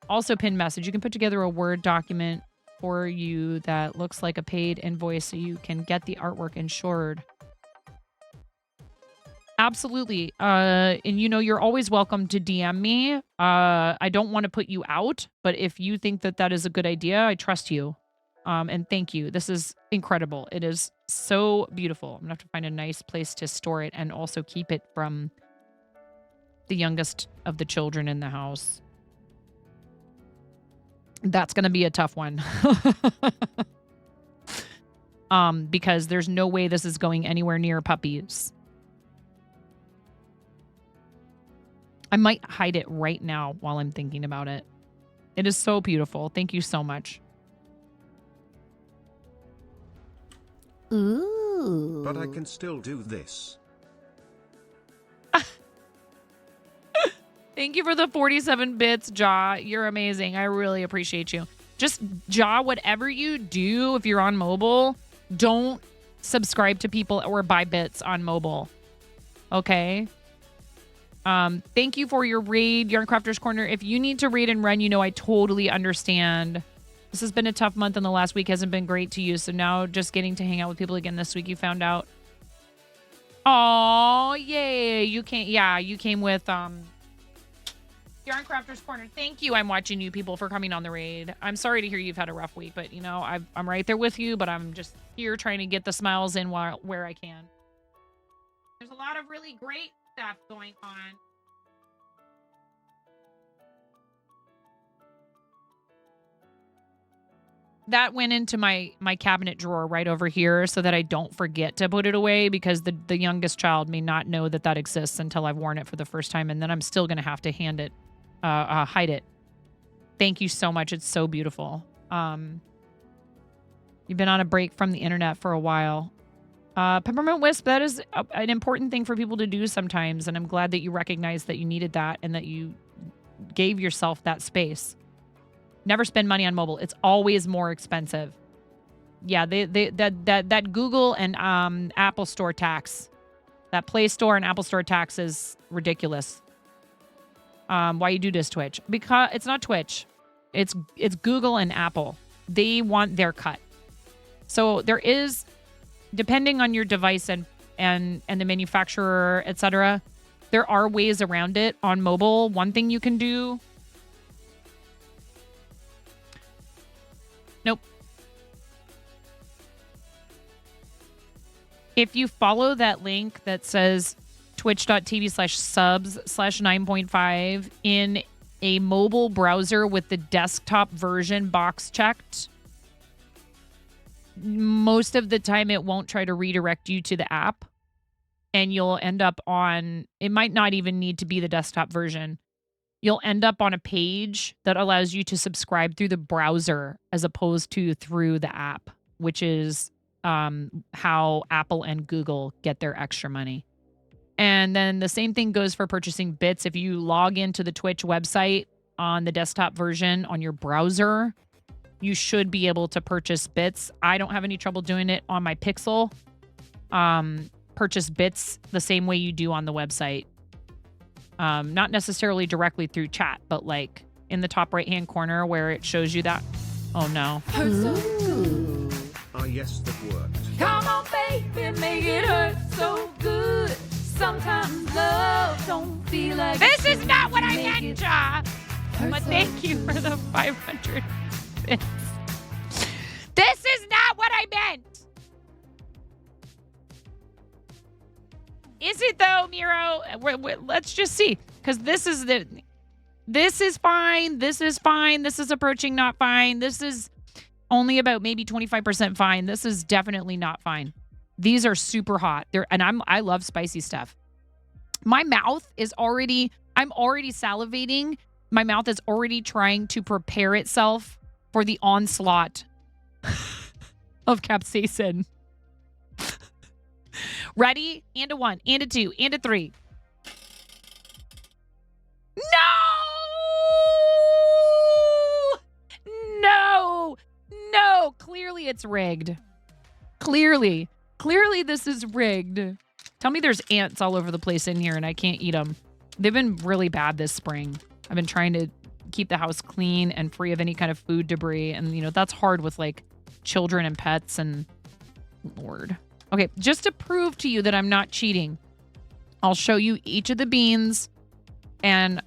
Also, pinned message. You can put together a Word document for you that looks like a paid invoice so you can get the artwork insured. Absolutely. And you're always welcome to DM me. I don't want to put you out, but if you think that that is a good idea, I trust you. And thank you. This is incredible. It is so beautiful. I'm gonna have to find a nice place to store it and also keep it from the youngest of the children in the house. That's gonna be a tough one. Because there's no way this is going anywhere near puppies. I might hide it right now while I'm thinking about it. It is so beautiful. Thank you so much. Ooh. But I can still do this. Thank you for the 47 bits, Ja. You're amazing. I really appreciate you. Just, Ja, whatever you do, if you're on mobile, don't subscribe to people or buy bits on mobile. Okay? Thank you for your raid, Yarn Crafters Corner. If you need to raid and run, I totally understand. This has been a tough month, and the last week hasn't been great to you. So now just getting to hang out with people again this week, you found out. Oh, yay. You came with Yarn Crafters Corner. Thank you. I'm watching you people for coming on the raid. I'm sorry to hear you've had a rough week, but I'm right there with you, but I'm just here trying to get the smiles in where I can. There's a lot of really great stuff going on. That went into my cabinet drawer right over here so that I don't forget to put it away, because the youngest child may not know that exists until I've worn it for the first time, and then I'm still going to have to hide it. Thank you so much. It's so beautiful. You've been on a break from the internet for a while. Peppermint Wisp, that is an important thing for people to do sometimes. And I'm glad that you recognized that you needed that and that you gave yourself that space. Never spend money on mobile. It's always more expensive. Yeah, that Google and Apple Store tax, that Play Store and Apple Store tax is ridiculous. Why you do this, Twitch? Because it's not Twitch. It's Google and Apple. They want their cut. So there is, depending on your device and the manufacturer, etc., there are ways around it on mobile. One thing you can do. Nope. If you follow that link that says twitch.tv/subs/9.5 in a mobile browser with the desktop version box checked, most of the time it won't try to redirect you to the app, and you'll end up on, it might not even need to be the desktop version. You'll end up on a page that allows you to subscribe through the browser as opposed to through the app, which is how Apple and Google get their extra money. And then the same thing goes for purchasing bits. If you log into the Twitch website on the desktop version on your browser, you should be able to purchase bits. I don't have any trouble doing it on my Pixel. Purchase bits the same way you do on the website. Not necessarily directly through chat, but like in the top right-hand corner where it shows you that. Oh, no. Ah, yes, that worked. Come on, baby, make it hurt so good. Sometimes love don't feel like this is not what I meant, Ja. But thank you for the 500 bits. This is not what I meant. Is it though, Miro? Let's just see, because this is fine. This is fine. This is approaching not fine. This is only about maybe 25% fine. This is definitely not fine. These are super hot. I love spicy stuff. My mouth is already, I'm already salivating. My mouth is already trying to prepare itself for the onslaught of capsaicin. Ready? And a 1, and a 2, and a 3. No! No! Clearly it's rigged. Clearly this is rigged. Tell me there's ants all over the place in here and I can't eat them. They've been really bad this spring. I've been trying to keep the house clean and free of any kind of food debris. And, that's hard with, like, children and pets and... Lord. Okay, just to prove to you that I'm not cheating, I'll show you each of the beans and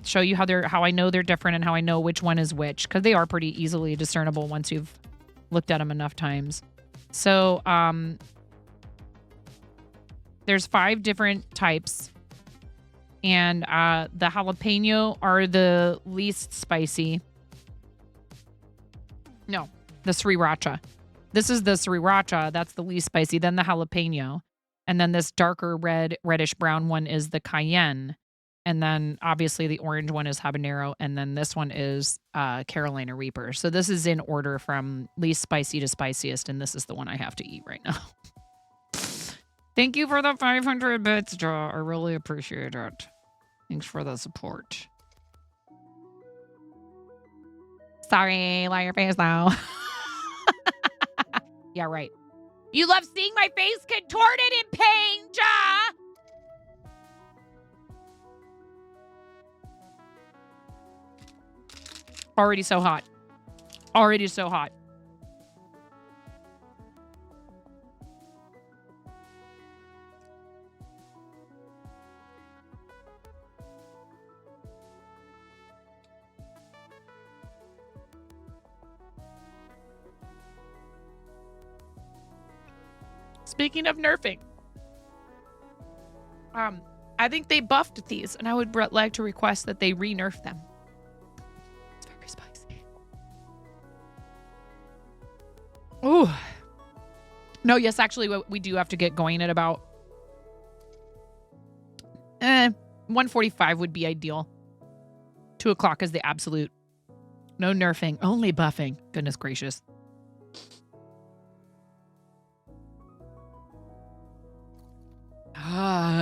show you how I know they're different and how I know which one is which, because they are pretty easily discernible once you've looked at them enough times. So, there's 5 different types. And the jalapeno are the least spicy. No, the sriracha. This is the sriracha. That's the least spicy. Then the jalapeno. And then this darker reddish brown one is the cayenne. And then obviously the orange one is habanero. And then this one is Carolina Reaper. So this is in order from least spicy to spiciest. And this is the one I have to eat right now. Thank you for the 500 bits, Joe. I really appreciate it. Thanks for the support. Sorry, lie your face now. Yeah, right. You love seeing my face contorted in pain, Ja! Already so hot. Already so hot. Speaking of nerfing, I think they buffed these, and I would like to request that they re-nerf them. It's very spicy. Ooh. No, yes, actually, we do have to get going at about 1:45 would be ideal. 2 o'clock is the absolute No nerfing, only buffing. Goodness gracious.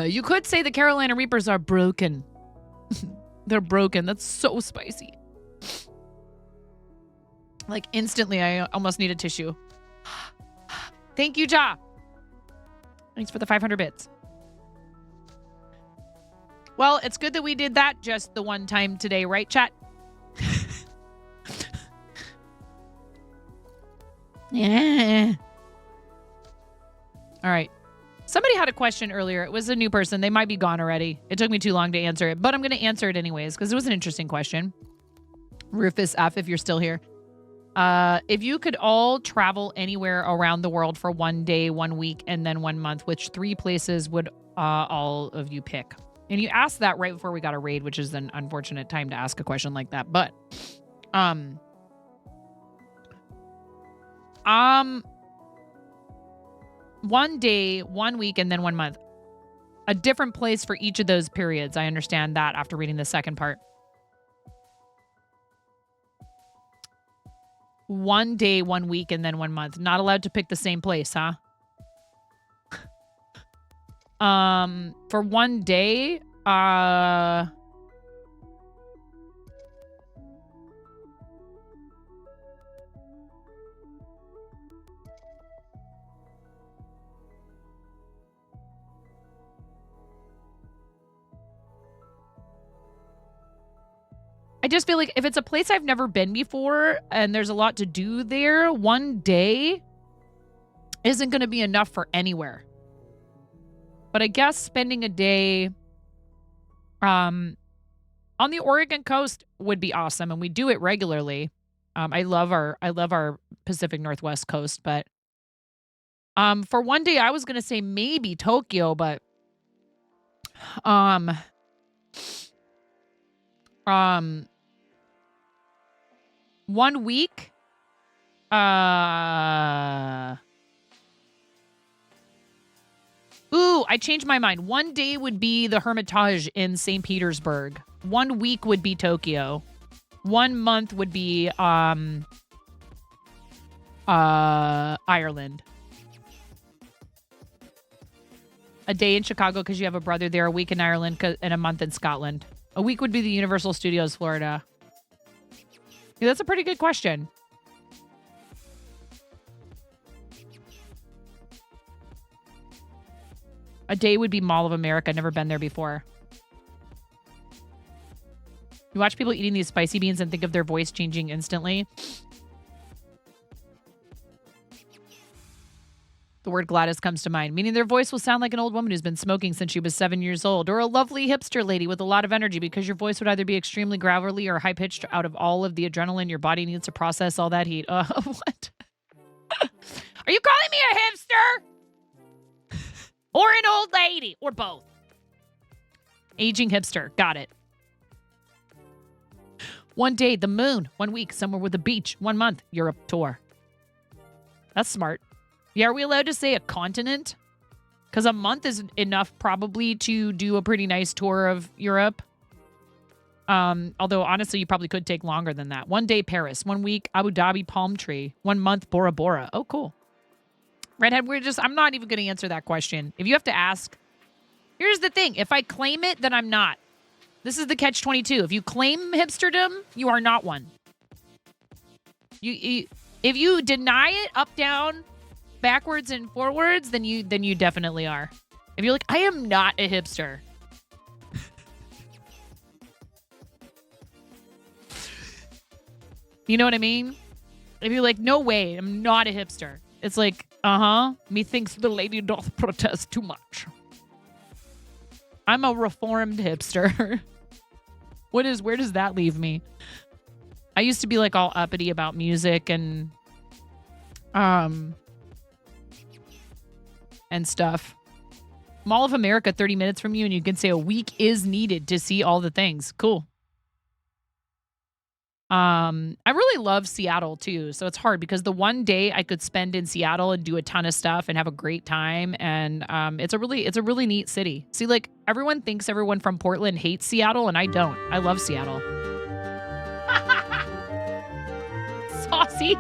You could say the Carolina Reapers are broken. They're broken. That's so spicy. Like instantly, I almost need a tissue. Thank you, Ja. Thanks for the 500 bits. Well, it's good that we did that just the one time today, right, chat? Yeah. All right. Somebody had a question earlier. It was a new person. They might be gone already. It took me too long to answer it, but I'm going to answer it anyways because it was an interesting question. Rufus F, if you're still here. If you could all travel anywhere around the world for 1 day, 1 week, and then 1 month, which 3 places would all of you pick? And you asked that right before we got a raid, which is an unfortunate time to ask a question like that. But, 1 day, 1 week, and then 1 month. A different place for each of those periods. I understand that after reading the second part. 1 day, 1 week, and then 1 month. Not allowed to pick the same place, huh? For 1 day, I just feel like if it's a place I've never been before and there's a lot to do there, 1 day isn't going to be enough for anywhere. But I guess spending a day on the Oregon coast would be awesome, and we do it regularly. I love our Pacific Northwest coast, but for 1 day I was going to say maybe Tokyo, but 1 week. Ooh, I changed my mind. 1 day would be the Hermitage in St. Petersburg. 1 week would be Tokyo. 1 month would be Ireland. A day in Chicago because you have a brother there. A week in Ireland and a month in Scotland. A week would be the Universal Studios, Florida. Yeah, that's a pretty good question. A day would be Mall of America. Never been there before. You watch people eating these spicy beans and think of their voice changing instantly. The word Gladys comes to mind, meaning their voice will sound like an old woman who's been smoking since she was 7 years old, or a lovely hipster lady with a lot of energy because your voice would either be extremely gravelly or high-pitched out of all of the adrenaline your body needs to process all that heat. What? Are you calling me a hipster? Or an old lady? Or both? Aging hipster. Got it. 1 day, the moon. 1 week, somewhere with a beach. 1 month, Europe tour. That's smart. Yeah, are we allowed to say a continent? Because a month is enough probably to do a pretty nice tour of Europe. Although, honestly, you probably could take longer than that. 1 day, Paris. 1 week, Abu Dhabi, Palm Tree. 1 month, Bora Bora. Oh, cool. Redhead, I'm not even going to answer that question. If you have to ask, here's the thing. If I claim it, then I'm not. This is the catch-22. If you claim hipsterdom, you are not one. If you deny it up, down, backwards, and forwards, then you definitely are. If you're like, I am not a hipster. You know what I mean? If you're like, no way, I'm not a hipster. It's like, methinks the lady doth protest too much. I'm a reformed hipster. Where does that leave me? I used to be like all uppity about music and stuff. Mall of America, 30 minutes from you, and you can say a week is needed to see all the things. Cool. I really love Seattle too, so it's hard because the 1 day I could spend in Seattle and do a ton of stuff and have a great time, and it's a really neat city. See, like everyone thinks everyone from Portland hates Seattle, and I don't. I love Seattle. Saucy.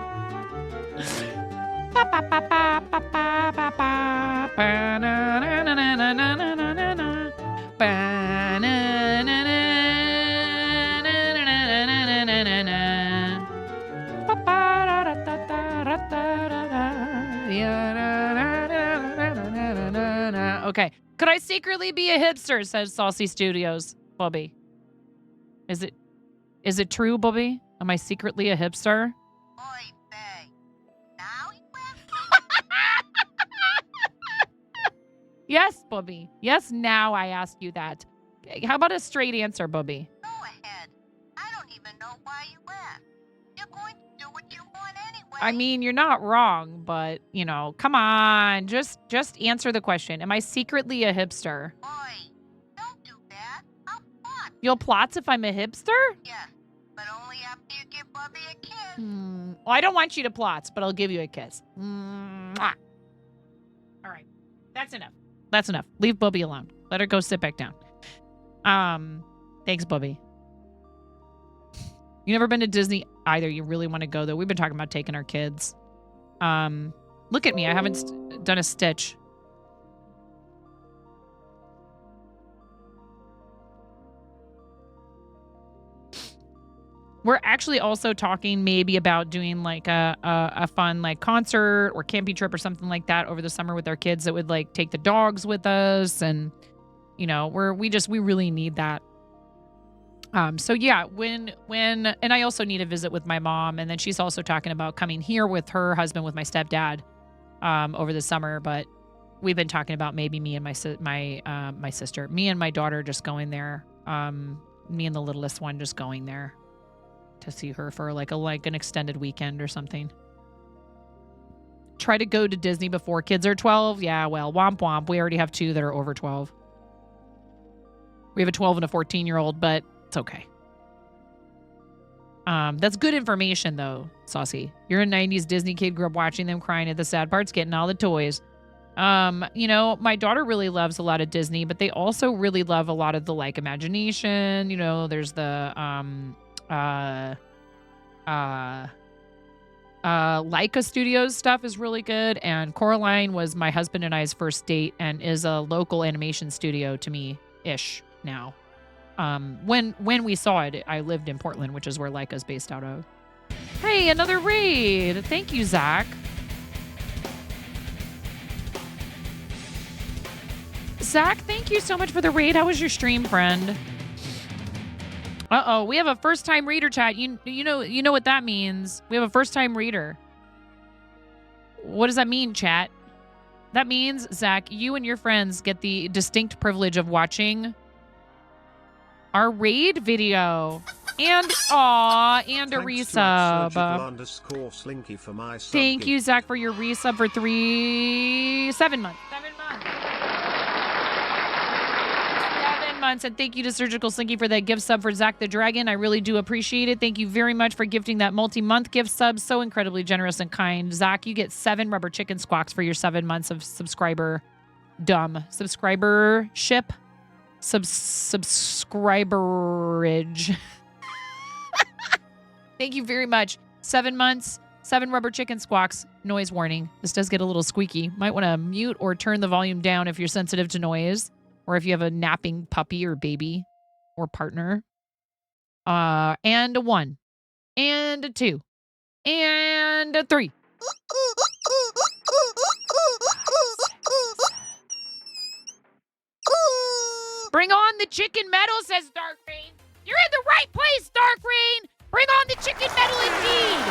Okay. Could I secretly be a hipster, says Saucy Studios, Bobby. Is it true, Bobby? Am I secretly a hipster? Yes, Bobby. Yes, now I ask you that. How about a straight answer, Bobby? Go ahead. I don't even know why you asked. You're going to do what you want anyway. I mean, you're not wrong, but, you know, come on. Just answer the question. Am I secretly a hipster? Boy, don't do that. I'll plot. You'll plots if I'm a hipster? Yes, but only after you give Bubby a kiss. Well, I don't want you to plots, but I'll give you a kiss. Mwah. All right. That's enough. That's enough. Leave Bubby alone. Let her go sit back down. Thanks, Bubby. You never been to Disney either. You really want to go, though. We've been talking about taking our kids. Look at me. I haven't done a stitch. We're actually also talking maybe about doing like a fun like concert or camping trip or something like that over the summer with our kids that would like take the dogs with us. And, you know, we really need that. So yeah, when and I also need a visit with my mom, and then she's also talking about coming here with her husband, with my stepdad, over the summer. But we've been talking about maybe me and my sister, me and my daughter just going there. Me and the littlest one just going there to see her for like an extended weekend or something. Try to go to Disney before kids are 12. Yeah, well, womp womp. We already have 2 that are over 12. We have a 12 and a 14-year-old, but it's okay. That's good information, though, Saucy. You're a 90s Disney kid, grew up watching them, crying at the sad parts, getting all the toys. You know, my daughter really loves a lot of Disney, but they also really love a lot of the, like, imagination. You know, there's the, Leica Studios stuff is really good. And Coraline was my husband and I's first date and is a local animation studio to me-ish now. When we saw it, I lived in Portland, which is where Leica's based out of. Hey, another raid. Thank you, Zach. Zach, thank you so much for the raid. How was your stream, friend? Uh-oh, we have a first-time reader, chat. You know what that means. We have a first-time reader. What does that mean, chat? That means, Zach, you and your friends get the distinct privilege of watching our raid video. And, and a resub. Thank you, Zach, for your resub for 7 months. 7 months. 7 months. And thank you to Surgical Slinky for that gift sub for Zach the Dragon. I really do appreciate it. Thank you very much for gifting that multi-month gift sub. So incredibly generous and kind. Zach, you get 7 rubber chicken squawks for your 7 months of subscribership. Subscriberage. Thank you very much. 7 months, 7 rubber chicken squawks. Noise warning. This does get a little squeaky. Might want to mute or turn the volume down if you're sensitive to noise, or if you have a napping puppy or baby or partner. And a 1, and a 2, and a 3. Bring on the chicken metal, says Dark Rain. You're in the right place, Dark Rain. Bring on the chicken metal indeed.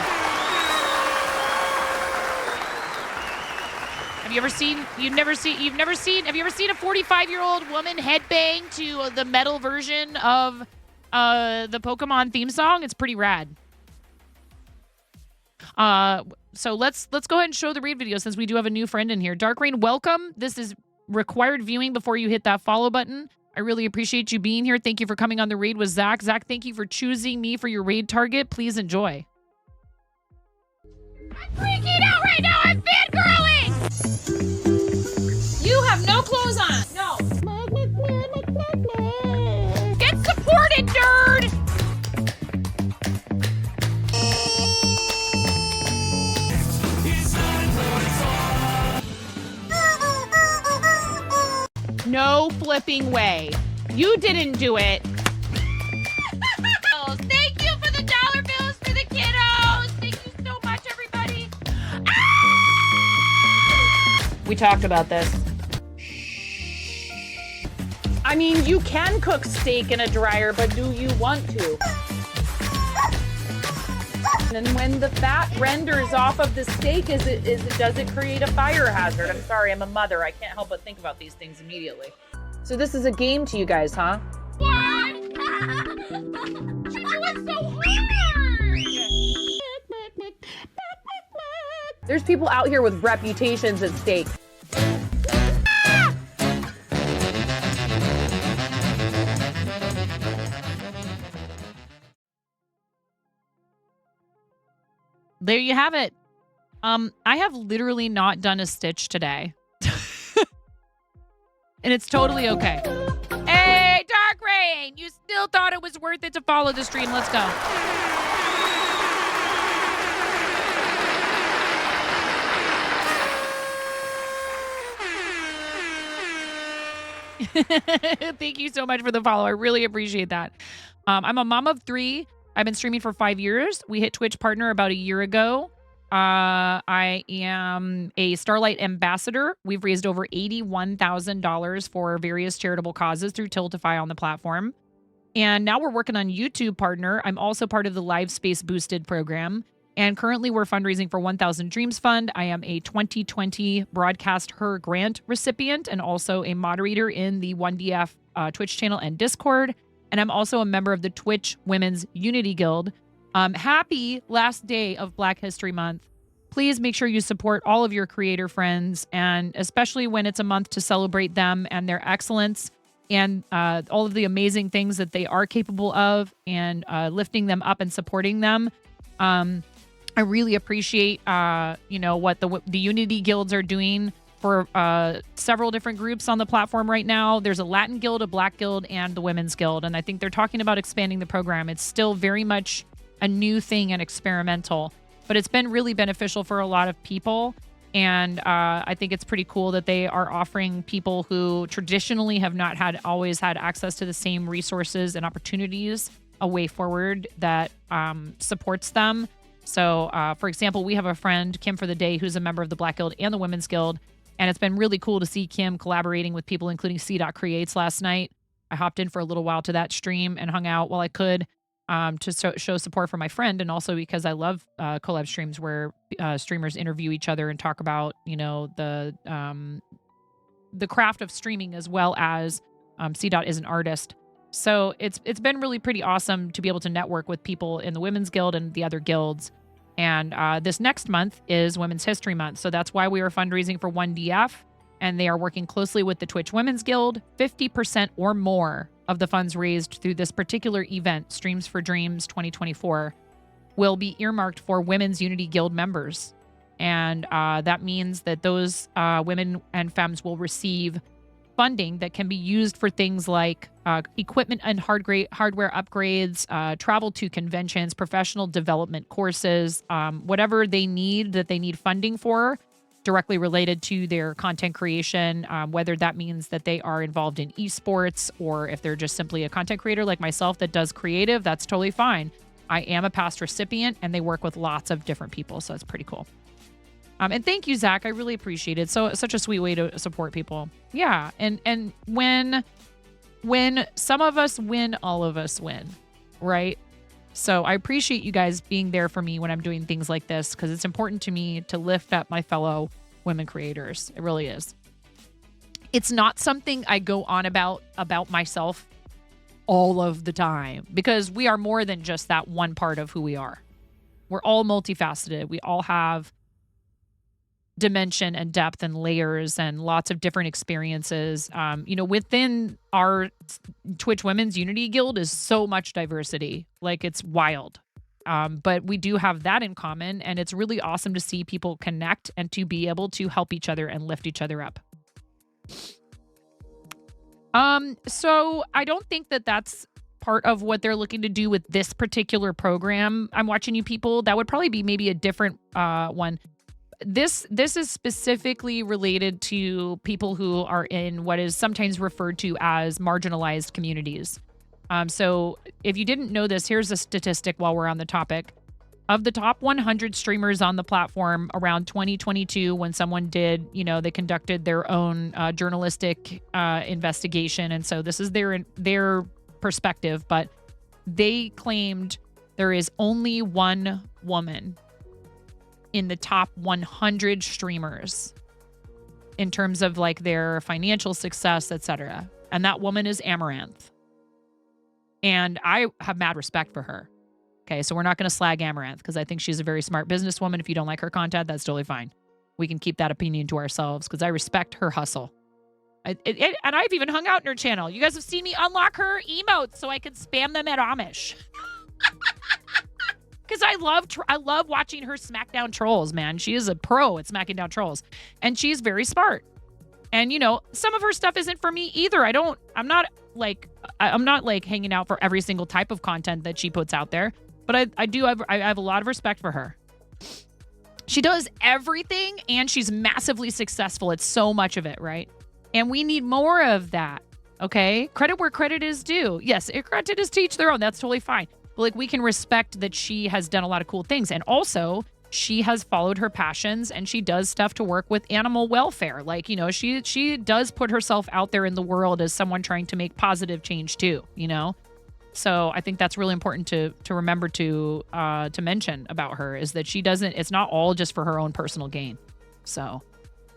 Have you ever seen a 45-year-old woman headbang to the metal version of the Pokemon theme song? It's pretty rad. So let's go ahead and show the read video since we do have a new friend in here. Dark Rain, welcome. This is required viewing before you hit that follow button. I really appreciate you being here. Thank you for coming on the raid with Zach. Zach, thank you for choosing me for your raid target. Please enjoy. I'm freaking out right now. I'm fangirling. You have no clothes on. No. Get supported, nerd. No flipping way. You didn't do it. Thank you for the dollar bills for the kiddos. Thank you so much, everybody. We talked about this. I mean, you can cook steak in a dryer, but do you want to? And when the fat renders off of the steak, does it create a fire hazard? I'm sorry, I'm a mother. I can't help but think about these things immediately. So this is a game to you guys, huh? What? She went so hard. There's people out here with reputations at stake. There you have it. I have literally not done a stitch today. And it's totally okay. Hey, Dark Rain! You still thought it was worth it to follow the stream. Let's go. Thank you so much for the follow. I really appreciate that. I'm a mom of 3. I've been streaming for 5 years. We hit Twitch Partner about a year ago. I am a Starlight Ambassador. We've raised over $81,000 for various charitable causes through Tiltify on the platform. And now we're working on YouTube Partner. I'm also part of the Live Space Boosted program. And currently we're fundraising for 1000 Dreams Fund. I am a 2020 Broadcast Her Grant recipient and also a moderator in the 1DF Twitch channel and Discord. And I'm also a member of the Twitch Women's Unity Guild. Happy last day of Black History Month. Please make sure you support all of your creator friends, and especially when it's a month to celebrate them and their excellence and all of the amazing things that they are capable of, and lifting them up and supporting them. I really appreciate, what the Unity Guilds are doing for several different groups on the platform right now. There's a Latin Guild, a Black Guild, and the Women's Guild. And I think they're talking about expanding the program. It's still very much a new thing and experimental, but it's been really beneficial for a lot of people. And I think it's pretty cool that they are offering people who traditionally have not always had access to the same resources and opportunities a way forward that supports them. So, for example, we have a friend, Kim for the Day, who's a member of the Black Guild and the Women's Guild. And it's been really cool to see Kim collaborating with people, including C.Creates last night. I hopped in for a little while to that stream and hung out while I could to show support for my friend. And also because I love collab streams where streamers interview each other and talk about, the craft of streaming, as well as C. is an artist. So it's been really pretty awesome to be able to network with people in the Women's Guild and the other guilds. And this next month is Women's History Month. So that's why we are fundraising for 1DF. And they are working closely with the Twitch Women's Guild. 50% or more of the funds raised through this particular event, Streams for Dreams 2024, will be earmarked for Women's Unity Guild members. And that means that those women and femmes will receive funding that can be used for things like equipment and hardware upgrades, travel to conventions, professional development courses, whatever they need funding for, directly related to their content creation, whether that means that they are involved in esports or if they're just simply a content creator like myself that does creative, that's totally fine. I am a past recipient, and they work with lots of different people, so it's pretty cool. And thank you, Zach. I really appreciate it. So such a sweet way to support people. Yeah, and when some of us win, all of us win, right? So I appreciate you guys being there for me when I'm doing things like this, because it's important to me to lift up my fellow women creators. It really is. It's not something I go on about myself all of the time, because we are more than just that one part of who we are. We're all multifaceted. We all have dimension and depth and layers and lots of different experiences. Within our Twitch Women's Unity Guild is so much diversity. Like, it's wild. But we do have that in common, and it's really awesome to see people connect and to be able to help each other and lift each other up. So I don't think that that's part of what they're looking to do with this particular program. I'm watching you people. That would probably be maybe a different one. this is specifically related to people who are in what is sometimes referred to as marginalized communities. So if you didn't know this, here's a statistic while we're on the topic. Of the top 100 streamers on the platform around 2022, when someone did, they conducted their own journalistic investigation. And so this is their perspective, but they claimed there is only one woman in the top 100 streamers in terms of like their financial success, etc. And that woman is Amaranth. And I have mad respect for her. Okay, so we're not going to slag Amaranth because I think she's a very smart businesswoman. If you don't like her content, that's totally fine. We can keep that opinion to ourselves because I respect her hustle. And I've even hung out in her channel. You guys have seen me unlock her emotes so I can spam them at Amish. Because I love watching her smack down trolls, man. She is a pro at smacking down trolls. And she's very smart. And, some of her stuff isn't for me either. I'm not like hanging out for every single type of content that she puts out there. But I have a lot of respect for her. She does everything and she's massively successful at so much of it, right? And we need more of that, okay? Credit where credit is due. Yes, credit is to each their own. That's totally fine. But like we can respect that she has done a lot of cool things. And also she has followed her passions and she does stuff to work with animal welfare. Like, she does put herself out there in the world as someone trying to make positive change too, So I think that's really important to remember to mention about her is that it's not all just for her own personal gain. So,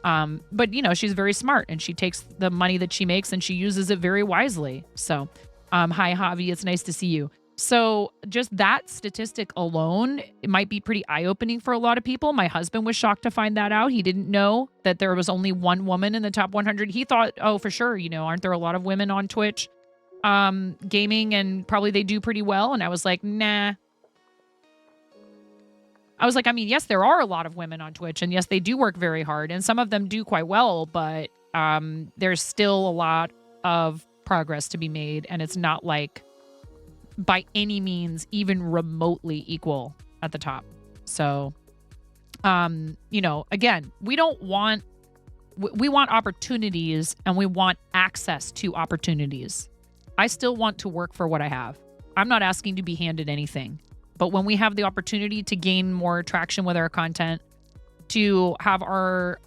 but she's very smart and she takes the money that she makes and she uses it very wisely. So, hi Javi, it's nice to see you. So just that statistic alone, it might be pretty eye-opening for a lot of people. My husband was shocked to find that out. He didn't know that there was only one woman in the top 100. He thought, oh, for sure, aren't there a lot of women on Twitch gaming and probably they do pretty well? And I was like, nah. I was like, I mean, yes, there are a lot of women on Twitch and yes, they do work very hard and some of them do quite well, but there's still a lot of progress to be made and it's not like by any means even remotely equal at the top. So, again, we want opportunities and we want access to opportunities. I still want to work for what I have. I'm not asking to be handed anything. But when we have the opportunity to gain more traction with our content, to have our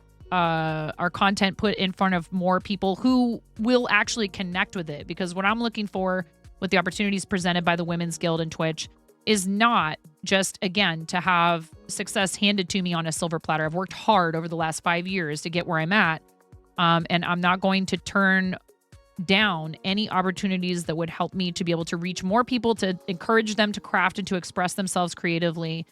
content put in front of more people who will actually connect with it, because what I'm looking for with the opportunities presented by the Women's Guild and Twitch is not just, again, to have success handed to me on a silver platter. I've worked hard over the last 5 years to get where I'm at. And I'm not going to turn down any opportunities that would help me to be able to reach more people, to encourage them to craft and to express themselves creatively,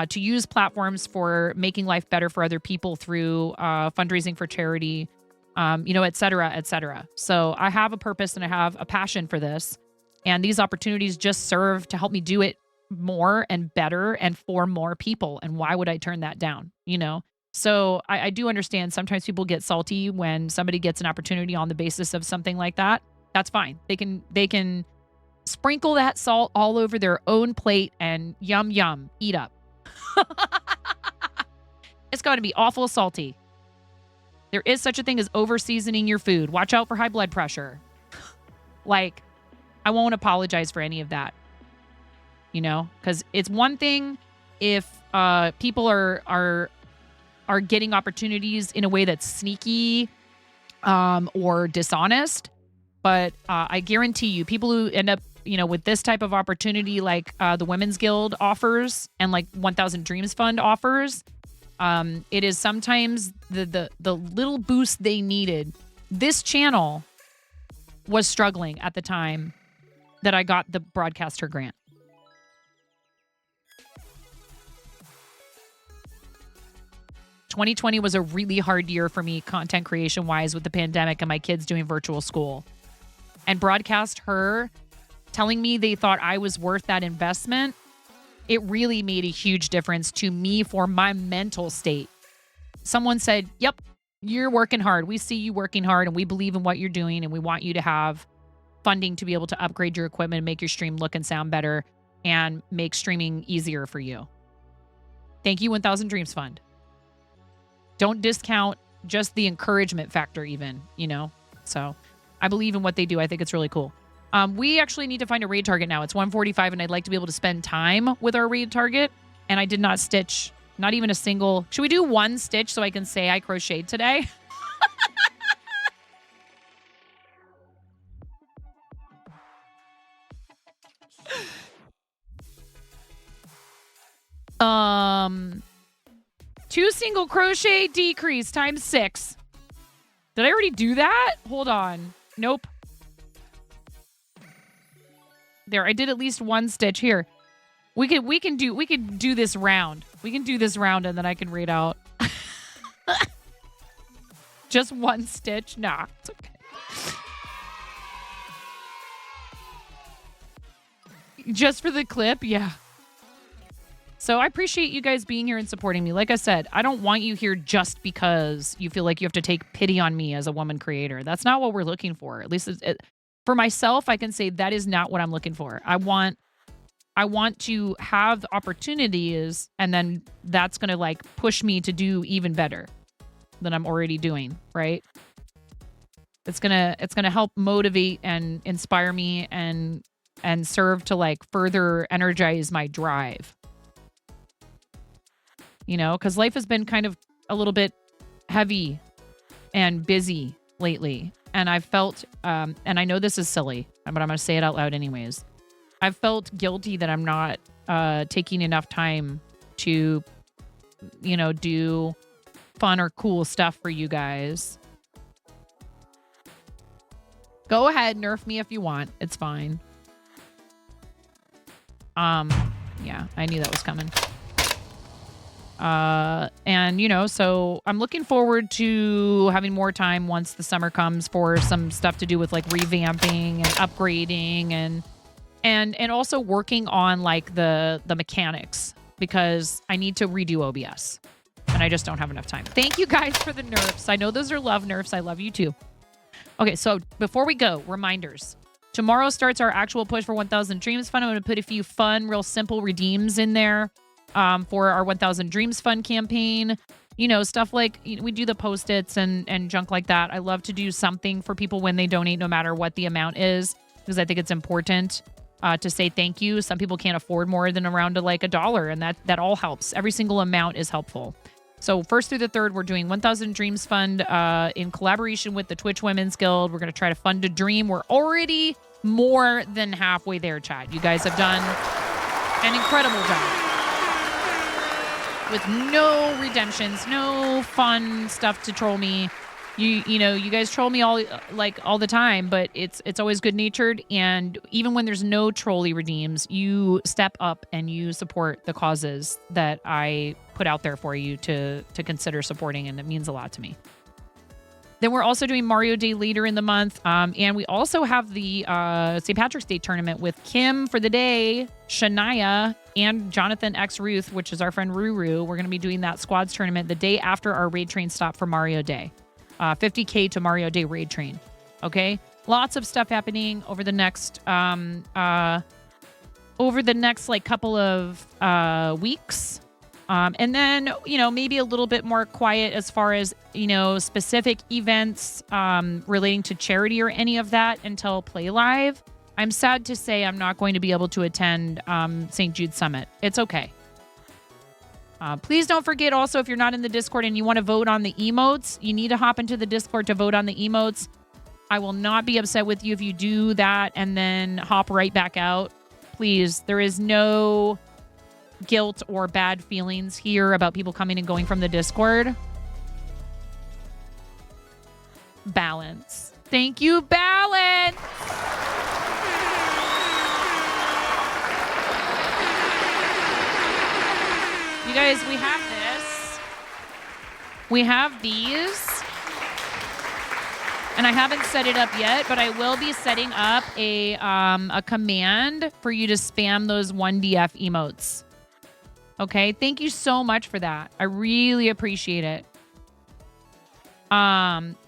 to use platforms for making life better for other people through fundraising for charity, et cetera, et cetera. So I have a purpose and I have a passion for this. And these opportunities just serve to help me do it more and better and for more people. And why would I turn that down? So I do understand sometimes people get salty when somebody gets an opportunity on the basis of something like that. That's fine. They can sprinkle that salt all over their own plate and yum, yum, eat up. It's going to be awful salty. There is such a thing as over seasoning your food. Watch out for high blood pressure. Like, I won't apologize for any of that, because it's one thing if people are getting opportunities in a way that's sneaky or dishonest. But I guarantee you, people who end up, with this type of opportunity, like the Women's Guild offers and like 1000 Dreams Fund offers, it is sometimes the little boost they needed. This channel was struggling at the time that I got the broadcaster grant. "2020 was a really hard year for me content creation wise with the pandemic and my kids doing virtual school. And broadcast her telling me they thought I was worth that investment, it really made a huge difference to me for my mental state. Someone said, yep, you're working hard. We see you working hard and we believe in what you're doing and we want you to have funding to be able to upgrade your equipment and make your stream look and sound better and make streaming easier for you. Thank you, 1000 Dreams Fund." Don't discount just the encouragement factor even, So I believe in what they do. I think it's really cool. We actually need to find a raid target now. It's 1:45 and I'd like to be able to spend time with our raid target. And I did not stitch, not even a single. Should we do one stitch so I can say I crocheted today? Two single crochet decrease times 6. Did I already do that? Hold on. Nope. There, I did at least one stitch here. We can do this round. We can do this round and then I can read out. Just one stitch? Nah, it's okay. Just for the clip? Yeah. So I appreciate you guys being here and supporting me. Like I said, I don't want you here just because you feel like you have to take pity on me as a woman creator. That's not what we're looking for. At least for myself, I can say that is not what I'm looking for. I want to have the opportunities, and then that's going to like push me to do even better than I'm already doing, right? It's going to help motivate and inspire me and serve to like further energize my drive. Because life has been kind of a little bit heavy and busy lately. And I've felt, and I know this is silly, but I'm going to say it out loud anyways. I've felt guilty that I'm not taking enough time to, do fun or cool stuff for you guys. Go ahead, nerf me if you want. It's fine. Yeah, I knew that was coming. So I'm looking forward to having more time once the summer comes for some stuff to do with like revamping and upgrading and also working on like the mechanics, because I need to redo OBS and I just don't have enough time. Thank you guys for the nerfs. I know those are love nerfs. I love you too. Okay, so before we go, reminders. Tomorrow starts our actual push for 1,000 Dreams Fund. I'm going to put a few fun, real simple redeems in there. For our 1,000 Dreams Fund campaign, stuff like we do the Post-its and junk like that. I love to do something for people when they donate, no matter what the amount is, because I think it's important to say thank you. Some people can't afford more than around to like $1, and that all helps. Every single amount is helpful. So 1st through the 3rd, we're doing 1,000 Dreams Fund in collaboration with the Twitch Women's Guild. We're going to try to fund a dream. We're already more than halfway there, chat. You guys have done an incredible job. With no redemptions, no fun stuff to troll me. You guys troll me all the time, but it's always good natured. And even when there's no trolly redeems, you step up and you support the causes that I put out there for you to consider supporting, and it means a lot to me. Then we're also doing Mario Day later in the month. And we also have the St. Patrick's Day tournament with Kim for the day, Shania, and Jonathan X Ruth, which is our friend Ruru. We're going to be doing that squads tournament the day after our raid train stop for Mario Day. 50K to Mario Day raid train. Okay? Lots of stuff happening over the next like couple of weeks. And then, maybe a little bit more quiet as far as, specific events relating to charity or any of that until Play Live. I'm sad to say I'm not going to be able to attend St. Jude Summit. It's okay. Please don't forget also, if you're not in the Discord and you want to vote on the emotes, you need to hop into the Discord to vote on the emotes. I will not be upset with you if you do that and then hop right back out. Please, there is no guilt or bad feelings here about people coming and going from the Discord. Balance. Thank you, Balance. You guys, we have this. We have these. And I haven't set it up yet, but I will be setting up a command for you to spam those 1DF emotes. Okay, thank you so much for that. I really appreciate it.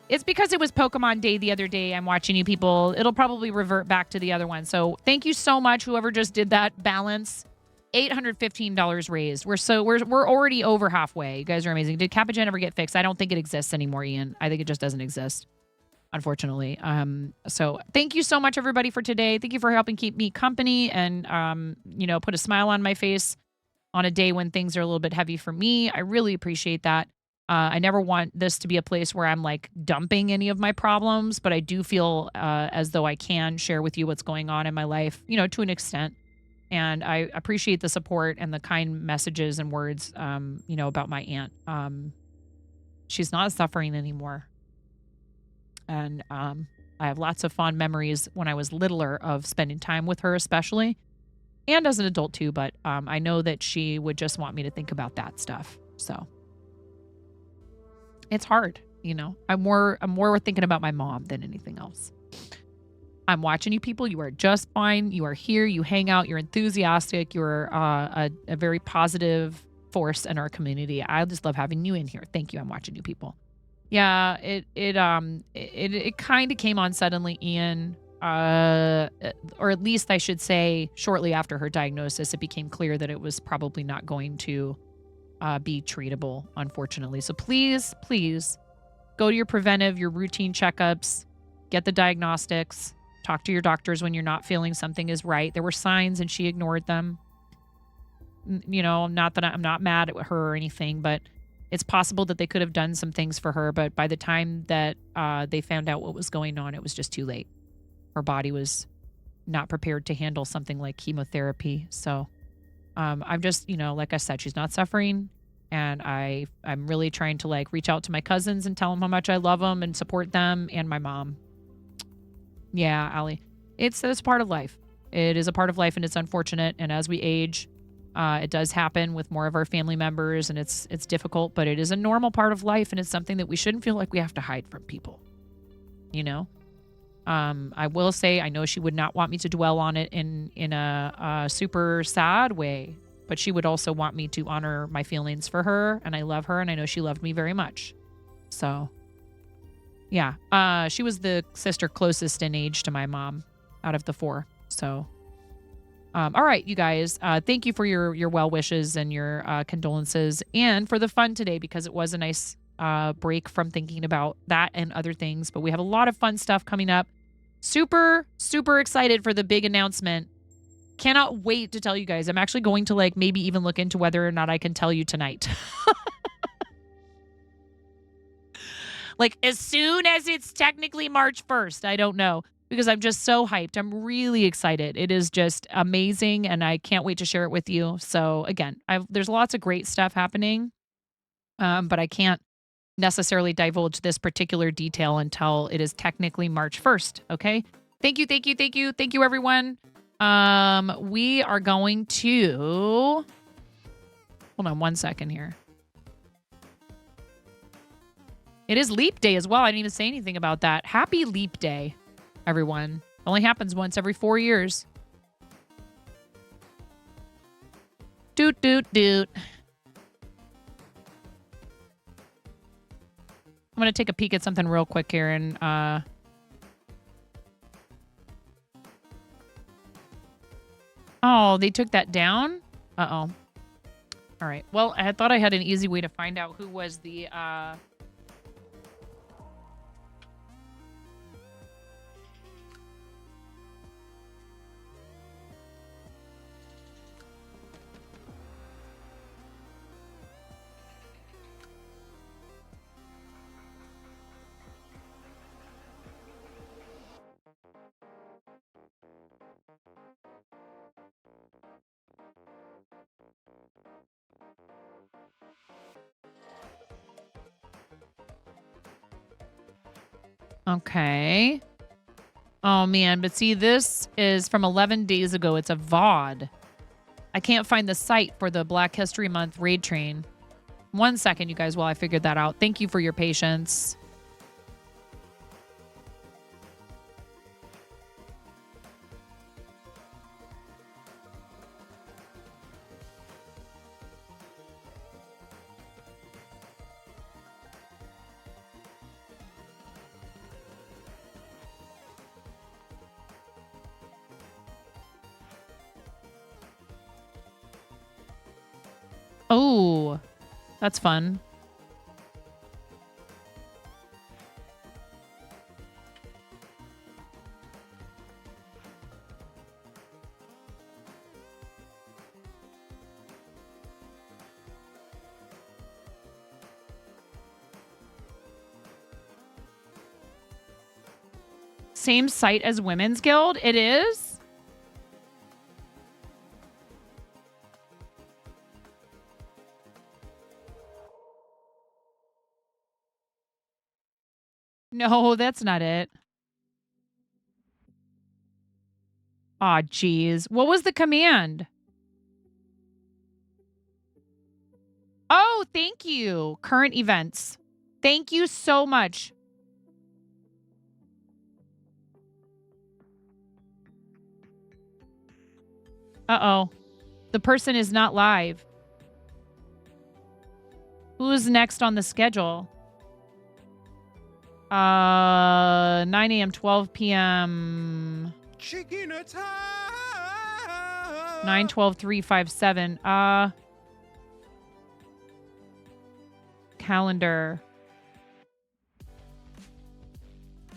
It's because it was Pokemon Day the other day. I'm watching you people. It'll probably revert back to the other one. So thank you so much, whoever just did that. Balance. $815 raised. We're already over halfway. You guys are amazing. Did Capigen ever get fixed? I don't think it exists anymore, Ian. I think it just doesn't exist, unfortunately. So thank you so much, everybody, for today. Thank you for helping keep me company and put a smile on my face on a day when things are a little bit heavy for me. I really appreciate that. I never want this to be a place where I'm like dumping any of my problems, but I do feel as though I can share with you what's going on in my life, to an extent. And I appreciate the support and the kind messages and words, about my aunt. She's not suffering anymore. And I have lots of fond memories when I was littler of spending time with her, especially, and as an adult too. But I know that she would just want me to think about that stuff. So it's hard, I'm more thinking about my mom than anything else. I'm watching you people. You are just fine. You are here. You hang out. You're enthusiastic. You're a very positive force in our community. I just love having you in here. Thank you. I'm watching you people. Yeah, it kind of came on suddenly, Ian. Or at least I should say, shortly after her diagnosis, it became clear that it was probably not going to be treatable, unfortunately. So please go to your preventive, your routine checkups, get the diagnostics. Talk to your doctors when you're not feeling something is right. There were signs and she ignored them. Not that I'm not mad at her or anything, but it's possible that they could have done some things for her. But by the time that they found out what was going on, it was just too late. Her body was not prepared to handle something like chemotherapy. So I'm just, like I said, she's not suffering. And I'm really trying to reach out to my cousins and tell them how much I love them and support them and my mom. Yeah, Allie. It's part of life. It is a part of life and it's unfortunate. And as we age, it does happen with more of our family members and it's difficult, but it is a normal part of life and it's something that we shouldn't feel like we have to hide from people. I will say, I know she would not want me to dwell on it in a super sad way, but she would also want me to honor my feelings for her. And I love her and I know she loved me very much. So yeah, she was the sister closest in age to my mom out of the four. So, all right, you guys, thank you for your well wishes and your condolences and for the fun today, because it was a nice break from thinking about that and other things. But we have a lot of fun stuff coming up. Super, super excited for the big announcement. Cannot wait to tell you guys. I'm actually going to maybe even look into whether or not I can tell you tonight. As soon as it's technically March 1st, I don't know, because I'm just so hyped. I'm really excited. It is just amazing, and I can't wait to share it with you. So again, there's lots of great stuff happening, but I can't necessarily divulge this particular detail until it is technically March 1st. Okay. Thank you, everyone. We are going to hold on one second here. It is Leap Day as well. I didn't even say anything about that. Happy Leap Day, everyone. It only happens once every 4 years. Doot, doot, doot. I'm going to take a peek at something real quick here and oh, they took that down? Uh-oh. All right. Well, I thought I had an easy way to find out who was the okay. Oh, man. But see, this is from 11 days ago. It's a VOD. I can't find the site for the Black History Month raid train. 1 second, you guys, while I figured that out. Thank you for your patience. Oh, that's fun. Same site as Women's Guild? It is? No, that's not it. Aw, geez. What was the command? Oh, thank you. Current events. Thank you so much. Uh-oh. The person is not live. Who's next on the schedule? 9 a.m., 12 p.m. Chicken attack! 9, 12, 3, 5, 7. Calendar.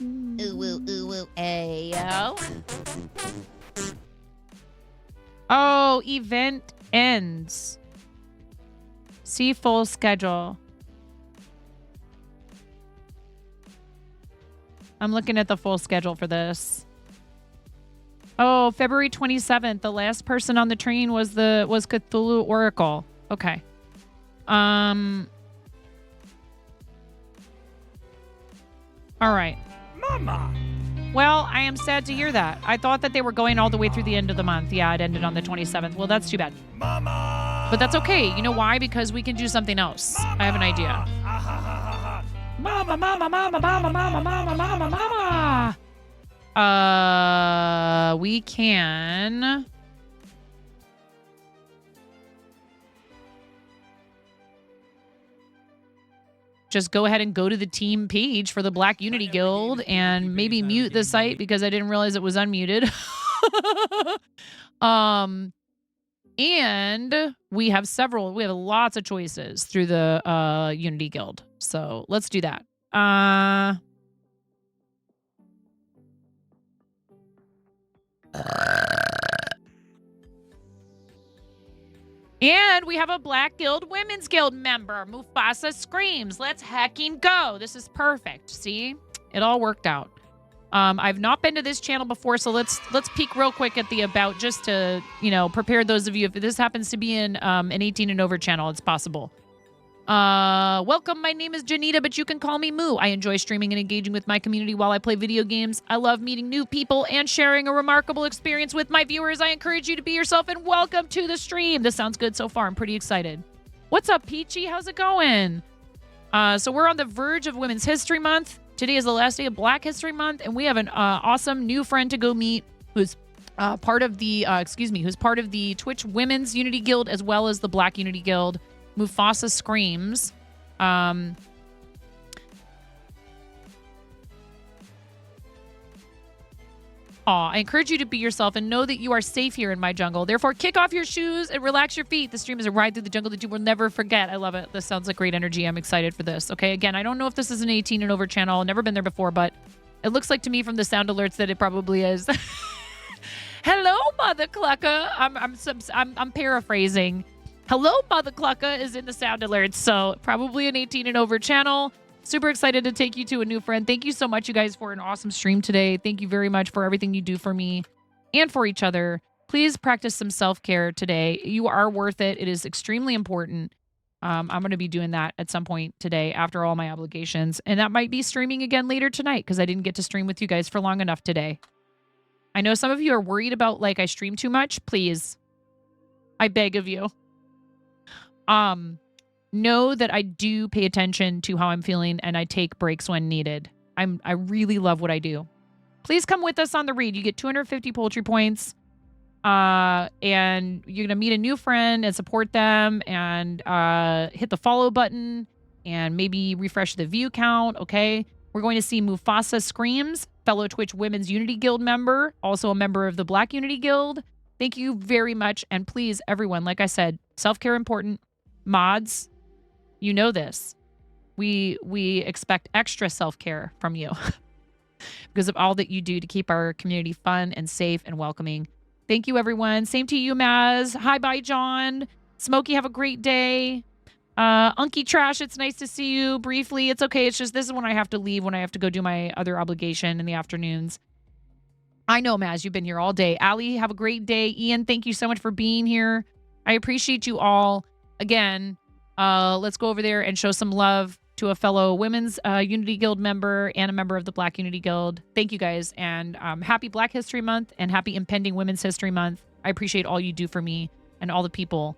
Ooh, ooh, ooh, ooh, ayo. Oh, event ends. See full schedule. I'm looking at the full schedule for this. Oh, February 27th. The last person on the train was Cthulhu Oracle. Okay. All right. Mama! Well, I am sad to hear that. I thought that they were going all the way through the end of the month. Yeah, it ended on the 27th. Well, that's too bad. Mama! But that's okay. You know why? Because we can do something else. Mama! I have an idea. Mama, mama, mama, mama, mama, mama, mama, mama. We can... just go ahead and go to the team page for the Black Unity Guild and maybe mute the site because I didn't realize it was unmuted. And we have lots of choices through the Unity Guild. So let's do that. And we have a Black Guild Women's Guild member. Mufasa Screams. Let's hecking go. This is perfect. See? It all worked out. I've not been to this channel before, so let's peek real quick at the about just to, prepare those of you. If this happens to be in an 18 and over channel, it's possible. Welcome, my name is Janita, but you can call me Moo. I enjoy streaming and engaging with my community while I play video games. I love meeting new people and sharing a remarkable experience with my viewers. I encourage you to be yourself and welcome to the stream. This sounds good so far. I'm pretty excited. What's up, Peachy? How's it going? So we're on the verge of Women's History Month. Today is the last day of Black History Month, and we have an awesome new friend to go meet who's part of the Twitch Women's Unity Guild as well as the Black Unity Guild. Mufasa Screams. I encourage you to be yourself and know that you are safe here in my jungle. Therefore, kick off your shoes and relax your feet. The stream is a ride through the jungle that you will never forget. I love it. This sounds like great energy. I'm excited for this. Okay, again, I don't know if this is an 18 and over channel. I've never been there before, but it looks like to me from the sound alerts that it probably is. Hello, Mother Clucka. I'm paraphrasing. Hello, Mother Clucka is in the sound alerts, so probably an 18 and over channel. Super excited to take you to a new friend. Thank you so much, you guys, for an awesome stream today. Thank you very much for everything you do for me and for each other. Please practice some self-care today. You are worth it. It is extremely important. I'm going to be doing that at some point today after all my obligations. And that might be streaming again later tonight because I didn't get to stream with you guys for long enough today. I know some of you are worried about, like, I stream too much. Please. I beg of you. Know that I do pay attention to how I'm feeling and I take breaks when needed. I really love what I do. Please come with us on the read. You get 250 poultry points. And you're going to meet a new friend and support them and hit the follow button and maybe refresh the view count, okay? We're going to see Mufasa Screams, fellow Twitch Women's Unity Guild member, also a member of the Black Unity Guild. Thank you very much. And please, everyone, like I said, self-care important. mods, you know this. We expect extra self-care from you because of all that you do to keep our community fun and safe and welcoming. Thank you, everyone. Same to you, Maz. Hi, bye, John. Smokey, have a great day. Unky Trash, it's nice to see you briefly. It's okay. It's just this is when I have to leave, when I have to go do my other obligation in the afternoons. I know, Maz, you've been here all day. Allie, have a great day. Ian, thank you so much for being here. I appreciate you all. Again, let's go over there and show some love to a fellow Women's Unity Guild member and a member of the Black Unity Guild. Thank you, guys. And happy Black History Month and happy impending Women's History Month. I appreciate all you do for me and all the people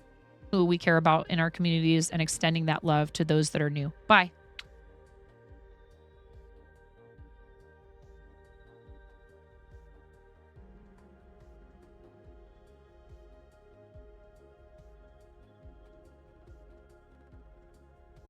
who we care about in our communities and extending that love to those that are new. Bye.